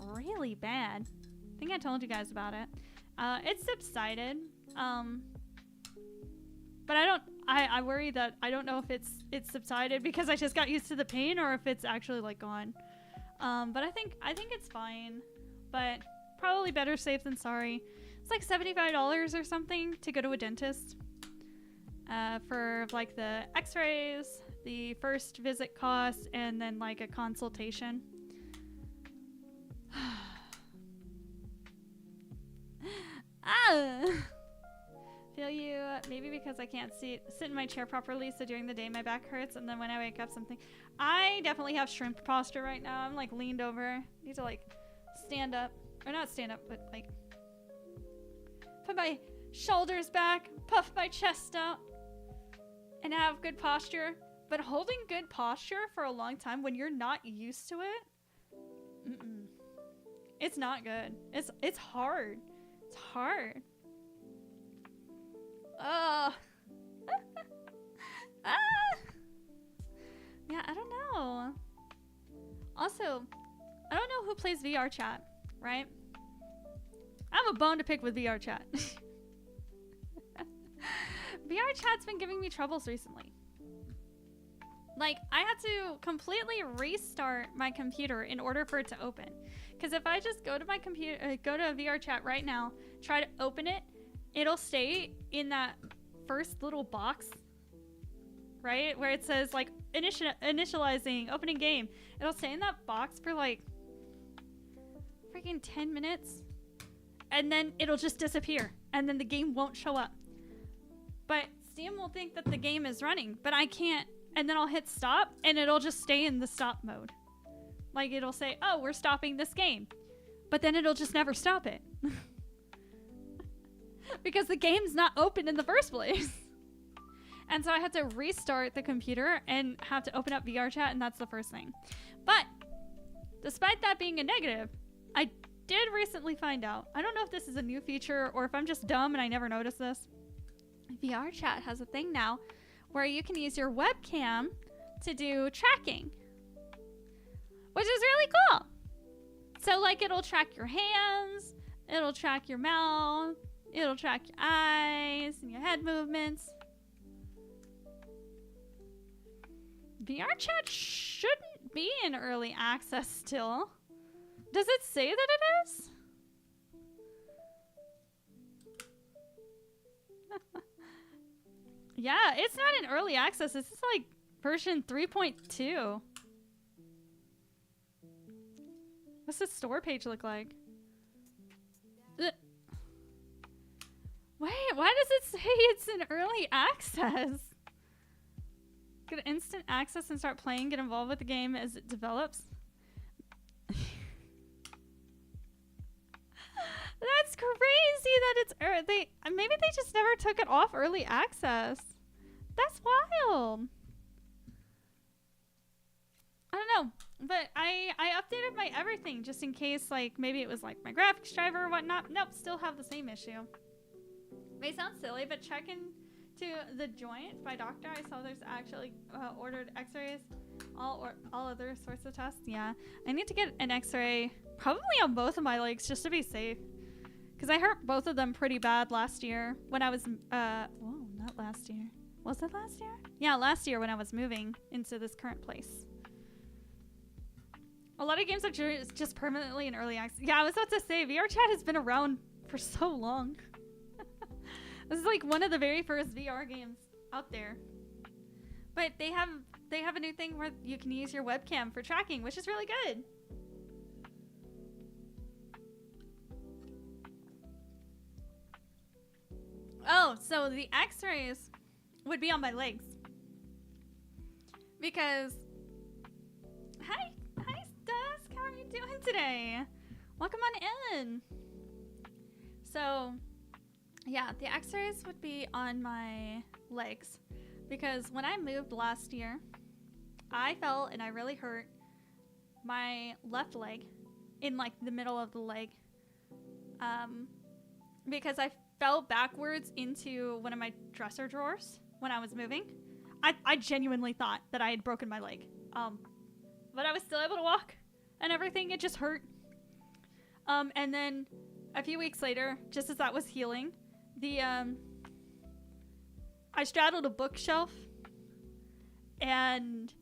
really bad. I think I told you guys about it. It's subsided. But I worry that I don't know if it's subsided because I just got used to the pain or if it's actually like gone. But I think it's fine. But probably better safe than sorry. It's like $75 or something to go to a dentist. For like the x-rays, the first visit cost, and then like a consultation. Feel you. Maybe because I can't sit in my chair properly, so during the day my back hurts, and then when I wake up something. I definitely have shrimp posture right now. I'm like leaned over. Need to like stand up, or not stand up, but like put my shoulders back, puff my chest out, and have good posture. But holding good posture for a long time when you're not used to it, it's not good. It's hard. It's hard. Oh. Ah. Yeah, I don't know. Also, I don't know who plays VR chat, right? I have a bone to pick with VR chat. VR chat's been giving me troubles recently. Like, I had to completely restart my computer in order for it to open. Because if I just go to my computer, go to VR chat right now, try to open it, it'll stay in that first little box, right? Where it says, like, initializing, opening game. It'll stay in that box for, like, freaking 10 minutes. And then it'll just disappear. And then the game won't show up. But Steam will think that the game is running, but I can't. And then I'll hit stop, and it'll just stay in the stop mode. Like, it'll say, oh, we're stopping this game. But then it'll just never stop it. Because the game's not open in the first place. And so I had to restart the computer and have to open up VR chat, and that's the first thing. But despite that being a negative, I did recently find out, I don't know if this is a new feature or if I'm just dumb and I never noticed this. VR chat has a thing now where you can use your webcam to do tracking, which is really cool. So, like, it'll track your hands, it'll track your mouth, it'll track your eyes and your head movements. VR chat shouldn't be in early access still. Does it say that it is? Yeah, it's not in early access. This is like version 3.2. What's the store page look like? Wait, why does it say it's in early access? Get instant access and start playing. Get involved with the game as it develops. That's crazy that it's maybe they just never took it off early access. That's wild. I don't know, but I updated my everything just in case, like, maybe it was like my graphics driver or whatnot. Nope, still have the same issue. May sound silly, but check into the joint by doctor. I saw there's actually ordered x-rays, all other sorts of tests. Yeah, I need to get an x-ray probably on both of my legs just to be safe. Because I hurt both of them pretty bad last year when I was, whoa, not last year. Was it last year? Yeah, last year when I was moving into this current place. A lot of games are just permanently in early access. Yeah, I was about to say, VR chat has been around for so long. This is like one of the very first VR games out there. But they have a new thing where you can use your webcam for tracking, which is really good. Oh, so the x-rays would be on my legs. Because, hi Dusk, how are you doing today? Welcome on in. So, yeah, the x-rays would be on my legs. Because when I moved last year, I fell and I really hurt my left leg in, like, the middle of the leg. Because I fell backwards into one of my dresser drawers when I was moving. I genuinely thought that I had broken my leg. But I was still able to walk and everything. It just hurt. And then a few weeks later, just as that was healing, I straddled a bookshelf and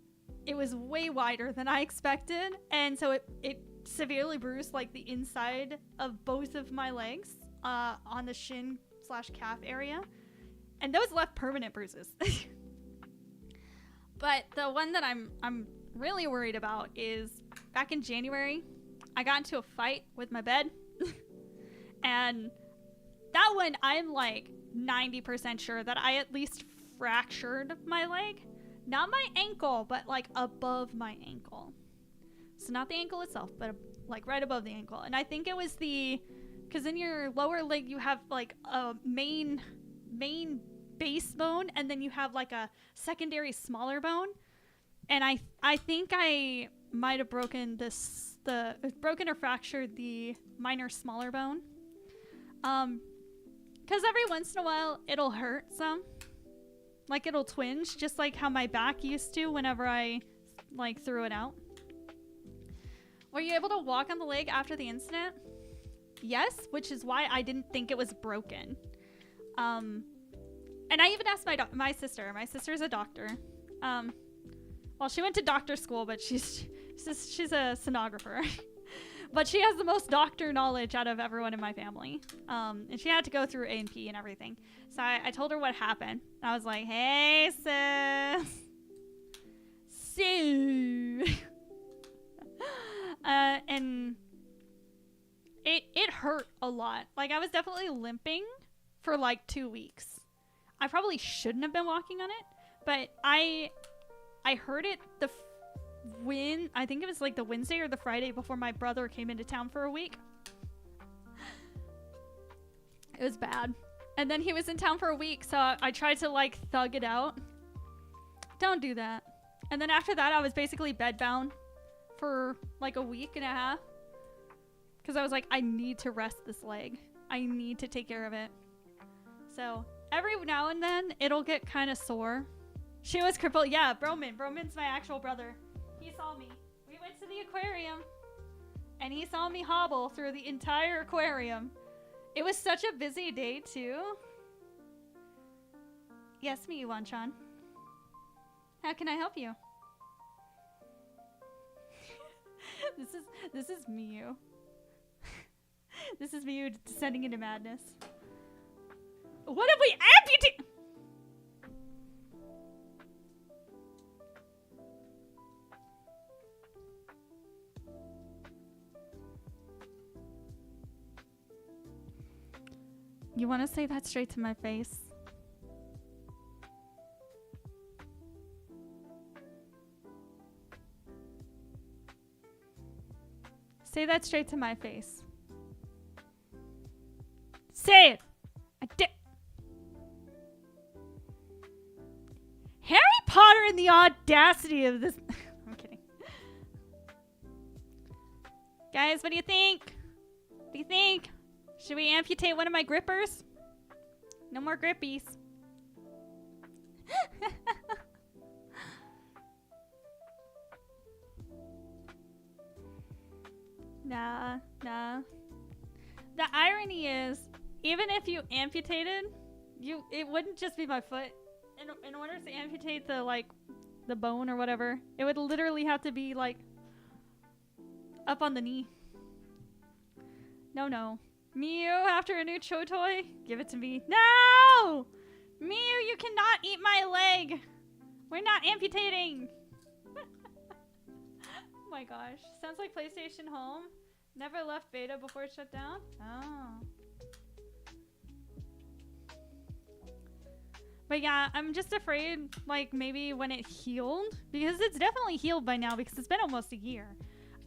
it was way wider than I expected. And so it severely bruised, like, the inside of both of my legs. On the shin/calf area, and those left permanent bruises. But the one that I'm really worried about is back in January, I got into a fight with my bed, and that one I'm like 90% sure that I at least fractured my leg, not my ankle, but like above my ankle. So not the ankle itself, but like right above the ankle, and I think it was because in your lower leg, you have, like, a main base bone, and then you have, like, a secondary smaller bone. And I think I might have broken or fractured the minor smaller bone. Because every once in a while, it'll hurt some. Like, it'll twinge, just like how my back used to whenever I, like, threw it out. Were you able to walk on the leg after the incident? Yes, which is why I didn't think it was broken. And I even asked my sister. My sister's a doctor. Well, she went to doctor school, but she's a sonographer. But she has the most doctor knowledge out of everyone in my family. And she had to go through A&P and everything. So I told her what happened. I was like, hey, sis. So... and it hurt a lot. Like, I was definitely limping for like 2 weeks. I probably shouldn't have been walking on it, but I heard it I think it was like the Wednesday or the Friday before my brother came into town for a week. It was bad. And then he was in town for a week, so I tried to like thug it out. Don't do that. And then after that, I was basically bedbound for like a week and a half. Because I was like, I need to rest this leg. I need to take care of it. So every now and then, it'll get kind of sore. She was crippled. Yeah, Broman's my actual brother. He saw me. We went to the aquarium. And he saw me hobble through the entire aquarium. It was such a busy day, too. Yes, me, Yuan-chan. How can I help you? This is Miyu. This is Miyu descending into madness. What if we amputate? You want to say that straight to my face? Say that straight to my face. Say it! I did. Harry Potter and the audacity of this. I'm kidding. Guys, what do you think? What do you think? Should we amputate one of my grippers? No more grippies. Nah. The irony is, even if you amputated, it wouldn't just be my foot. In order to amputate the bone or whatever, it would literally have to be like up on the knee. No. Miyu, after a new Cho toy? Give it to me. No! Miyu, you cannot eat my leg. We're not amputating. Oh my gosh. Sounds like PlayStation Home. Never left beta before it shut down? Oh. But yeah, I'm just afraid, like, maybe when it healed, because it's definitely healed by now because it's been almost a year.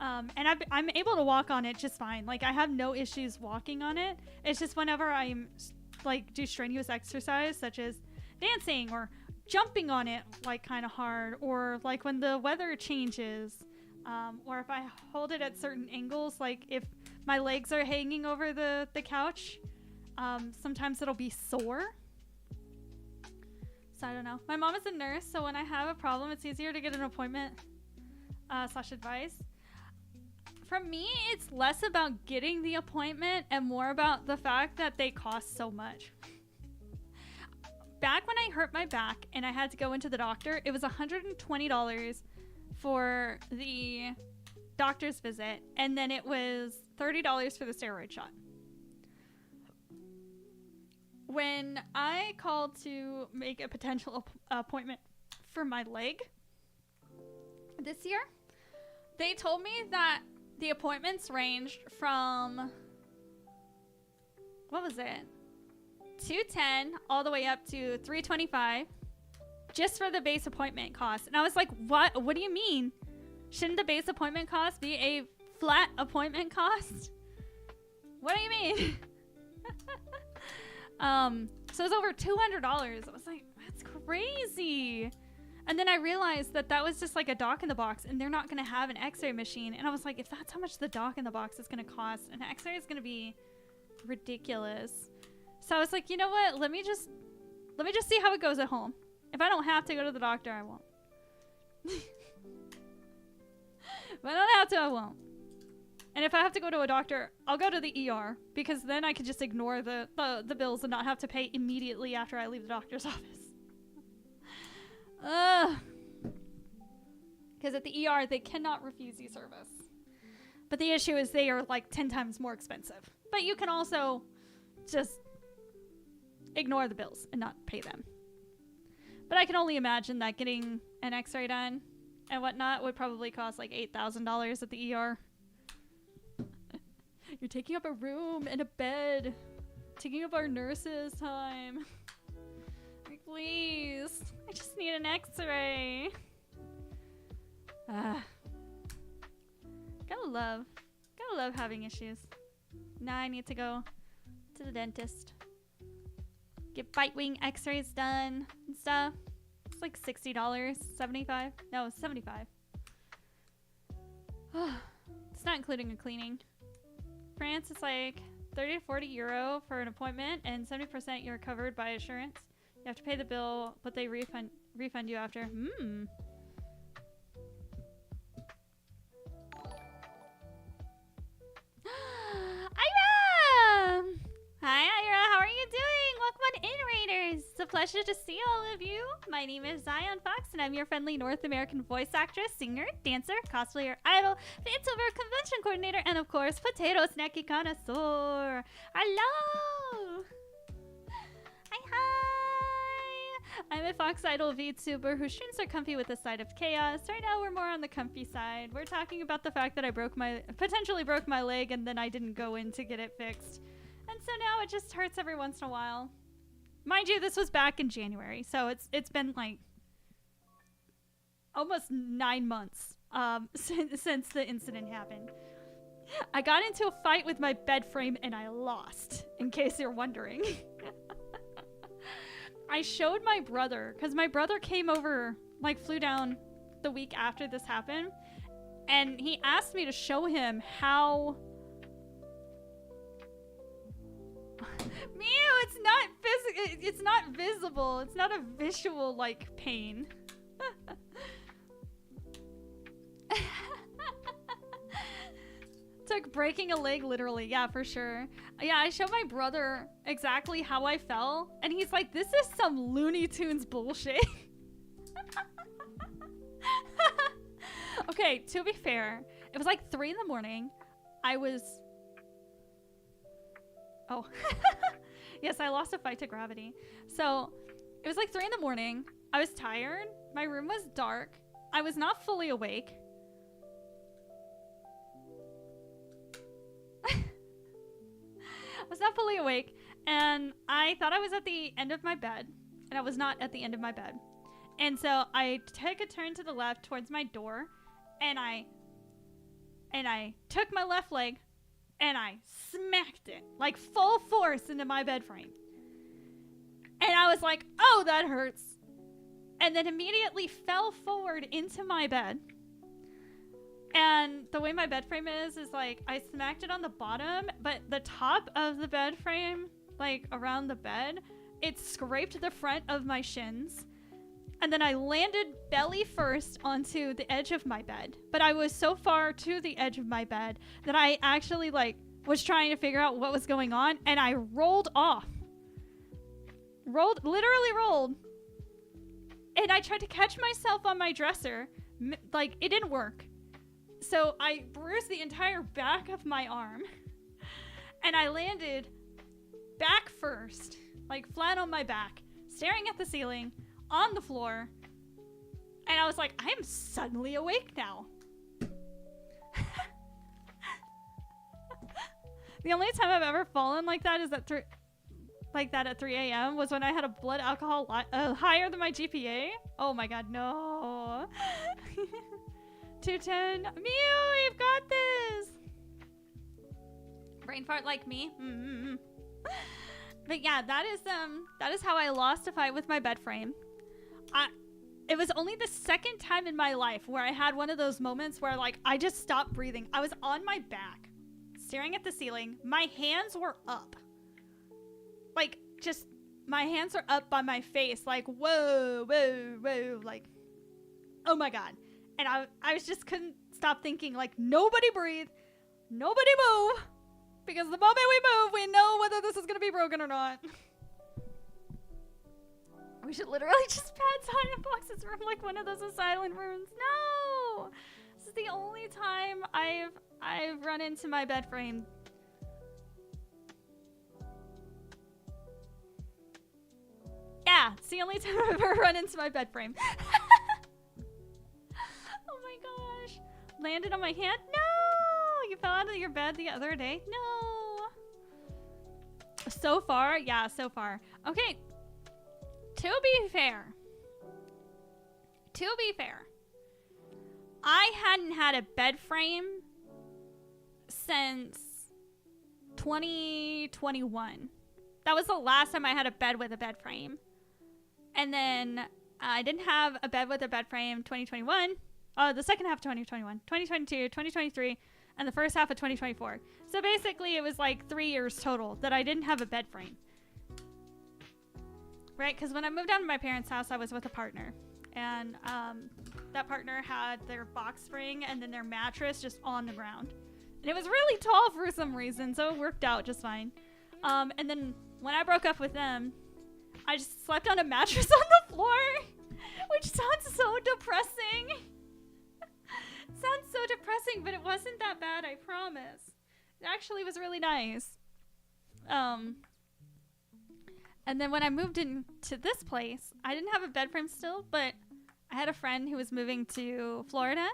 And I'm able to walk on it just fine. Like, I have no issues walking on it. It's just whenever I'm, like, do strenuous exercise, such as dancing or jumping on it, like, kind of hard, or, like, when the weather changes, or if I hold it at certain angles, like, if my legs are hanging over the couch, sometimes it'll be sore. So I don't know. My mom is a nurse, so when I have a problem, it's easier to get an appointment / advice. For me, it's less about getting the appointment and more about the fact that they cost so much. Back when I hurt my back and I had to go into the doctor, it was $120 for the doctor's visit, and then it was $30 for the steroid shot. When I called to make a potential appointment for my leg this year, they told me that the appointments ranged from, what was it? $210 all the way up to $325 just for the base appointment cost. And I was like, what do you mean? Shouldn't the base appointment cost be a flat appointment cost? What do you mean? So it was over $200. I was like, that's crazy. And then I realized that was just like a dock in the box, and they're not going to have an x-ray machine. And I was like, if that's how much the dock in the box is going to cost, an x-ray is going to be ridiculous. So I was like, you know what? Let me just see how it goes at home. If I don't have to go to the doctor, I won't. If I don't have to, I won't. And if I have to go to a doctor, I'll go to the ER, because then I could just ignore the bills and not have to pay immediately after I leave the doctor's office. Because at the ER, they cannot refuse you service. But the issue is they are like 10 times more expensive. But you can also just ignore the bills and not pay them. But I can only imagine that getting an x-ray done and whatnot would probably cost like $8,000 at the ER. You're taking up a room and a bed. Taking up our nurses' time. Like, please. I just need an x-ray. Gotta love having issues. Now I need to go to the dentist. Get bite wing x-rays done and stuff. It's like $60, 75. No, 75. It's not including a cleaning. France is like 30 to 40 euro for an appointment, and 70% you're covered by insurance. You have to pay the bill, but they refund you after. Ira! Hi, Ira. How are you doing? Welcome on in, Raiders. It's a pleasure to see all of you. My name is Zion Fox, and I'm your friendly North American voice actress, singer, dancer, cosplayer, idol, fantover, convention coordinator, and of course, potato snacky connoisseur. Hello! Hi! I'm a Fox Idol VTuber whose streams are comfy with a side of chaos. Right now, we're more on the comfy side. We're talking about the fact that I potentially broke my leg, and then I didn't go in to get it fixed. And so now it just hurts every once in a while. Mind you, this was back in January, so it's been like almost 9 months since the incident happened. I got into a fight with my bed frame and I lost, in case you're wondering. I showed my brother, because my brother came over, like flew down the week after this happened, and he asked me to show him how... Mew, it's not physical. It's not visible. It's not a visual like pain. Took breaking a leg literally. Yeah, for sure. Yeah, I showed my brother exactly how I fell, and he's like, "This is some Looney Tunes bullshit." Okay, to be fair, it was like 3 in the morning. I was... Oh. Yes, I lost a fight to gravity. So, it was like 3 in the morning. I was tired. My room was dark. I was not fully awake. I was not fully awake, and I thought I was at the end of my bed, and I was not at the end of my bed. And so I took a turn to the left towards my door, and I took my left leg, and I smacked it, like full force, into my bed frame. And I was like, oh, that hurts. And then immediately fell forward into my bed. And the way my bed frame is like, I smacked it on the bottom, but the top of the bed frame, like around the bed, it scraped the front of my shins. And then I landed belly first onto the edge of my bed. But I was so far to the edge of my bed that I actually like was trying to figure out what was going on, and I rolled off. Literally rolled. And I tried to catch myself on my dresser. Like, it didn't work. So I bruised the entire back of my arm. And I landed back first, like flat on my back, staring at the ceiling, on the floor. And I was like, I am suddenly awake now. The only time I've ever fallen like that is at 3 a.m. was when I had a blood alcohol higher than my GPA. Oh my god, no. 210. Mew, you've got this. Brain fart like me. But yeah, that is how I lost a fight with my bed frame. It was only the second time in my life where I had one of those moments where like I just stopped breathing. I was on my back, staring at the ceiling. My hands were up. like, just, my hands are up by my face, like, whoa, whoa, whoa, like, oh my god. And I just couldn't stop thinking, like, nobody breathe, nobody move, because the moment we move, we know whether this is gonna be broken or not. We should literally just pad silent boxes from, like, one of those asylum rooms. No! This is the only time I've run into my bed frame. Yeah, it's the only time I've ever run into my bed frame. Oh my gosh. Landed on my hand? No! You fell out of your bed the other day? No! So far? Yeah, so far. Okay. To be fair, I hadn't had a bed frame since 2021. That was the last time I had a bed with a bed frame. And then I didn't have a bed with a bed frame 2021. The second half of 2021, 2022, 2023, and the first half of 2024. So basically it was like 3 years total that I didn't have a bed frame. Right, because when I moved down to my parents' house, I was with a partner. And that partner had their box spring and then their mattress just on the ground. And it was really tall for some reason, so it worked out just fine. And then when I broke up with them, I just slept on a mattress on the floor, which sounds so depressing. Sounds so depressing, but it wasn't that bad, I promise. It actually was really nice. And then when I moved into this place, I didn't have a bed frame still, but I had a friend who was moving to Florida.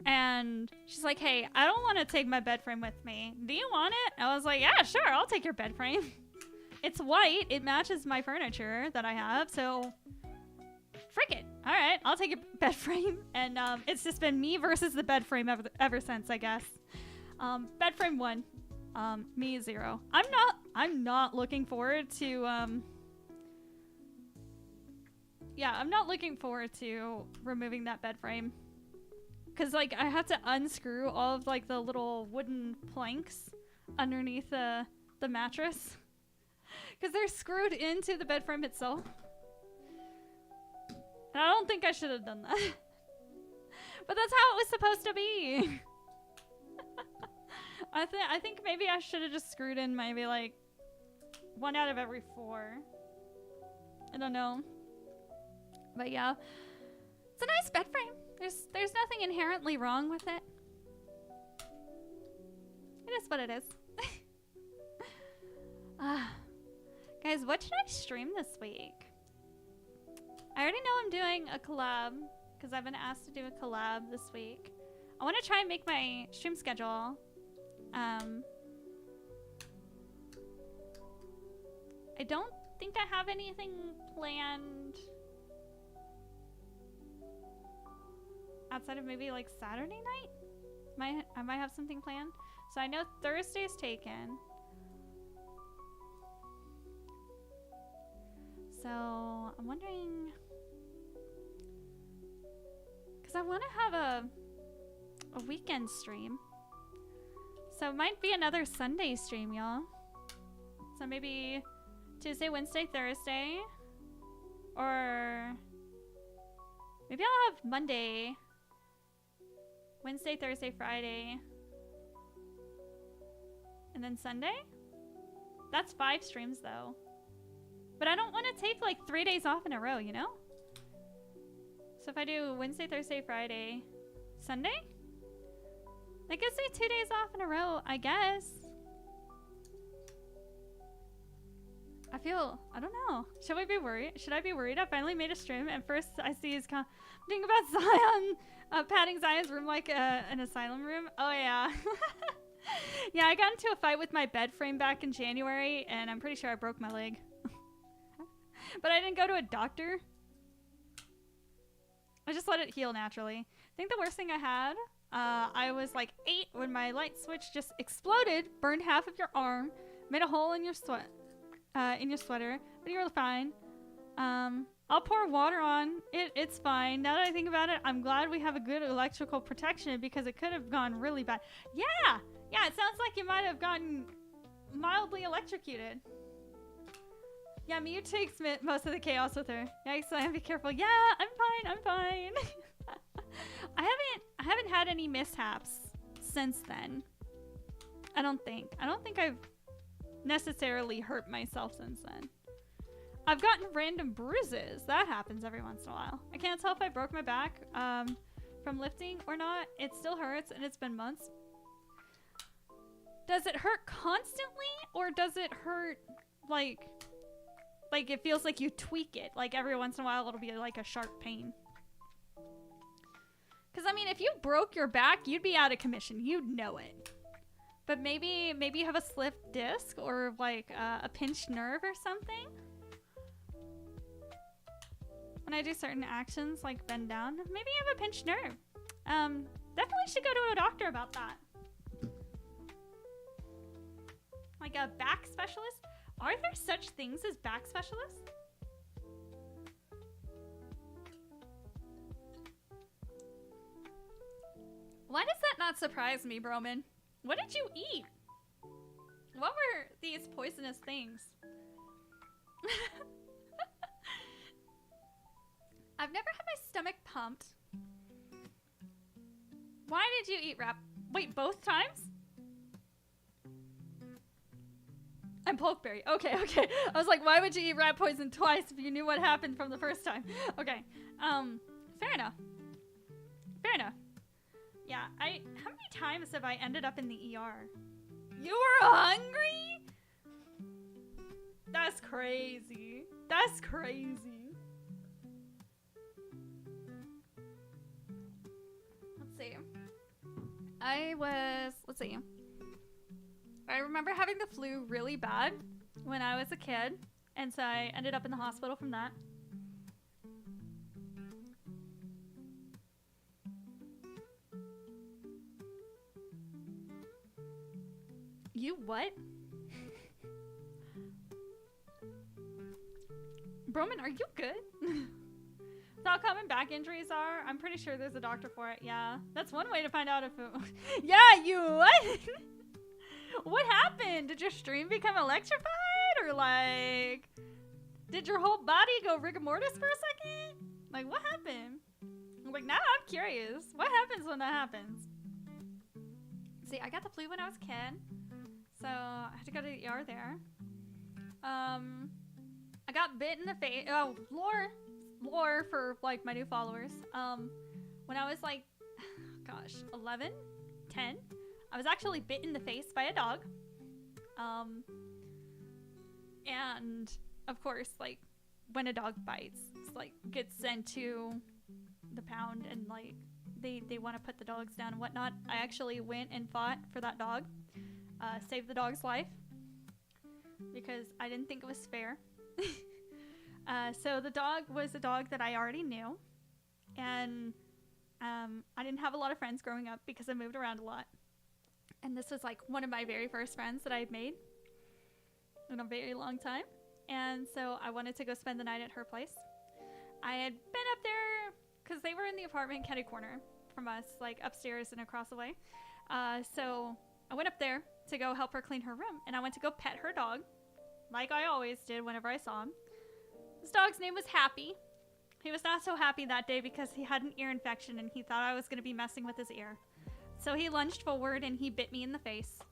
And she's like, hey, I don't want to take my bed frame with me. Do you want it? I was like, yeah, sure, I'll take your bed frame. It's white. It matches my furniture that I have, so frick it. All right, I'll take your bed frame. And it's just been me versus the bed frame ever since, I guess. Bed frame 1. Me 0. I'm not looking forward to, yeah, I'm not looking forward to removing that bed frame. Cause like I have to unscrew all of like the little wooden planks underneath the mattress. Cause they're screwed into the bed frame itself. And I don't think I should have done that. But that's how it was supposed to be. I think maybe I should have just screwed in maybe like 1 out of every 4. I don't know. But yeah. It's a nice bed frame. There's nothing inherently wrong with it. It is what it is. Guys, what should I stream this week? I already know I'm doing a collab because I've been asked to do a collab this week. I want to try and make my stream schedule. I don't think I have anything planned outside of maybe like Saturday night. I might have something planned. So I know Thursday's taken. So I'm wondering, because I want to have a weekend stream. So it might be another Sunday stream, y'all. So maybe Tuesday, Wednesday, Thursday. Or maybe I'll have Monday, Wednesday, Thursday, Friday. And then Sunday? That's 5 streams though. But I don't want to take like 3 days off in a row, you know? So if I do Wednesday, Thursday, Friday, Sunday? I could say 2 days off in a row, I guess. I don't know. Should I be worried? Should I be worried? I finally made a stream and first I see is commenting about Zion, padding Zion's room like an asylum room. Oh yeah. Yeah, I got into a fight with my bed frame back in January and I'm pretty sure I broke my leg. But I didn't go to a doctor. I just let it heal naturally. I think the worst thing I had, I was like 8 when my light switch just exploded, burned half of your arm, made a hole in your sweater, but you're fine. I'll pour water on it. It's fine. Now that I think about it, I'm glad we have a good electrical protection because it could have gone really bad. Yeah, it sounds like you might have gotten mildly electrocuted. Yeah, Miyu takes most of the chaos with her. Yikes, I have to be careful. Yeah, I'm fine. I haven't had any mishaps since then. I don't think I've necessarily hurt myself since then. I've gotten random bruises. That happens every once in a while. I can't tell if I broke my back from lifting or not. It still hurts and it's been months. Does it hurt constantly or does it hurt like it feels like you tweak it? Like every once in a while it'll be like a sharp pain. Because I mean, if you broke your back, you'd be out of commission. You'd know it. But maybe you have a slipped disc or like a pinched nerve or something. When I do certain actions like bend down, maybe you have a pinched nerve. Definitely should go to a doctor about that. Like a back specialist? Are there such things as back specialists? Why does that not surprise me, Broman? What did you eat? What were these poisonous things? I've never had my stomach pumped. Why did you eat rat? Wait, both times? And pokeberry. Okay. I was like, why would you eat rat poison twice if you knew what happened from the first time? Okay. Fair enough. Yeah, how many times have I ended up in the ER? You were hungry? That's crazy. Let's see. I remember having the flu really bad when I was a kid, and so I ended up in the hospital from that. You what? Broman, are you good? That's how common back injuries are. I'm pretty sure there's a doctor for it. Yeah, that's one way to find out if it... Yeah, you what? What happened? Did your stream become electrified? Or like... Did your whole body go rigor mortis for a second? Like, what happened? Like, now I'm curious. What happens when that happens? See, I got the flu when I was a kid. So, I had to go to the ER there. I got bit in the face. Oh, lore for, like, my new followers. When I was, like, gosh, 11? 10? I was actually bit in the face by a dog. And, of course, like, when a dog bites, it's, like, gets sent to the pound and, like, they want to put the dogs down and whatnot. I actually went and fought for that dog. Saved the dog's life because I didn't think it was fair. So the dog was a dog that I already knew, and I didn't have a lot of friends growing up because I moved around a lot, and this was like one of my very first friends that I had made in a very long time, and so I wanted to go spend the night at her place. I had been up there because they were in the apartment catty corner from us, like upstairs and across the way. So I went up there to go help her clean her room, and I went to go pet her dog, like I always did whenever I saw him. This dog's name was Happy. He was not so happy that day because he had an ear infection and he thought I was going to be messing with his ear. So he lunged forward and he bit me in the face.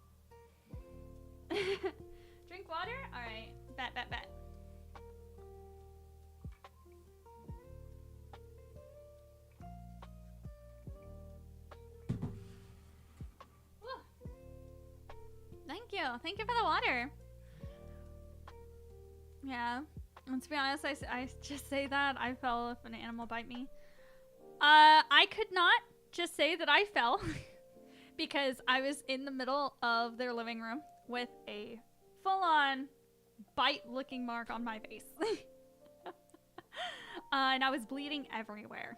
Drink water? Alright. Bet. Thank you for the water. Yeah, and to be honest, I just say that I fell if an animal bite me. I could not just say that I fell because I was in the middle of their living room with a full-on bite-looking mark on my face. And I was bleeding everywhere,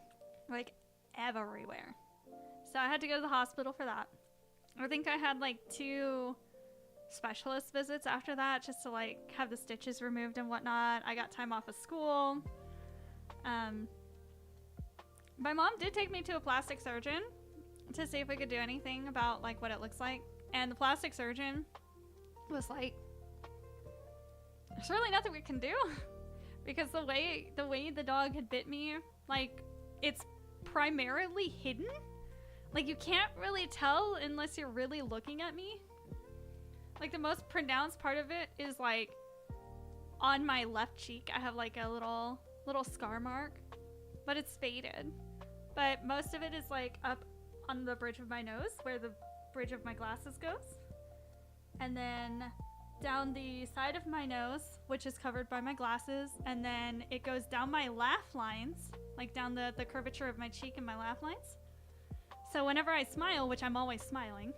like everywhere. So I had to go to the hospital for that. I think I had like 2 specialist visits after that just to like have the stitches removed and whatnot. I got time off of school. My mom did take me to a plastic surgeon to see if we could do anything about like what it looks like, and the plastic surgeon was like, there's really nothing we can do because the way the dog had bit me, like, it's primarily hidden. Like, you can't really tell unless you're really looking at me. Like, the most pronounced part of it is, like, on my left cheek. I have, like, a little scar mark, but it's faded. But most of it is, like, up on the bridge of my nose, where the bridge of my glasses goes. And then down the side of my nose, which is covered by my glasses. And then it goes down my laugh lines, like, down the curvature of my cheek and my laugh lines. So whenever I smile, which I'm always smiling,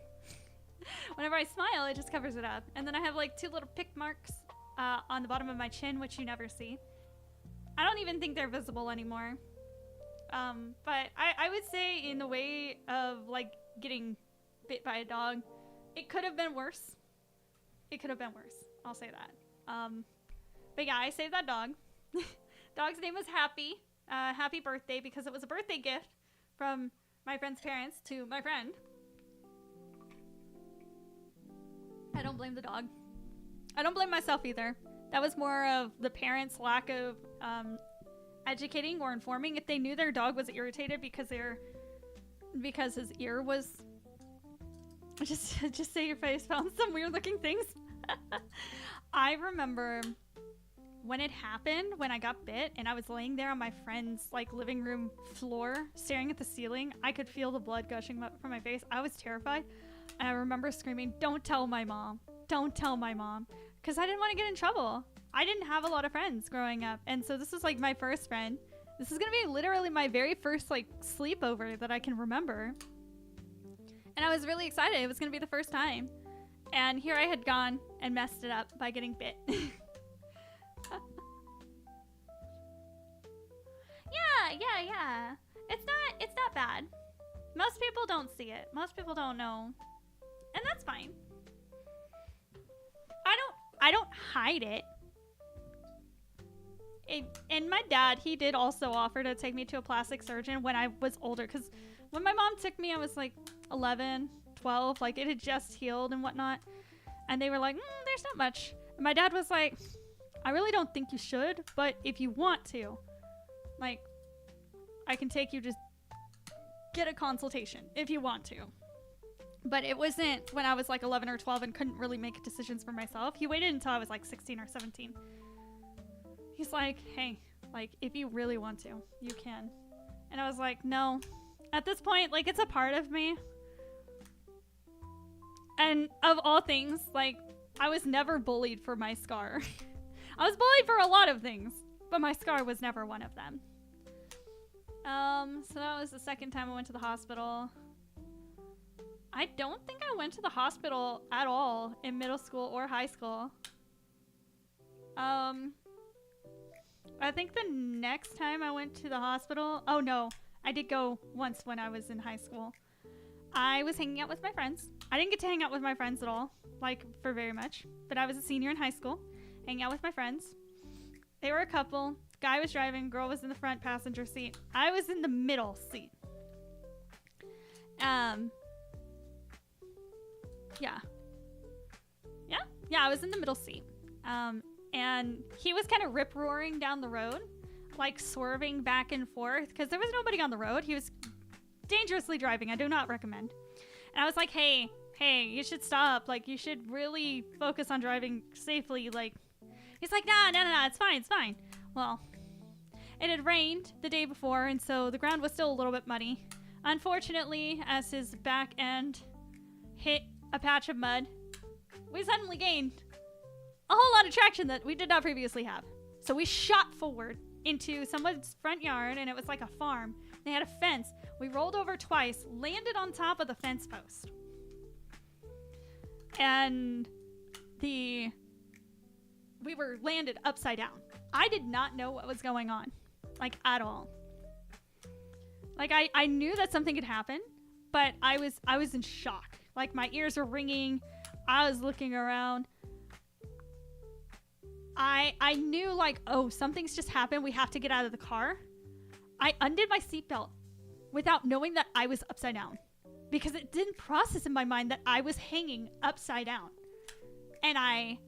whenever I smile, it just covers it up. And then I have like 2 little pick marks on the bottom of my chin, which you never see. I don't even think they're visible anymore. But I would say in the way of like getting bit by a dog, it could have been worse. It could have been worse. I'll say that. But yeah, I saved that dog. Dog's name was Happy. Happy birthday, because it was a birthday gift from my friend's parents to my friend. I don't blame the dog. I don't blame myself either. That was more of the parents' lack of educating or informing. If they knew their dog was irritated because his ear was just say your face found some weird looking things. I remember when it happened, when I got bit and I was laying there on my friend's like living room floor staring at the ceiling. I could feel the blood gushing from my face. I was terrified. And I remember screaming, "Don't tell my mom. Don't tell my mom." Because I didn't want to get in trouble. I didn't have a lot of friends growing up. And so this was like my first friend. This is going to be literally my very first like sleepover that I can remember. And I was really excited. It was going to be the first time. And here I had gone and messed it up by getting bit. Yeah. It's not bad. Most people don't see it. Most people don't know. And that's fine. I don't hide it. And my dad, he did also offer to take me to a plastic surgeon when I was older. Because when my mom took me, I was like 11, 12. Like, it had just healed and whatnot. And they were like, there's not much. And my dad was like, I really don't think you should. But if you want to, like, I can take you, just get a consultation if you want to. But it wasn't when I was like 11 or 12 and couldn't really make decisions for myself. He waited until I was like 16 or 17. He's like, hey, like, if you really want to, you can. And I was like, no. At this point, like, it's a part of me. And of all things, like, I was never bullied for my scar. I was bullied for a lot of things, but my scar was never one of them. So that was the second time I went to the hospital. I don't think I went to the hospital at all in middle school or high school. I think the next time I went to the hospital... Oh, no. I did go once when I was in high school. I was hanging out with my friends. I didn't get to hang out with my friends at all, like, for very much. But I was a senior in high school, hanging out with my friends. They were a couple. Guy was driving, girl was in the front passenger seat. I was in the middle seat. Yeah, I was in the middle seat. And he was kind of rip-roaring down the road, like swerving back and forth, because there was nobody on the road. He was dangerously driving. I do not recommend. And I was like, hey, you should stop. Like, you should really focus on driving safely. Like, he's like, no, it's fine. Well, it had rained the day before, and so the ground was still a little bit muddy. Unfortunately, as his back end hit a patch of mud, we suddenly gained a whole lot of traction that we did not previously have. So we shot forward into someone's front yard, and it was like a farm. They had a fence. We rolled over twice, landed on top of the fence post. And we were landed upside down. I did not know what was going on, like, at all. Like, I knew that something had happened, but I was in shock. Like, my ears were ringing. I was looking around. I knew, like, oh, something's just happened. We have to get out of the car. I undid my seatbelt without knowing that I was upside down, because it didn't process in my mind that I was hanging upside down. And I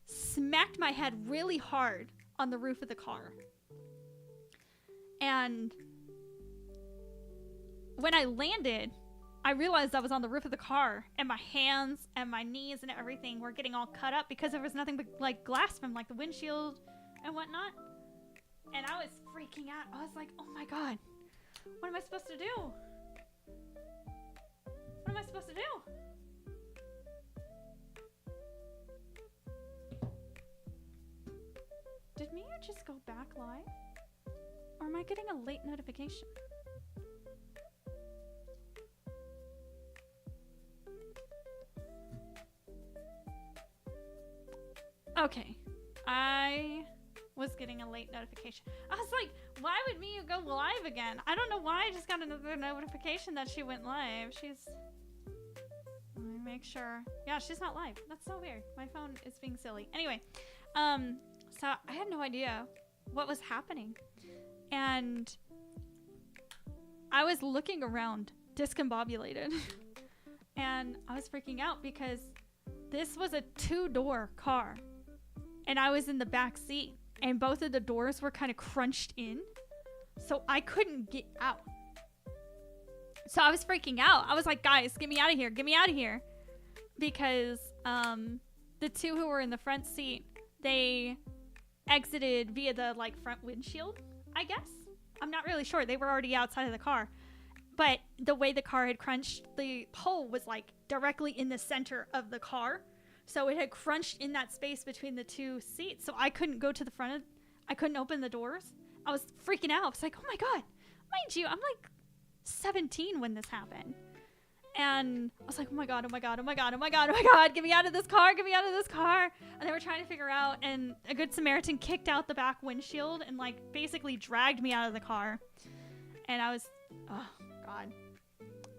smacked my head really hard on the roof of the car. And when I landed, I realized I was on the roof of the car, and my hands and my knees and everything were getting all cut up because there was nothing but like glass from like the windshield and whatnot. And I was freaking out. I was like, oh my god, what am I supposed to do? What am I supposed to do? Did Mia just go back live? Or am I getting a late notification? Okay. I was getting a late notification. I was like, why would Mia go live again? I don't know why I just got another notification that she went live. Let me make sure. Yeah, she's not live. That's so weird. My phone is being silly. Anyway, so I had no idea what was happening. And I was looking around, discombobulated. And I was freaking out because this was a 2-door car. And I was in the back seat. And both of the doors were kind of crunched in. So I couldn't get out. So I was freaking out. I was like, guys, get me out of here. Get me out of here. Because the two who were in the front seat, they exited via the like front windshield, I guess. I'm not really sure. They were already outside of the car. But the way the car had crunched, the hole was like directly in the center of the car. So it had crunched in that space between the two seats. So I couldn't go to the front. I couldn't open the doors. I was freaking out. I was like, oh my god. Mind you, I'm like 17 when this happened. And I was like, oh my god, oh my god, oh my god, oh my god, oh my god, get me out of this car, get me out of this car. And they were trying to figure out, and a good Samaritan kicked out the back windshield and like basically dragged me out of the car. And I was, oh god.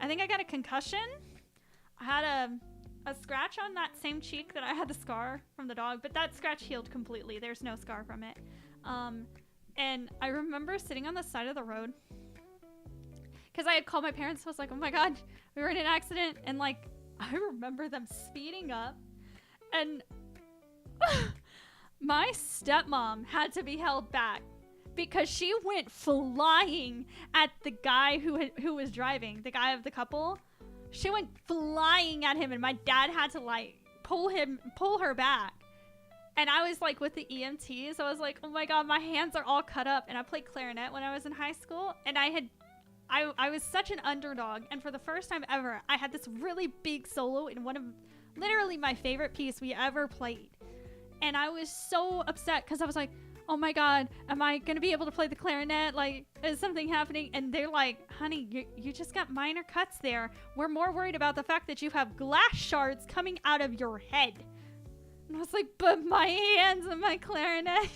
I think I got a concussion. I had a scratch on that same cheek that I had the scar from the dog, but that scratch healed completely. There's no scar from it. And I remember sitting on the side of the road because I had called my parents. I was like, oh my god, we were in an accident. And like, I remember them speeding up, and my stepmom had to be held back because she went flying at the guy who was driving, the guy of the couple. She went flying at him, and my dad had to like pull her back. And I was like with the EMTs, I was like, oh my god, my hands are all cut up. And I played clarinet when I was in high school, and I was such an underdog. And for the first time ever, I had this really big solo in one of literally my favorite piece we ever played. And I was so upset because I was like, oh my god, am I gonna be able to play the clarinet? Like, is something happening? And they're like, honey, you just got minor cuts there. We're more worried about the fact that you have glass shards coming out of your head. And I was like, but my hands and my clarinet.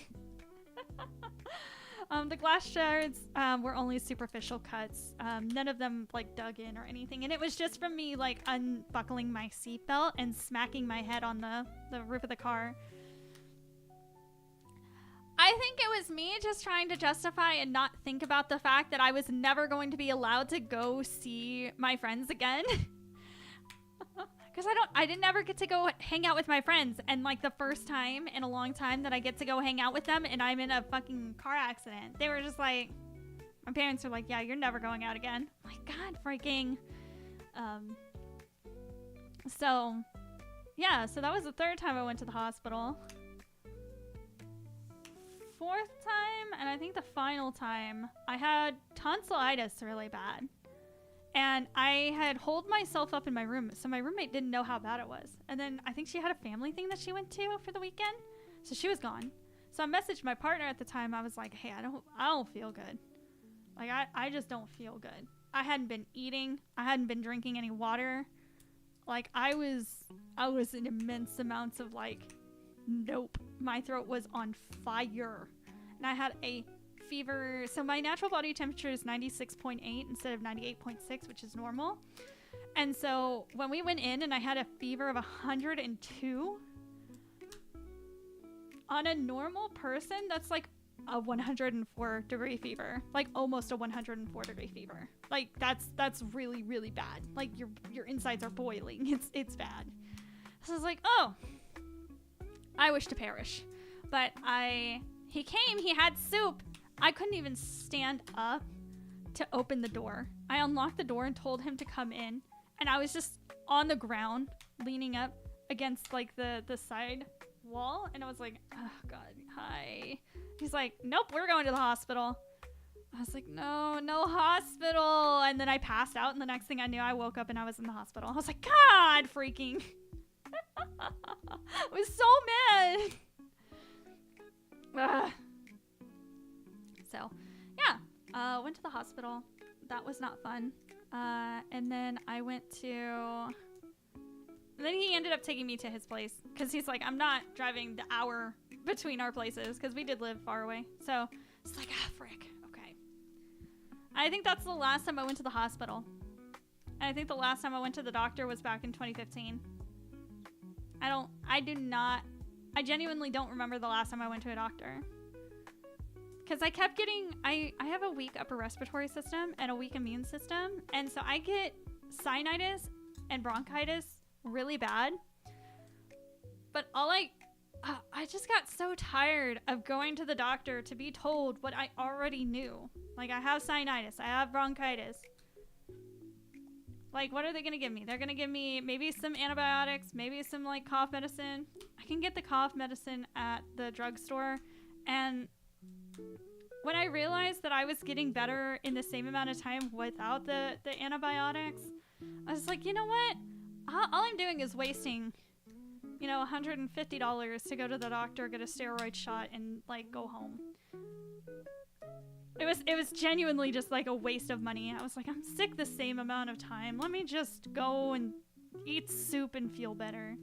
The glass shards were only superficial cuts. None of them like dug in or anything. And it was just from me like unbuckling my seatbelt and smacking my head on the roof of the car. I think it was me just trying to justify and not think about the fact that I was never going to be allowed to go see my friends again. Because I didn't ever get to go hang out with my friends. And like the first time in a long time that I get to go hang out with them and I'm in a fucking car accident, they were just like, my parents were like, yeah, you're never going out again. I'm like, god freaking. So yeah, so that was the third time I went to the hospital. Fourth time, and I think the final time, I had tonsillitis really bad. And I had holed myself up in my room, so my roommate didn't know how bad it was. And then I think she had a family thing that she went to for the weekend, so she was gone. So I messaged my partner at the time. I was like, hey, I don't feel good. Like, I just don't feel good. I hadn't been eating. I hadn't been drinking any water. Like, I was in immense amounts of like, nope. My throat was on fire. And I had a fever. So my natural body temperature is 96.8 instead of 98.6, which is normal. And so when we went in and I had a fever of 102, on a normal person, that's like a 104 degree fever. Like almost a 104 degree fever. Like that's really, really bad. Like your insides are boiling. It's bad. So I was like, oh, I wish to perish. But he came, he had soup. I couldn't even stand up to open the door. I unlocked the door and told him to come in. And I was just on the ground, leaning up against like the side wall. And I was like, oh God, hi. He's like, nope, we're going to the hospital. I was like, no hospital. And then I passed out, and the next thing I knew, I woke up and I was in the hospital. I was like, God freaking. I was so mad. Ugh. So, yeah, went to the hospital. That was not fun. And then I went to... And then he ended up taking me to his place, because he's like, I'm not driving the hour between our places, because we did live far away. So, it's like, frick. Okay. I think that's the last time I went to the hospital. And I think the last time I went to the doctor was back in 2015. I genuinely don't remember the last time I went to a doctor. Because I kept getting, I have a weak upper respiratory system and a weak immune system. And so I get sinusitis and bronchitis really bad. But I just got so tired of going to the doctor to be told what I already knew. Like, I have sinusitis, I have bronchitis. Like, what are they going to give me? They're going to give me maybe some antibiotics, maybe some, like, cough medicine. I can get the cough medicine at the drugstore. And when I realized that I was getting better in the same amount of time without the antibiotics, I was like, you know what? All I'm doing is wasting, $150 to go to the doctor, get a steroid shot, and, like, go home. It was genuinely just like a waste of money. I was like, I'm sick the same amount of time. Let me just go and eat soup and feel better.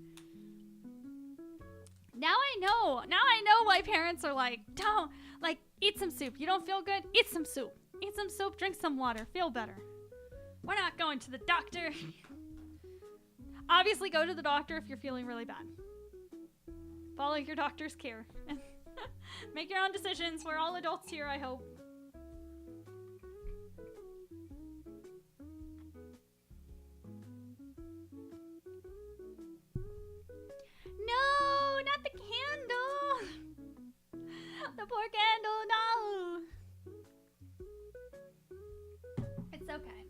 Now I know why parents are like, don't, like, eat some soup. You don't feel good? Eat some soup. Eat some soup, drink some water, feel better. We're not going to the doctor. Obviously, go to the doctor if you're feeling really bad. Follow your doctor's care. Make your own decisions. We're all adults here, I hope. No, not the candle. The poor candle, no. It's okay.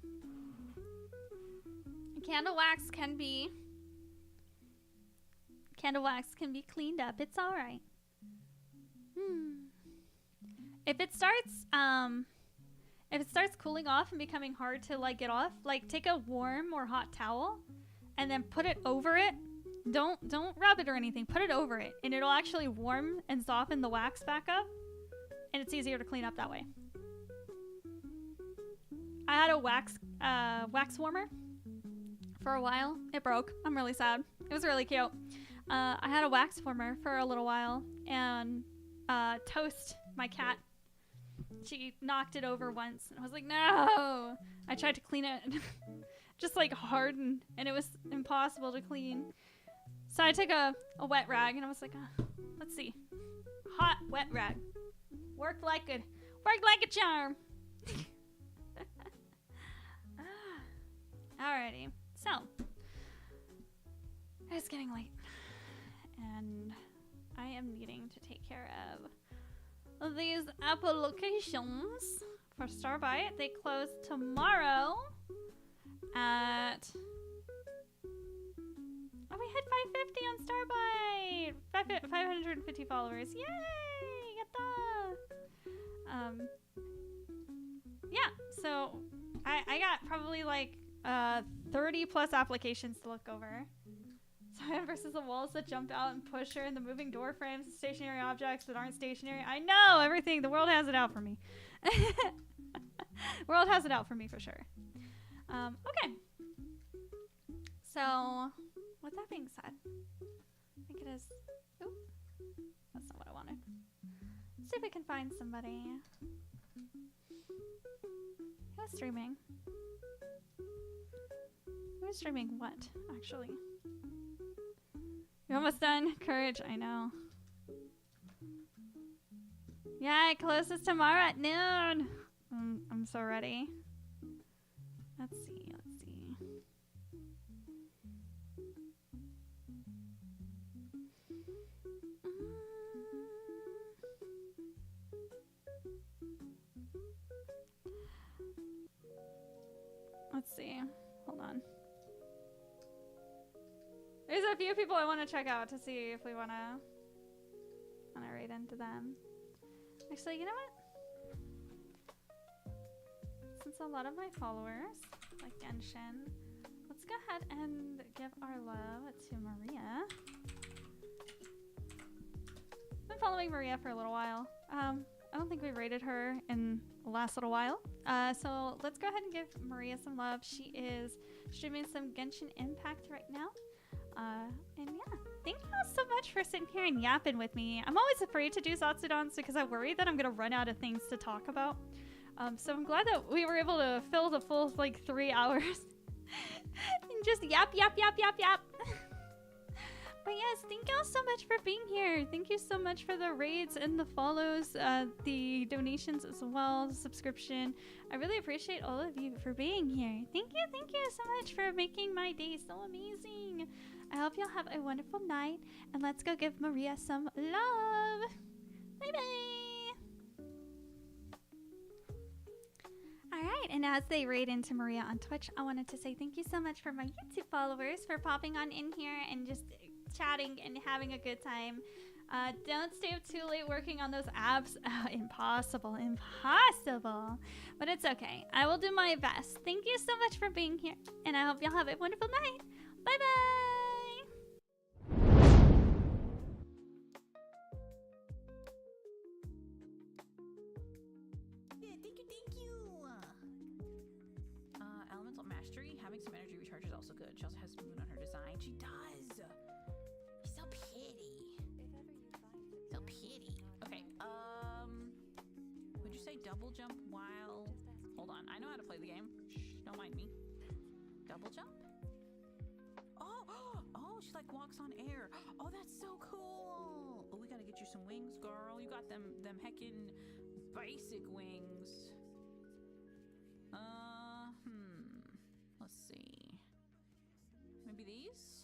Candle wax can be cleaned up. It's all right. If it starts cooling off and becoming hard to like get off, like take a warm or hot towel and then put it over it. Don't rub it or anything. Put it over it, and it'll actually warm and soften the wax back up, and it's easier to clean up that way. I had a wax warmer for a while. It broke. I'm really sad. It was really cute. I had a wax warmer for a little while, and Toast, my cat, she knocked it over once, and I was like, no! I tried to clean it, just like hardened, and it was impossible to clean. So I took a wet rag, and I was like, let's see. Hot, wet rag. Worked like a charm. Alrighty. So, it's getting late. And I am needing to take care of these applications for Starbite. They close tomorrow at... Oh, we hit 550 on Starbite! 550 followers. Yay! Yatta! Yeah, so I got probably like 30 plus applications to look over. Zion versus the walls that jump out and push her, and the moving door frames, and stationary objects that aren't stationary. I know everything. The world has it out for me. World has it out for me for sure. Okay. So, with that being said, I think it is... Oop. That's not what I wanted. Let's see if we can find somebody. Who's streaming? Who's streaming what, actually? You're almost done? Courage, I know. Yeah, it closes tomorrow at noon. I'm so ready. Let's see. Let's see. Hold on. There's a few people I want to check out to see if we want to raid into them. Actually, you know what? Since a lot of my followers like Genshin, let's go ahead and give our love to Maria. I've been following Maria for a little while. I don't think we rated her in the last little while. So let's go ahead and give Maria some love. She is streaming some Genshin Impact right now. And yeah, thank you all so much for sitting here and yapping with me. I'm always afraid to do Zatsudans because I worry that I'm going to run out of things to talk about. So I'm glad that we were able to fill the full, like, 3 hours and just yap. But yes, thank you all so much for being here. Thank you so much for the raids and the follows, the donations as well, the subscription. I really appreciate all of you for being here. Thank you so much for making my day so amazing. I hope you'll have a wonderful night, and let's go give Maria some love. Bye-bye. Alright, and as they raid into Maria on Twitch, I wanted to say thank you so much for my YouTube followers for popping on in here and just chatting and having a good time. Don't stay up too late working on those apps. Impossible. But it's okay. I will do my best. Thank you so much for being here, and I hope y'all have a wonderful night. Bye-bye! Elemental Mastery, having some energy recharge is also good. She also has moon on her design. She does! She's so pretty. So pretty. Okay, would you say double jump while... Hold on, I know how to play the game. Shh, don't mind me. Double jump? Oh, she like walks on air. Oh, that's so cool. Oh, we gotta get you some wings, girl. You got them heckin' basic wings. Let's see. Maybe these?